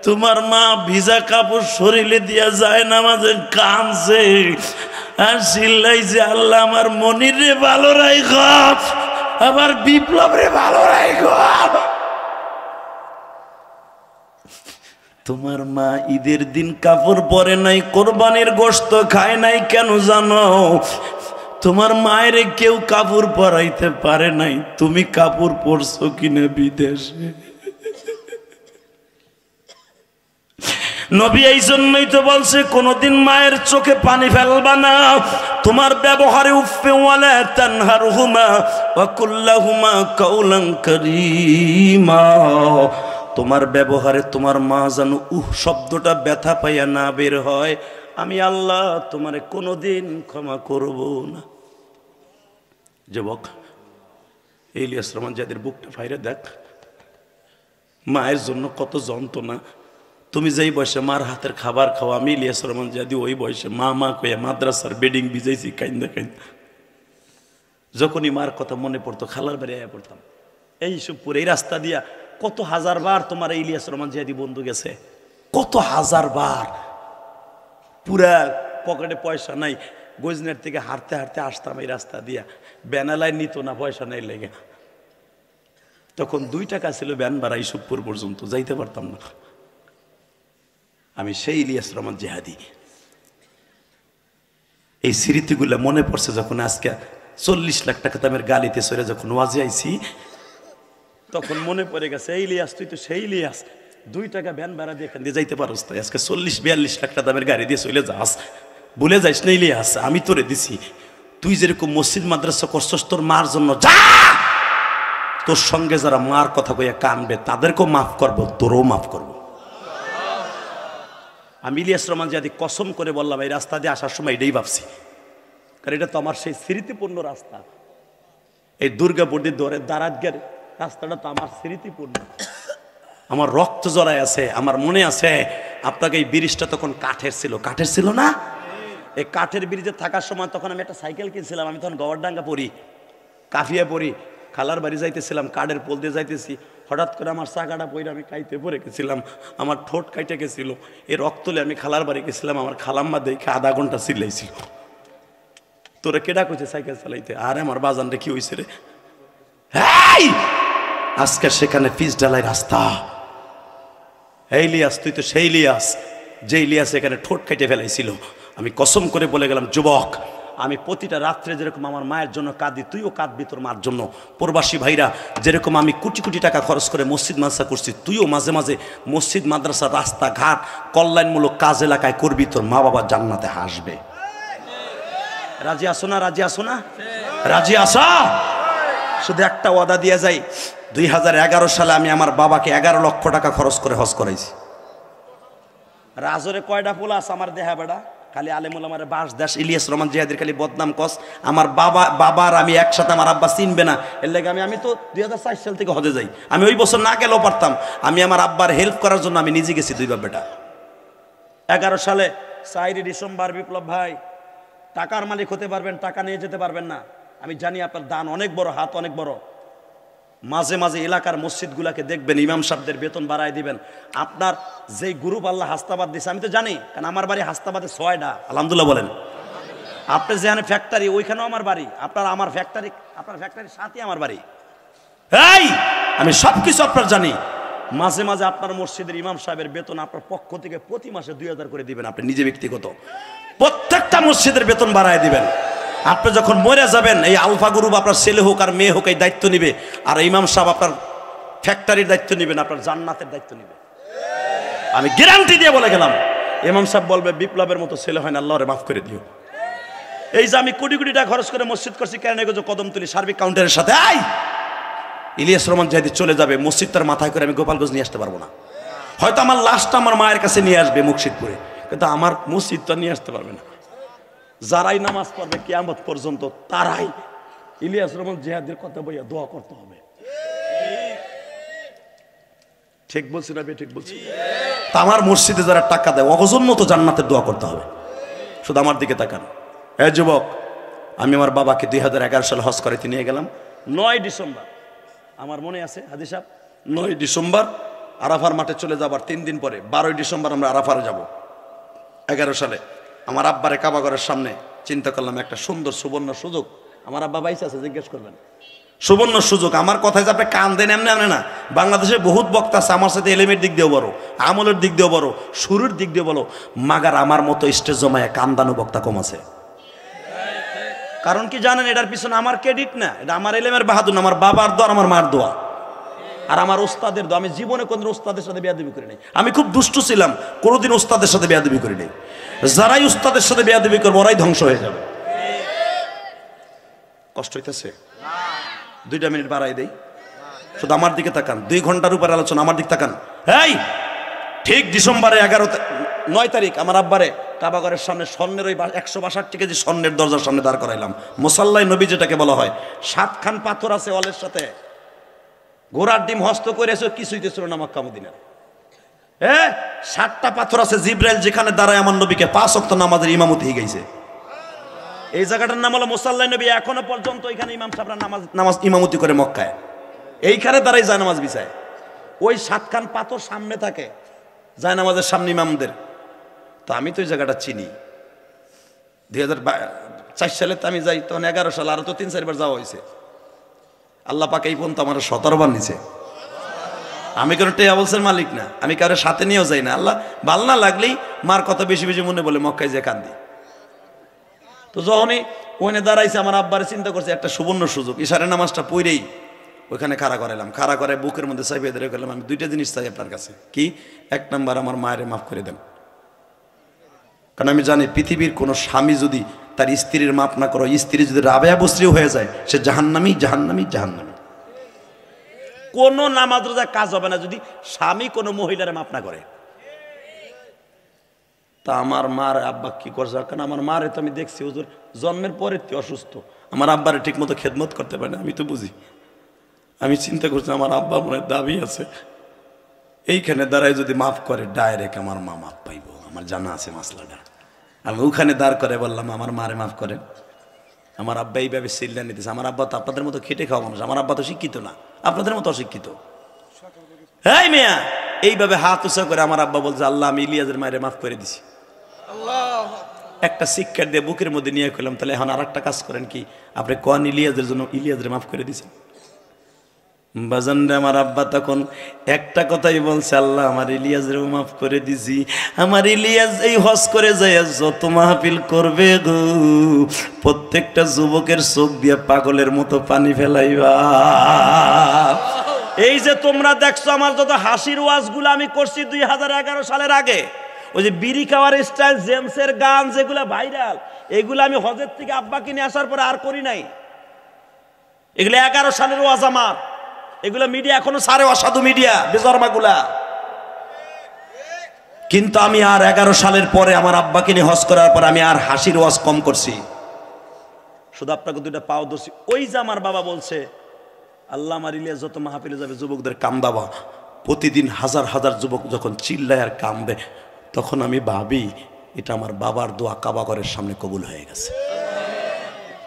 তোমার মা ভিজা কাপড় শরীরে দিয়া যায় না, মাঝে কাঁদছে আর চিল্লাইছে আল্লাহ আমার মনির রে ভালো রাইখ, আমার বিপ্লব রে ভালো রাইখ। তোমার মা ঈদের দিন কাপড় পরে নাই, কোরবানির গোশত খায় নাই, কেন জানো? তোমার মায়ের কেউ কাপড় পরাইতে পারে নাই, তুমি কাপড় পরছো কিনা বিদেশে। নবী এই জন্যই তো বলছে কোনদিন মায়ের চোখে পানি ফেলবা না, তোমার ব্যবহারে উফে ওয়ালা তানহারহুমা ওয়া কুল্লাহুমা কাওলান কারীমা। তোমার ব্যবহারে তোমার মা যেন শব্দটা ব্যথা পাইয়া না বের হয়, আমি আল্লাহ তোমারে কোনোদিন ক্ষমা করব না। যুবক, ইলিয়াস রহমান যাদের বুকটা ফাইরে দেখ, মায়ের জন্য কত যন্ত্রণা। তুমি যেই বয়সে মার হাতের খাবার খাও, আমি ইলিয়াস রহমান যদি ওই বয়সে মা মা কইয়া মাদ্রাসার বেডিং ভিজাইছি কাইন্দা কাইন্দা। যখনই মার কথা মনে পড়তো খালার বাড়ি আয়া পড়তাম। এইসব পুরো এই রাস্তা দিয়া কত হাজার বার তোমার ইলিয়াস রহমান জিয়াদি বন্ধু গেছে, কত হাজার বার। পুরা পকেটে পয়সা নাই, গজনের থেকে হাঁটতে হাঁটতে আসতাম এই রাস্তা দিয়া, ব্যানালায় নিত না পয়সা নেই লেগে। তখন 2 টাকা ছিল ব্যান ভাড়া, ইসুপুর পর্যন্ত যাইতে পারতাম না। আমি সেই ইলিয়াস রহমান জিহাদি। এই স্মৃতিগুলো মনে পড়ছে যখন আজকে 40 লাখ টাকা দামের গালিতে সরে যখন ওয়াজে আইছি, তখন মনে পড়ে গেছে এই ইলিয়াস তুই তো সেই ইলিয়াস, 2 টাকা ভ্যান ভাড়া দিয়ে এখান দিয়ে যাইতে পারোস, তাই আজকে 40-42 লাখ টাকা দামের গাড়ি দিয়ে চলে যাস। ভুলে যাইস না ইলিয়াস, আমি তোরে দিছি। তুই যেরকম মসজিদ মাদ্রাসা করছস তোর মার জন্য, যা তোর সঙ্গে যারা মার কথা কইয়া কানবে তাদেরকেও মাফ করবো, তোরও মাফ করবো। আমি ইলিয়াস রহমান জিয়াদি কসম করে বললাম, এই রাস্তা দিয়ে আসার সময় এটাই ভাবছি, কারণ এটা তো আমার সেই স্মৃতিপূর্ণ রাস্তা। এই দুর্গাপুরের দরে দারাতগের রাস্তাটা তো আমার স্মৃতিপূর্ণ, আমার রক্ত জড়ায় আছে। আমার মনে আছে আপনাকে এই ব্রিজটা তখন কাঠের ছিল, কাঠের ছিল না? এই কাঠের ব্রিজে থাকার সময় তখন আমি একটা সাইকেল কিনছিলাম, আমি তখন গওয়ারডাঙ্গা পড়ি, কাফিয়া পড়ি, খালার বাড়ি যাইতেছিলাম, কাঠের পোল দিয়ে যাইতেছি, হঠাৎ করে আমার চাকাটা পড়ে আমি কাইতে পড়ে গেছিলাম, আমার ঠোঁট কাইটে গেছিল। এই রক্তলে আমি খালার বাড়ি গেছিলাম, আমার খালাম্মা দেখে আধা ঘন্টা চিল্লাইছিল, তোরা কেডা কইছে সাইকেল চালাইতে? আরে আমার বাজান রে কি হইছে রে? আজকে সেখানে পিচ ঢালাই রাস্তা। এই ইলিয়াস তুই তো সেই ইলিয়াস যে ইলিয়াস এখানে ঠোঁট কেটে ফেলাইছিল। আমি কসম করে বলে গেলাম, যুবক, আমি প্রতিটা রাত্রে যেরকম আমার মায়ের জন্য কাঁদি, তুইও কাঁদবি তোর মার জন্য। প্রবাসী ভাইরা, যেরকম আমি কোটি কোটি টাকা খরচ করে মসজিদ মাদ্রাসা করছি, তুইও মাঝে মাঝে মসজিদ মাদ্রাসা, রাস্তাঘাট, কল্যাণমূলক কাজ এলাকায় করবি, তোর মা বাবা জান্নাতে হাসবে। রাজি আসো না? রাজি আসো না? রাজি আসা? শুধু একটা ওয়াদা দিয়ে যাই, 2011 সালে আমি আমার বাবাকে 11 লক্ষ টাকা খরচ করে হজ করাইছি। রাজরে কয়টা পোলা আছে আমার দেহা বেড়া, খালি আলেমুল আমার বাস দেশ ইলিয়াস রহমান জিহাদের খালি বদনাম কস। আমার বাবার আমি একসাথে, আমার আব্বা চিনবে না, এর লাগে আমি তো 2004 সাল থেকে হজে যাই। আমি ওই বছর না গেলেও পারতাম, আমি আমার আব্বার হেল্প করার জন্য আমি নিজে গেছি 2 বাপ বেটা। 11 সালে 4 ডিসেম্বর, বিপ্লব ভাই টাকার মালিক হতে পারবেন, টাকা নিয়ে যেতে পারবেন না। আমি জানি আপনার দান অনেক বড়, হাত অনেক বড়, মাঝে মাঝে এলাকার মসজিদগুলাকে দেখবেন, ইমাম সাহেবদের বেতন বাড়ায় দিবেন। আপনার যেই গ্রুপ আল্লাহ হাস্তাবাদ দিচ্ছে, আমি তো জানি, কারণ আমার বাড়ি হাস্তাবাদে 6টা, আলহামদুলিল্লাহ বলেন। আপনার যেখানে ফ্যাক্টরি ওইখানেও আমার বাড়ি, আপনার ফ্যাক্টরির সাথে আমার বাড়ি। এই আমি সব কিছু আপনার জানি। মাঝে মাঝে আপনার মসজিদের ইমাম সাহেবের বেতন আপনার পক্ষ থেকে প্রতি মাসে 2000 করে দিবেন, আপনি নিজে ব্যক্তিগত প্রত্যেকটা মসজিদের বেতন বাড়ায় দিবেন। আপনি যখন মরে যাবেন, এই আলফা গ্রুপ আপনার ছেলে হোক আর মেয়ে হোক এই দায়িত্ব নিবে, আর ইমাম সাহেব আপনার ফ্যাক্টরির দায়িত্ব নিবেন, আপনার জান্নাতের দায়িত্ব নিবে। আমি গ্যারান্টি দিয়ে বলে গেলাম। ইমাম সাহেব বলবে বিপ্লবের মতো ছেলে হয় না, আল্লাহরে মাফ করে দিও। এই যে আমি কোটি কোটি টাকা খরচ করে মসজিদ করছি, কেন কদমতলী সার্বিক কাউন্টারের সাথে ইলিয়াস রহমান জাহিদি চলে যাবে, মসজিদ তার মাথায় করে আমি গোপালগঞ্জ নিয়ে আসতে পারবো না। হয়তো আমার লাশটা আমার মায়ের কাছে নিয়ে আসবে মুর্শিদপুরে, কিন্তু আমার মসজিদটা নিয়ে আসতে পারবে না। যারাই নামাজ পড়বে কিয়ামত পর্যন্ত, তারাই ইলিয়াস রহমান জিহাদের কথা বইয়া দোয়া করতে হবে। ঠিক বলছি না? ঠিক বলছি। তা আমার মসজিদে যারা টাকা দেয় অগজন্য তো জান্নাতের দোয়া করতে হবে। শুধু আমার দিকে তাকান। এই যুবক, আমি আমার বাবাকে 2011 সালে হজ করাইতে নিয়ে গেলাম। 9 ডিসেম্বর আমার মনে আছে হাজি সাহেব, 9 ডিসেম্বর আরাফার মাঠে চলে যাবার 3 দিন পরে 12 ডিসেম্বর আমরা আরাফারে যাব। 11 সালে আমার আব্বারে কাবাঘরের সামনে চিন্তা করলাম একটা সুন্দর সুবর্ণ সুযোগ। আমার আব্বা বাইসে আছে, জিজ্ঞেস করবেন। সুবর্ণ সুযোগ। আমার কথায় যে আপনি কান দেন এমনি এমনি না। বাংলাদেশে বহুত বক্তা আছে, আমার সাথে এলেমের দিক দিয়েও বড়, আমলের দিক দিয়েও বড়, শুরুর দিক দিয়ে বলো, মাগার আমার মতো স্টেজ জমায় কান্দানো বক্তা কম আছে। কারণ কি জানেন, এটার পিছনে আমার ক্রেডিট না, এটা আমার এলেমের বাহাদুর না, আমার বাবার দোয়া, আমার মার দোয়া, আর আমার ওস্তাদের দোয়া। আমি জীবনে কোনদিন ওস্তাদের সাথে বেয়াদবি করি নাই। আমি খুব দুষ্টু ছিলাম, কোনোদিন ওস্তাদের সাথে বেয়াদবি করি নাই। যারাই ওস্তাদের সাথে বেয়াদবি করবে ওরাই ধ্বংস হয়ে যাবে। কষ্ট হইতেছে? 2টা মিনিট বাড়াই দেই, শুধু আমার দিকে তাকান। 2 ঘন্টার উপর আলোচনা, আমার দিকে তাকান। এই ঠিক ডিসেম্বরে 9 তারিখ আমার আব্বারে কাবাঘরের সামনে স্বর্ণের ওই 162 কেজি স্বর্ণের দরজার সামনে দাঁড় করাইলাম। মুসাল্লাই নবী যেটাকে বলা হয়। 7 খান পাথর আছে ওয়ালের সাথে, ঘোড়ার ডিম হস্ত করেছে, কিছুই তো ছিল না মক্কা মদিনার। 7টা পাথর আছে। জিব্রাইল যেখানে দাঁড়ায় আমার নবীকে 5 ওয়াক্ত নামাজের ইমামতি হয়ে গেছে। এই জায়গাটার নাম হলো মুসাল্লাই নবী। এখনো পর্যন্ত এখানে ইমাম সাহেবরা নামাজ ইমামতি করে মক্কায়, এইখানে দাঁড়াই যায় নামাজ বিছায়। ওই 7 খান পাথর সামনে থাকে যায় নামাজের সামনে ইমামদের। তো আমি তো ওই জায়গাটা চিনি। 2004 সালে তো আমি যাই, তখন 11 সাল, আরো তো 3-4 বার যাওয়া হয়েছে। আল্লাহ পাক এই পর্যন্ত আমার 17 বার নিছে। আমি কোনো ট্রাভেলসের মালিক না, আমি কারোর সাথে নিয়েও যাই না। আল্লাহ ভাল না লাগলেই মার কথা বেশি বেশি মনে বলে মক্কায় যে কান্দি। তো যখনই ওখানে দাঁড়াইছে, আমার আব্বারে চিন্তা করছে একটা সুবর্ণ সুযোগ। ইশারের নামাজটা পড়েই ওইখানে খাড়া করাইলাম। খাড়া করে বুকের মধ্যে চাপিয়ে ধরে করলাম, আমি 2টা জিনিস চাই আপনার কাছে। কি? 1 নাম্বার, আমার মায়ের মাফ করে দেন। কারণ আমি জানি পৃথিবীর কোনো স্বামী যদি তার স্ত্রীর মাপ না করো, স্ত্রী যদি রাবেয়া বস্ত্রী হয়ে যায়, সে জাহান্নামী জাহান্নামী জাহান্নামী। কোনো নামাজ রোজা কাজ হবে না যদি স্বামী কোনো মহিলার মাপ না করে। তা আমার মার আব্বা কি করছে, কারণ আমার মারে তো আমি দেখছি হুজুর জন্মের পরে অসুস্থ, আমার আব্বারে ঠিক মতো খেদমত করতে পারে না। আমি তো বুঝি, আমি চিন্তা করছি আমার আব্বা মনে দাবি আছে, এইখানে দাঁড়ায় যদি মাফ করে ডাইরেক্ট আমার মা মাফ পাইব। আমার জানা আছে মাসলাটা। আমি ওখানে দাঁড় করে বললাম আমার মারে মাফ করেন। আমার আব্বা এইভাবে সিল্লা নিতেছে। আমার আব্বা তো আপনাদের মতো খেটে খাওয়া মানুষ, আমার আব্বা তো শিক্ষিত না, আপনাদের মতো অশিক্ষিত। এই মেয়া এইভাবে হাত উঁচা করে আমার আব্বা বলছে, আল্লাহ আমি ইলিয়াসের মায়ের মাফ করে দিছি। একটা শিক্ষা দিয়ে বুকের মধ্যে নিয়ে করলাম, তাহলে এখন আর একটা কাজ করেন কি, আপনি কোন ইলিয়াসের জন্য ইলিয়াসের মাফ করে দিছেন। বাজান রে, আমার আব্বা তখন একটা কথাই বলছে, আল্লাহ আমার ইলিয়াসের মাফ করে দিছি। আমার ইলিয়াস এই হজ করে যায় যত মাহফিল করবে গো, প্রত্যেকটা যুবকের চোখ দিয়ে পাগলের মতো পানি ফেলাইবা। এই যে তোমরা দেখছো আমার যত হাসির ওয়াজগুলো আমি করছি 2011 সালের আগে, ওই যে বিড়ি খাওয়ার স্টাইল, জেমসের গান যেগুলো ভাইরাল, এগুলো আমি হজের থেকে আব্বাকে নিয়ে আসার পরে আর করি নাই। এগুলো 11 সালের ওয়াজ আমার। এগুলো মিডিয়া এখনো সারে, অসাধু মিডিয়া বেজরমাগুলা। কিন্তু আমি আর 11 সালের পরে আমার আব্বাকে নিয়ে হজ করার পর আমি আর হাসির ওয়াজ কম করছি। শুধু আপনাকে 2টা পাও ধরছি। ওই যে আমার বাবা বলছে, আল্লাহ আমার ইলিয়াস যত মাহফিলে যাবে যুবকদের কান্দাবা। প্রতিদিন হাজার হাজার যুবক যখন চিল্লায় আর কান্দে, তখন আমি ভাবি এটা আমার বাবার দোয়া কাবাঘরের সামনে কবুল হয়ে গেছে।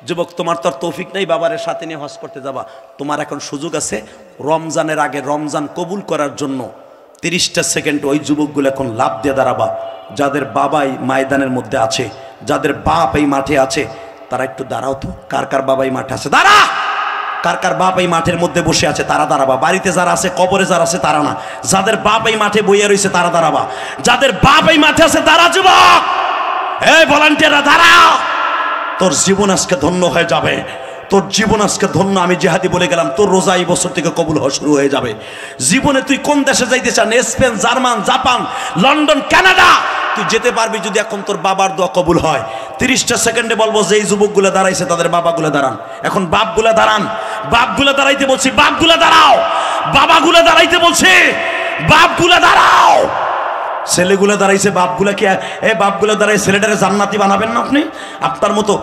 যুবক, তোমার তো আর তৌফিক নেই বাবারের সাথে নিয়ে হজ করতে যাবা। তোমার এখন সুযোগ আছে রমজানের আগে রমজান কবুল করার জন্য 30টা সেকেন্ড ওই যুবকগুলো এখন লাভ দিয়ে দাঁড়াবা, যাদের বাবাই ময়দানের মধ্যে আছে, যাদের বাপ এই মাঠে আছে, তারা একটু দাঁড়াও তো। কার কার বাবা এই মাঠে আছে দাঁড়া, কার কার বাপ এই মাঠের মধ্যে বসে আছে তারা দাঁড়াবা। বাড়িতে যারা আছে, কবরে যারা আছে তারা না, যাদের বাপ এই মাঠে বইয়া রয়েছে তারা দাঁড়াবা। যাদের বাপ এই মাঠে আছে তারা যুবক, এই ভলান্টিয়াররা দাঁড়াও। তোর জীবন আজকে ধন্য হয়ে যাবে, তোর জীবন আজকে ধন্য। আমি জিহাদি বলে গেলাম, তোর রোজা এই বছর থেকে কবুল হওয়া শুরু হয়ে যাবে। জীবনে তুই কোন দেশে যাইতে চান, Spain, German, Japan, London, Canada, তুই যেতে পারবি যদি এখন তোর বাবার দোয়া কবুল হয়। 30টা সেকেন্ডে বলবো যে এই যুবকগুলো দাঁড়াইছে তাদের বাবাগুলো দাঁড়ান। এখন বাপগুলো দাঁড়ান, বাপগুলো দাঁড়াইতে বলছি, বাপগুলো দাঁড়াও। বাবাগুলো দাঁড়াইতে বলছি, বাপগুলো দাঁড়াও। ছেলেগুলো দাঁড়াইছে, বাপগুলা কি বাপগুলো দাঁড়াই ছেলেটারে জান্নাতি বানাবেন না আপনি? আপনার মতো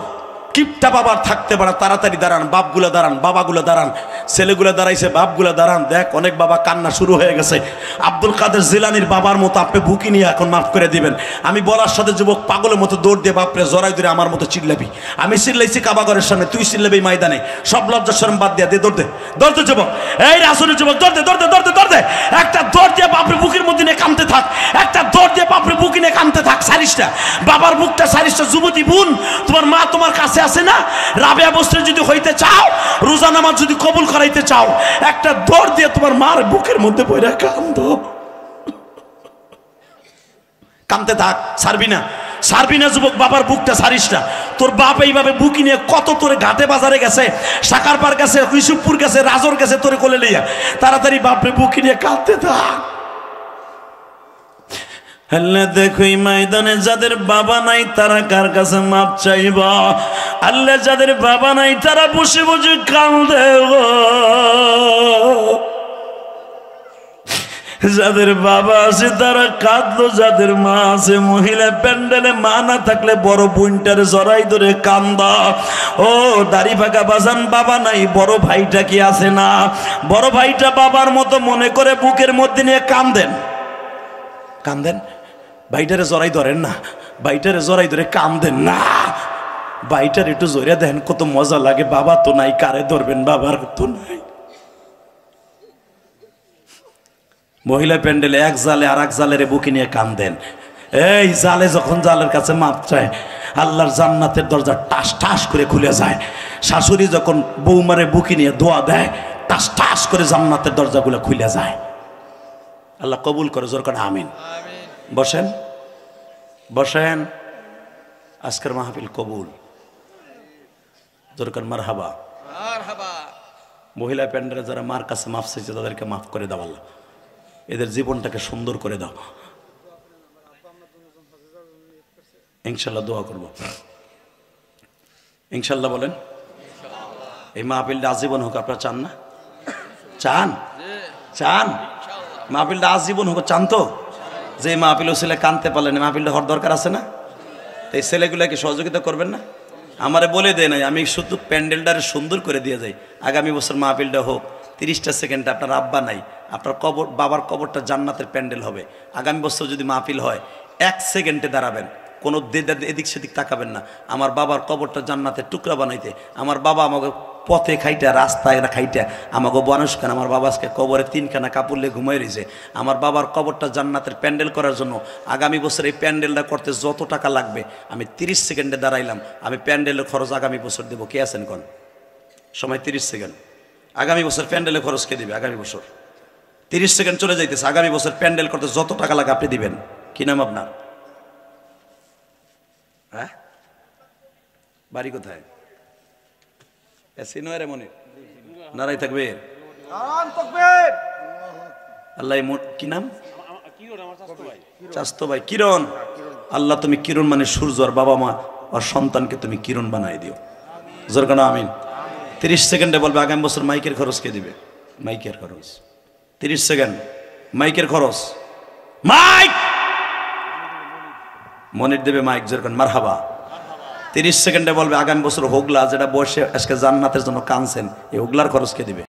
কিপটা বাবার থাকতে পারে, তাড়াতাড়ি দাঁড়ান। বাপগুলো দাঁড়ান, বাবাগুলো দাঁড়ান। ছেলেগুলো দাঁড়াইছে, বাপগুলো দাঁড়ান। দেখ অনেক বাবা কান্না শুরু হয়ে গেছে। আব্দুল কাদের জিলানির বাবার মতো আপনি বুকি নিয়ে এখন মাফ করে দিবেন। আমি বলার সাথে যুবক পাগলের মতো দৌড় দিয়ে বাপরে জড়াই ধরে আমার মতো চিল্লাবি। আমি চিল্লাইছি কাবাগরের সামনে, তুই চিল্লাবি ময়দানে। সব লজ্জা শরম বাদ দিয়া দে, দৌড় দে, দৌড় দে যুবক। এই রাসূলের যুবক, দৌড় দে, দৌড় দে, দৌড় দে, দৌড় দে। একটা দৌড় দিয়ে বাপরে বুকের মধ্যে নিয়ে কামতে থাক, একটা দৌড় দিয়ে বাপরে বুকে নিয়ে কামতে থাক। সারিসটা বাবার বুকটা সারিসটা। যুবতী বোন, তোমার মা তোমার কাছে আছে না? রাবেয়া বস্ত্রে যদি হইতে চাও, রোজা নামাজ যদি কবুল করাইতে চাও, একটা দৌড় দিয়ে তোমার মার বুকের মধ্যে পড়ে কান্দো, কামতে থাক, ছাড়বি না, ছাড়বি না যুবক। বাবার বুকটা ছাড়িস না। তোর বাপ এইভাবে বুকি নিয়ে কত তোরে ঘাটে বাজারে গেছে, সাকারপাড় গেছে, ঋষভপুর গেছে, রাজর গেছে, তোরে কোলে লইয়া। তাড়াতাড়ি বাপরে বুকি নিয়ে কাঁদতে থাক। আল্লাহ দেখো এই ময়দানে যাদের বাবা নাই তারা কার কাছে মাপ চাইবা? আল্লাহ যাদের বাবা নাই তারা বসে বসে কান্দে গো। যাদের বাবা আছে তারা কাঁদলো, যাদের মা আছে, মহিলা প্যান্ডেলে মা না থাকলে বড় বোনটারে জড়াই ধরে কান্দা। ও দাড়ি ফাঁকা বাজান, বাবা নাই, বড় ভাইটা কি আছে না? বড় ভাইটা বাবার মতো মনে করে বুকের মধ্যে নিয়ে কান্দেন, কান্দেন। ভাইটারে জড়াই ধরেন না, ভাইটারে জড়াই ধরে কান্দেন না। ভাইটার একটু জড়িয়ে দেন, কত মজা লাগে। বাবা তো নাই, কারে ধরবেন? বাবার তো নাই। মহিলা প্যান্ডেলে এক জালে আর এক জালের বুকে নিয়ে কান্দেন। এই জালে যখন জালের কাছে মাপ চায়, আল্লাহর জান্নাতের দরজা টাস টাস করে খুলে যায়। শাশুড়ি যখন বৌমারে বুকে নিয়ে দোয়া দেয়, টাস টাস করে জান্নাতের দরজাগুলো খুলে যায়। আল্লাহ কবুল করে, জোর করে আমিন। বসেন, বসেন। আজকের মাহফিল কবুল, জোর করে মারহাবা। মহিলা প্যান্ডেলে যারা মার কাছে মাফ চাইছে তাদেরকে মাফ করে দাও আল্লাহ, এদের জীবনটাকে সুন্দর করে দাও। ইনশাল্লাহ দোয়া করব, ইনশাল্লাহ বলেন। এই মাহফিলটা আজীবন হোক, আপনারা চান না? চান, চান মাহফিলটা আজীবন হোক, চান তো? যে মাহফিল ছেলে কানতে পারলেন, মাহফিলটা হওয়ার দরকার আছে না? এই ছেলেগুলাকে সহযোগিতা করবেন না? আমারে বলে দেয় নাই, আমি শুধু প্যান্ডেলটারে সুন্দর করে দিয়ে যাই। আগামী বছর মাহফিলটা হোক 30টা সেকেন্ডে। আপনার আব্বা নাই, আপনার কবর, বাবার কবরটা জান্নাতের প্যান্ডেল হবে। আগামী বছর যদি মাহফিল হয় 1 সেকেন্ডে দাঁড়াবেন, কোনো এদিক সেদিক তাকাবেন না। আমার বাবার কবরটা জান্নাতের টুকরা বানাইতে, আমার বাবা আমাকে পথে খাইটা, রাস্তায় খাইটা আমাকে মানুষ কেন, আমার বাবা আজকে কবরে 3খানা কাপড় নিয়ে ঘুমাই রয়েছে। আমার বাবার কবরটা জান্নাতের প্যান্ডেল করার জন্য আগামী বছর এই প্যান্ডেলটা করতে যত টাকা লাগবে, আমি 30 সেকেন্ডে দাঁড়াইলাম, আমি প্যান্ডেলের খরচ আগামী বছর দেবো। কে আছেন কোন? সময় 30 সেকেন্ড। আগামী বছর প্যান্ডেলের খরচ কে দিবে? আগামী বছর 30 সেকেন্ড চলে যাইতেছে। আগামী বছর প্যান্ডেল করতে যত টাকা লাগে আপনি দিবেন। কি নাম আপনার? হ্যাঁ, বাড়ি কোথায়? সিনোয়ারে মনে নারাই থাকবে। আল্লাহ কি নাম? চাস্তো ভাই। কিরণ। আল্লাহ তুমি কিরণ মানে সূর্য, আর বাবা মা আর সন্তানকে তুমি কিরণ বানাই দিও। জোর কানা আমিন। 30 সেকেন্ডে বলবে আগামী বছর মাইকের খরচ কে দিবে? মাইকের খরচ 30 সেকেন্ড। মাইকের খরচ মাইক মনির দেবে, মাইক। জোর কান মারহাবা। 30 সেকেন্ডে বলবে আগামী বছর হোগলা, যেটা বসে আজকে জান্নাতের জন্য কানছেন, এই হোগলার খরচ কে দিবে?